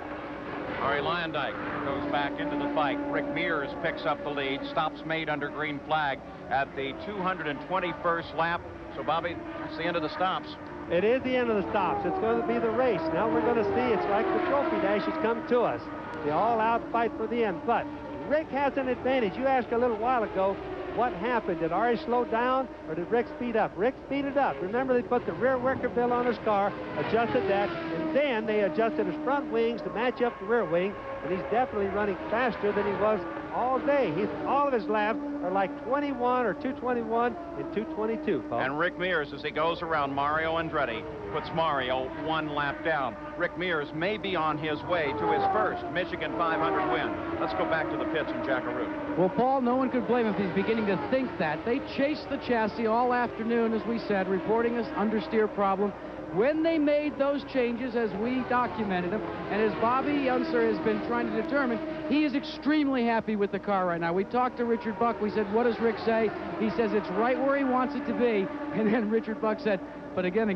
Arie Luyendyk goes back into the fight. Rick Mears picks up the lead. Stops made under green flag at the 221st lap. So, Bobby, that's the end of the stops. It is the end of the stops. It's going to be the race. Now we're going to see, it's like the trophy dash has come to us. The all-out fight for the end. But Rick has an advantage. You asked a little while ago, what happened? Did Arie slow down, or did Rick speed up? Rick speeded up. Remember, they put the rear wicker bill on his car, adjusted that, and then they adjusted his front wings to match up the rear wing, and he's definitely running faster than he was all day. All of his laps are like 21 or 221 and 222, Paul. And Rick Mears, as he goes around Mario Andretti, puts Mario 1 lap down. Rick Mears may be on his way to his first Michigan 500 win. Let's go back to the pits and Jack Arut. Well, Paul, no one could blame him if he's beginning to think that. They chased the chassis all afternoon, as we said, reporting an understeer problem. When they made those changes, as we documented them, and as Bobby Unser has been trying to determine, he is extremely happy with the car right now. We talked to Richard Buck. We said, what does Rick say? He says it's right where he wants it to be. And then Richard Buck said, but again,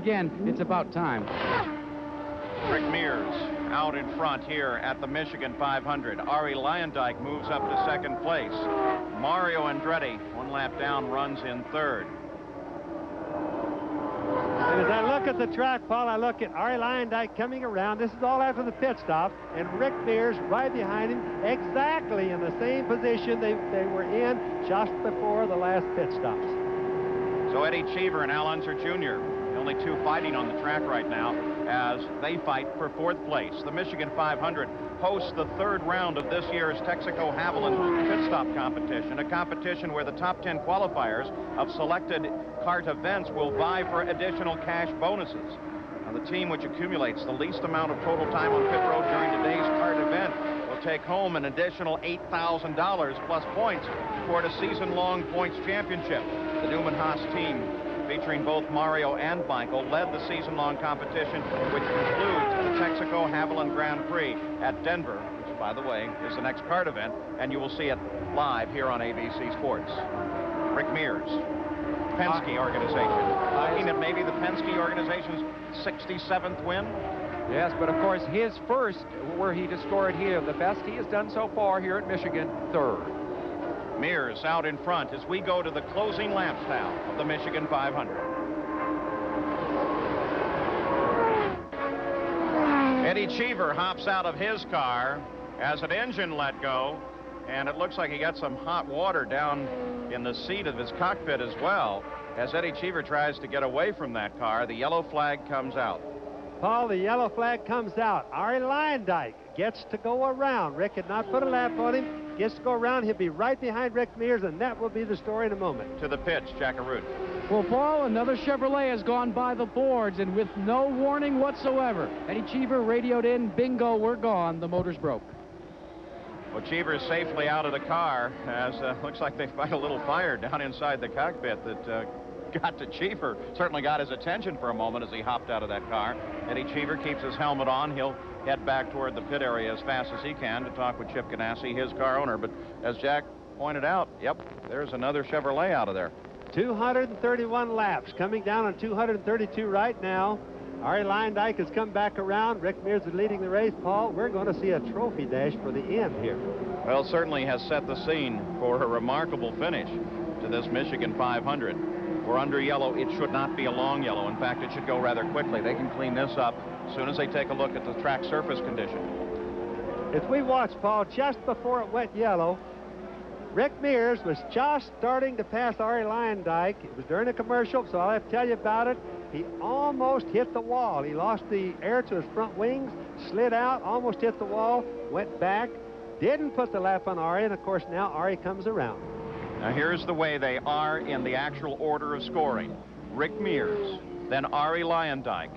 it's about time. Rick Mears out in front here at the Michigan 500. Arie Luyendyk moves up to 2nd place. Mario Andretti, 1 lap down, runs in 3rd. And as I look at the track, Paul, I look at Arie Luyendyk coming around. This is all after the pit stop, and Rick Mears right behind him, exactly in the same position they were in just before the last pit stops. So Eddie Cheever and Al Unser Jr., the only 2 fighting on the track right now, as they fight for 4th place. The Michigan 500 hosts the 3rd round of this year's Texaco Haviland pit stop competition, a competition where the top 10 qualifiers of selected kart events will vie for additional cash bonuses. Now, the team which accumulates the least amount of total time on pit road during today's kart event will take home an additional $8,000 plus points toward a season-long points championship. The Newman Haas team, featuring both Mario and Michael, led the season-long competition, which concludes the Texaco Haviland Grand Prix at Denver, which, by the way, is the next kart event, and you will see it live here on ABC Sports. Rick Mears, Penske organization, looking at maybe the Penske organization's 67th win. Yes, but of course his first, where he scored here, the best he has done so far here at Michigan, 3rd. Mears out in front as we go to the closing laps now of the Michigan 500. Eddie Cheever hops out of his car as an engine let go, and it looks like he got some hot water down in the seat of his cockpit as well. As Eddie Cheever tries to get away from that car, the yellow flag comes out. Paul, the yellow flag comes out. Arie Luyendyk gets to go around. Rick had not put a lap on him. Gets to go around. He'll be right behind Rick Mears, and that will be the story in a moment. To the pitch, Jack Arut. Well, Paul, another Chevrolet has gone by the boards, and with no warning whatsoever. Eddie Cheever radioed in, bingo, we're gone. The motor's broke. Well, Cheever is safely out of the car, as looks like they fight a little fire down inside the cockpit that got to Cheever. Certainly got his attention for a moment as he hopped out of that car. Eddie Cheever keeps his helmet on. He'll head back toward the pit area as fast as he can to talk with Chip Ganassi, his car owner. But as Jack pointed out, yep, there's another Chevrolet out of there. 231 laps, coming down on 232 right now. Arie Luyendyk has come back around. Rick Mears is leading the race. Paul, we're going to see a trophy dash for the end here. Well, certainly has set the scene for a remarkable finish to this Michigan 500. We're under yellow. It should not be a long yellow. In fact, it should go rather quickly. They can clean this up as soon as they take a look at the track surface condition. As we watched, Paul, just before it went yellow, Rick Mears was just starting to pass Arie Luyendyk. It was during a commercial, so I'll have to tell you about it. He almost hit the wall. He lost the air to his front wings, slid out, almost hit the wall, went back, didn't put the lap on Arie, and of course now Arie comes around. Now here's the way they are in the actual order of scoring. Rick Mears, then Arie Luyendyk,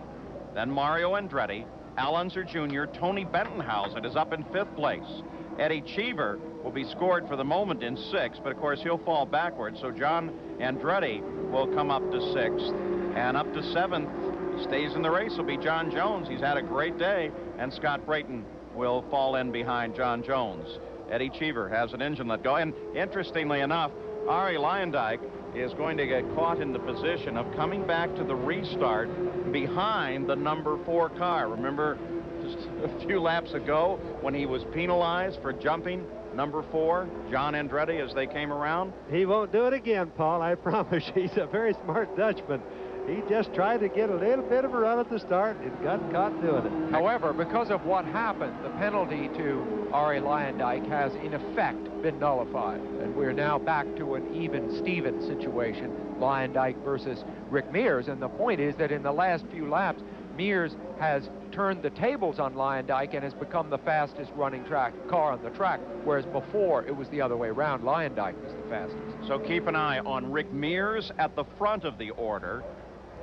then Mario Andretti, Al Unser Jr., Tony Bettenhausen is up in 5th place. Eddie Cheever will be scored for the moment in 6th, but of course he'll fall backwards, so John Andretti will come up to 6th, and up to 7th, stays in the race, will be John Jones. He's had a great day, and Scott Brayton will fall in behind John Jones. Eddie Cheever has an engine let go, and interestingly enough, Arie Luyendyk is going to get caught in the position of coming back to the restart behind the number 4 car. Remember just a few laps ago when he was penalized for jumping number 4, John Andretti, as they came around? He won't do it again, Paul, I promise you. He's a very smart Dutchman. He just tried to get a little bit of a run at the start and got caught doing it. However, because of what happened, the penalty to Arie Luyendyk has in effect been nullified, and we're now back to an even Steven situation, Luyendyk versus Rick Mears. And the point is that in the last few laps, Mears has turned the tables on Luyendyk and has become the fastest running car on the track, whereas before it was the other way around. Luyendyk was the fastest. So keep an eye on Rick Mears at the front of the order,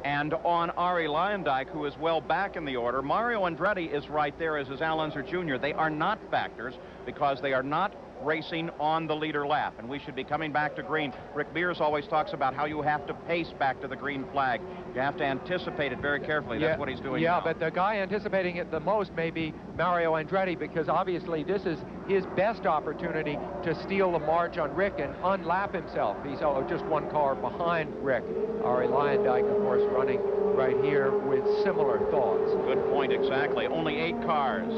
and on Arie Luyendyk, who is well back in the order. Mario Andretti is right there, as is Al Unser Jr. They are not factors because they are not racing on the leader lap, and we should be coming back to green. Rick Mears always talks about how you have to pace back to the green flag. You have to anticipate it very carefully. That's what he's doing now. But the guy anticipating it the most may be Mario Andretti, because obviously this is his best opportunity to steal the march on Rick and unlap himself. He's just one car behind Rick. Arie Luyendyk, of course, running right here with similar thoughts. Good point, exactly. Only 8 cars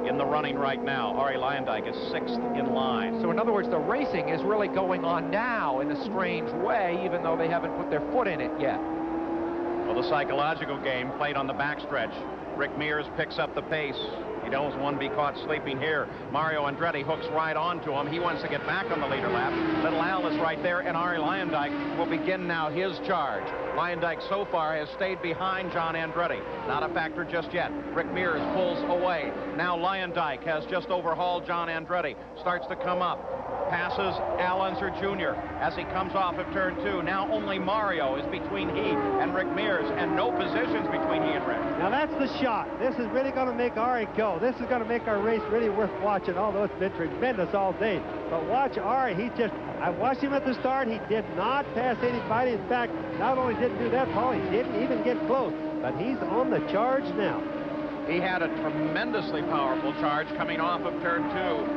in the running right now. Arie Luyendyk is 6th in line. So in other words, the racing is really going on now in a strange way, even though they haven't put their foot in it yet. Well, the psychological game played on the backstretch. Rick Mears picks up the pace. He doesn't want to be caught sleeping here. Mario Andretti hooks right onto him. He wants to get back on the leader lap. Little Al is right there, and Arie Luyendyk will begin now his charge. Luyendyk so far has stayed behind John Andretti. Not a factor just yet. Rick Mears pulls away. Now Luyendyk has just overhauled John Andretti. Starts to come up. Passes Al Unser Jr. as he comes off of turn 2. Now only Mario is between he and Rick Mears, and no positions between he and Rick. Now that's the shot. This is really going to make Arie go. This is going to make our race really worth watching, although it's been tremendous all day. But watch Arie. I watched him at the start. He did not pass anybody. In fact, not only didn't do that, Paul, he didn't even get close. But he's on the charge now. He had a tremendously powerful charge coming off of turn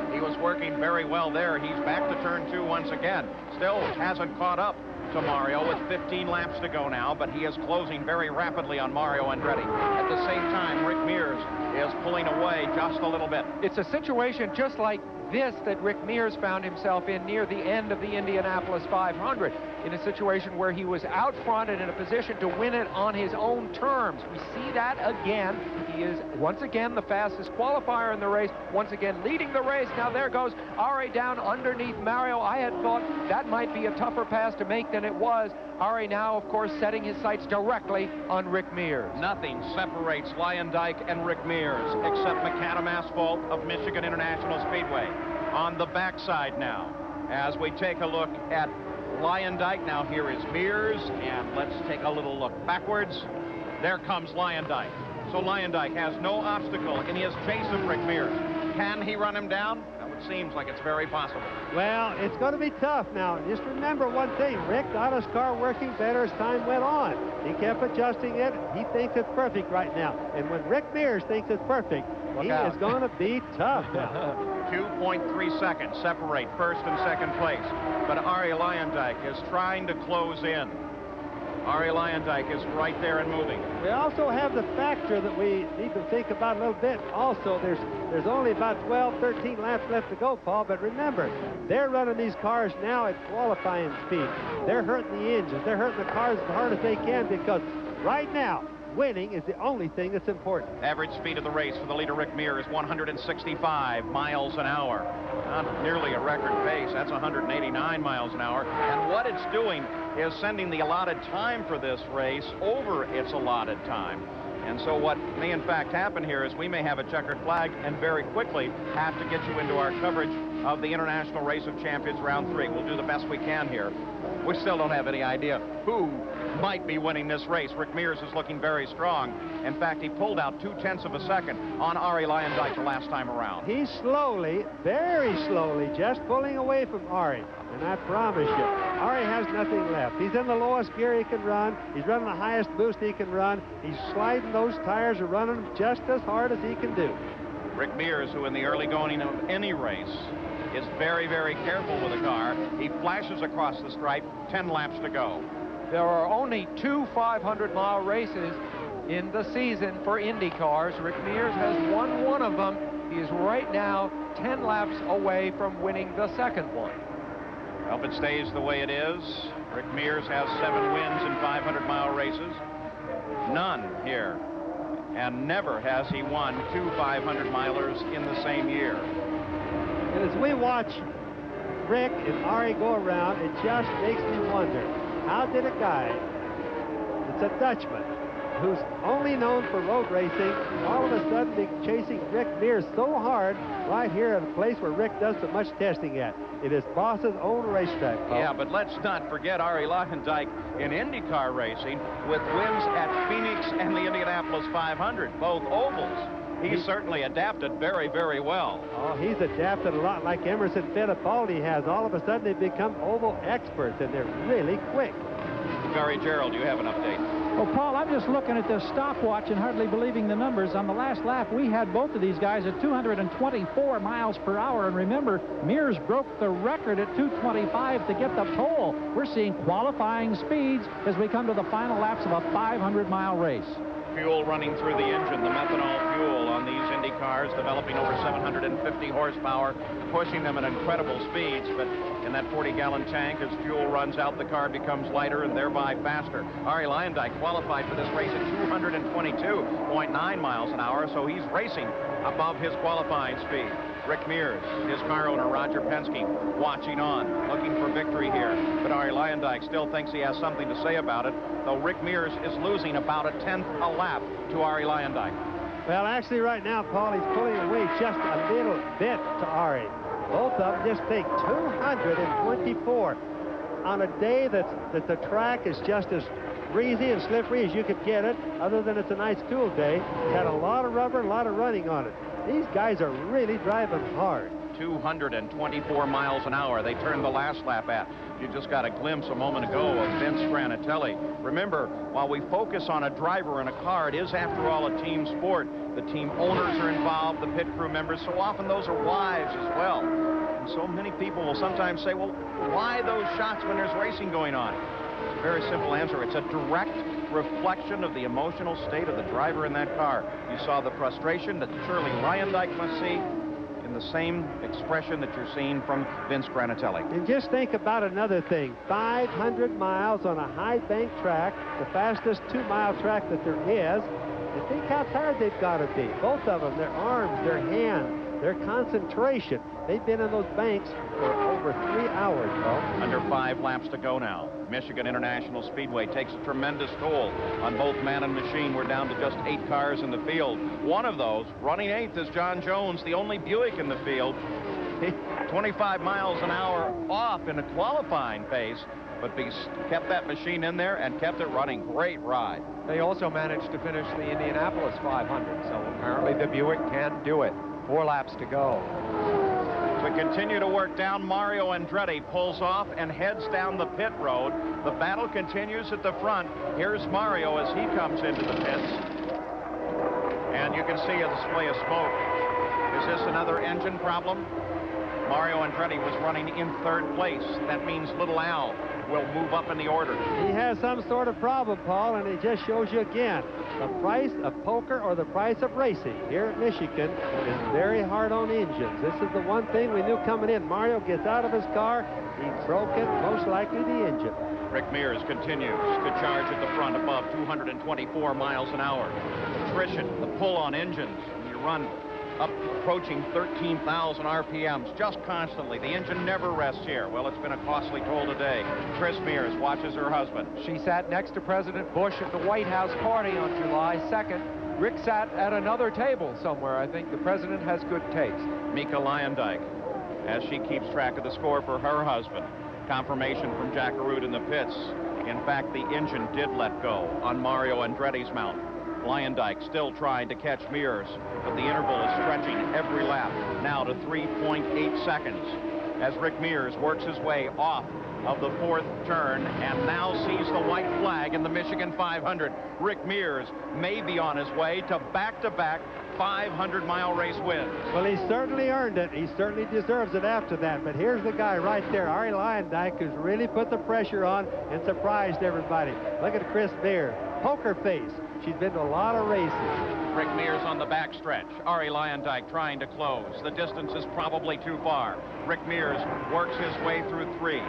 2. He was working very well there. He's back to turn 2 once again. Still hasn't caught up to Mario with 15 laps to go now, but he is closing very rapidly on Mario Andretti. At the same time, Rick Mears is pulling away just a little bit. It's a situation just like this that Rick Mears found himself in near the end of the Indianapolis 500, in a situation where he was out front and in a position to win it on his own terms. We see that again. He is once again the fastest qualifier in the race, once again leading the race. Now there goes Arie down underneath Mario. I had thought that might be a tougher pass to make than it was. Arie now, of course, setting his sights directly on Rick Mears. Nothing separates Luyendyk and Rick Mears except macadam asphalt of Michigan International Speedway. On the backside now, as we take a look at Luyendyk. Now here is Mears, and let's take a little look backwards. There comes Luyendyk. So Luyendyk has no obstacle in his chase of Rick Mears. Can he run him down? It seems like it's very possible. Well, it's going to be tough now. Just remember one thing. Rick got his car working better as time went on. He kept adjusting it. He thinks it's perfect right now. And when Rick Mears thinks it's perfect, He is going to be tough now. 2.3 seconds separate first and second place. But Arie Luyendyk is trying to close in. Arie Luyendyk is right there and moving. We also have the factor that we need to think about a little bit. Also, there's only about 12, 13 laps left to go, Paul. But remember, they're running these cars now at qualifying speed. They're hurting the engines. They're hurting the cars as hard as they can because right now, winning is the only thing that's important. Average speed of the race for the leader, Rick Mears, is 165 miles an hour. Not nearly a record pace. That's 189 miles an hour. And what it's doing is sending the allotted time for this race over its allotted time. And so what may in fact happen here is we may have a checkered flag and very quickly have to get you into our coverage of the International Race of Champions Round 3. We'll do the best we can here. We still don't have any idea who might be winning this race. Rick Mears is looking very strong. In fact, he pulled out 0.2 of a second on Arie Luyendyk the last time around. He's slowly, very slowly, just pulling away from Arie. And I promise you, Arie has nothing left. He's in the lowest gear he can run. He's running the highest boost he can run. He's sliding those tires and running them just as hard as he can do. Rick Mears, who in the early going of any race is very, very careful with the car. He flashes across the stripe, 10 laps to go. There are only 2 500-mile races in the season for Indy cars. Rick Mears has won one of them. He is right now 10 laps away from winning the second one. I hope it stays the way it is. Rick Mears has 7 wins in 500-mile races. None here. And never has he won 2 500-milers in the same year. And as we watch Rick and Arie go around, it just makes me wonder, how did a guy that's a Dutchman, who's only known for road racing, all of a sudden be chasing Rick Mears so hard right here at a place where Rick does so much testing at? It is Boss's own racetrack, Paul. Yeah, but let's not forget Arie Luyendyk in IndyCar racing with wins at Phoenix and the Indianapolis 500, both ovals. He's certainly adapted very, very well. Oh, he's adapted a lot like Emerson Fittipaldi has. All of a sudden, they've become oval experts, and they're really quick. Gary Gerald, you have an update. Well, Paul, I'm just looking at this stopwatch and hardly believing the numbers. On the last lap, we had both of these guys at 224 miles per hour. And remember, Mears broke the record at 225 to get the pole. We're seeing qualifying speeds as we come to the final laps of a 500-mile race. Fuel running through the engine, the methanol fuel on these Indy cars, developing over 750 horsepower, pushing them at incredible speeds. But in that 40-gallon tank, as fuel runs out, the car becomes lighter and thereby faster. Arie Luyendyk qualified for this race at 222.9 miles an hour, so he's racing above his qualifying speed. Rick Mears, his car owner, Roger Penske, watching on, looking for victory here. But Arie Luyendyk still thinks he has something to say about it, though Rick Mears is losing about a 10th a lap to Arie Luyendyk. Well, actually, right now, Paul, he's pulling away just a little bit to Arie. Both of them just take 224 on a day that the track is just as breezy and slippery as you could get it, other than it's a nice cool day. It's had a lot of rubber and a lot of running on it. These guys are really driving hard. 224 miles an hour they turned the last lap at. You just got a glimpse a moment ago of Vince Granatelli. Remember, while we focus on a driver and a car, it is, after all, a team sport. The team owners are involved, the pit crew members. So often those are wives as well. And so many people will sometimes say, well, why those shots when there's racing going on? It's a very simple answer. It's a direct reflection of the emotional state of the driver in that car. You saw the frustration that surely Luyendyk must see in the same expression that you're seeing from Vince Granatelli. And just think about another thing. 500 miles on a high bank track, the fastest 2-mile track that there is. And think how tired they've got to be. Both of them, their arms, their hands, their concentration. They've been in those banks for over 3 hours, Paul. Under 5 laps to go now. Michigan International Speedway takes a tremendous toll on both man and machine. We're down to just 8 cars in the field. One of those, running 8th, is John Jones, the only Buick in the field. 25 miles an hour off in a qualifying pace, but kept that machine in there and kept it running. Great ride. They also managed to finish the Indianapolis 500, so apparently the Buick can do it. 4 laps to go. We continue to work down. Mario Andretti pulls off and heads down the pit road. The battle continues at the front. Here's Mario as he comes into the pits. And you can see a display of smoke. Is this another engine problem? Mario Andretti was running in 3rd place. That means Little Al will move up in the order. He has some sort of problem, Paul, and it just shows you again, the price of poker or the price of racing here at Michigan is very hard on engines. This is the one thing we knew coming in. Mario gets out of his car, he's broken, most likely the engine. Rick Mears continues to charge at the front above 224 miles an hour. Attrition, the pull on engines, when you run up approaching 13,000 RPMs just constantly. The engine never rests here. Well, it's been a costly toll today. Chris Mears watches her husband. She sat next to President Bush at the White House party on July 2nd. Rick sat at another table somewhere. I think the president has good taste. Mika Leyendijk, as she keeps track of the score for her husband. Confirmation from Jack Arute in the pits. In fact, the engine did let go on Mario Andretti's mount. Leyendijk still trying to catch Mears, but the interval is stretching every lap, now to 3.8 seconds, as Rick Mears works his way off of the 4th turn and now sees the white flag in the Michigan 500. Rick Mears may be on his way to back-to-back 500-mile race wins. Well, he certainly earned it. He certainly deserves it after that. But here's the guy right there, Arie Luyendyk, who's really put the pressure on and surprised everybody. Look at Chris Mears, poker face. She's been to a lot of races. Rick Mears on the backstretch. Arie Luyendyk trying to close. The distance is probably too far. Rick Mears works his way through 3.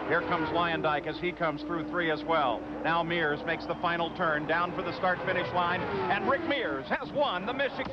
Here comes Luyendyk as he comes through 3 as well. Now Mears makes the final turn down for the start-finish line, and Rick Mears has won the Michigan.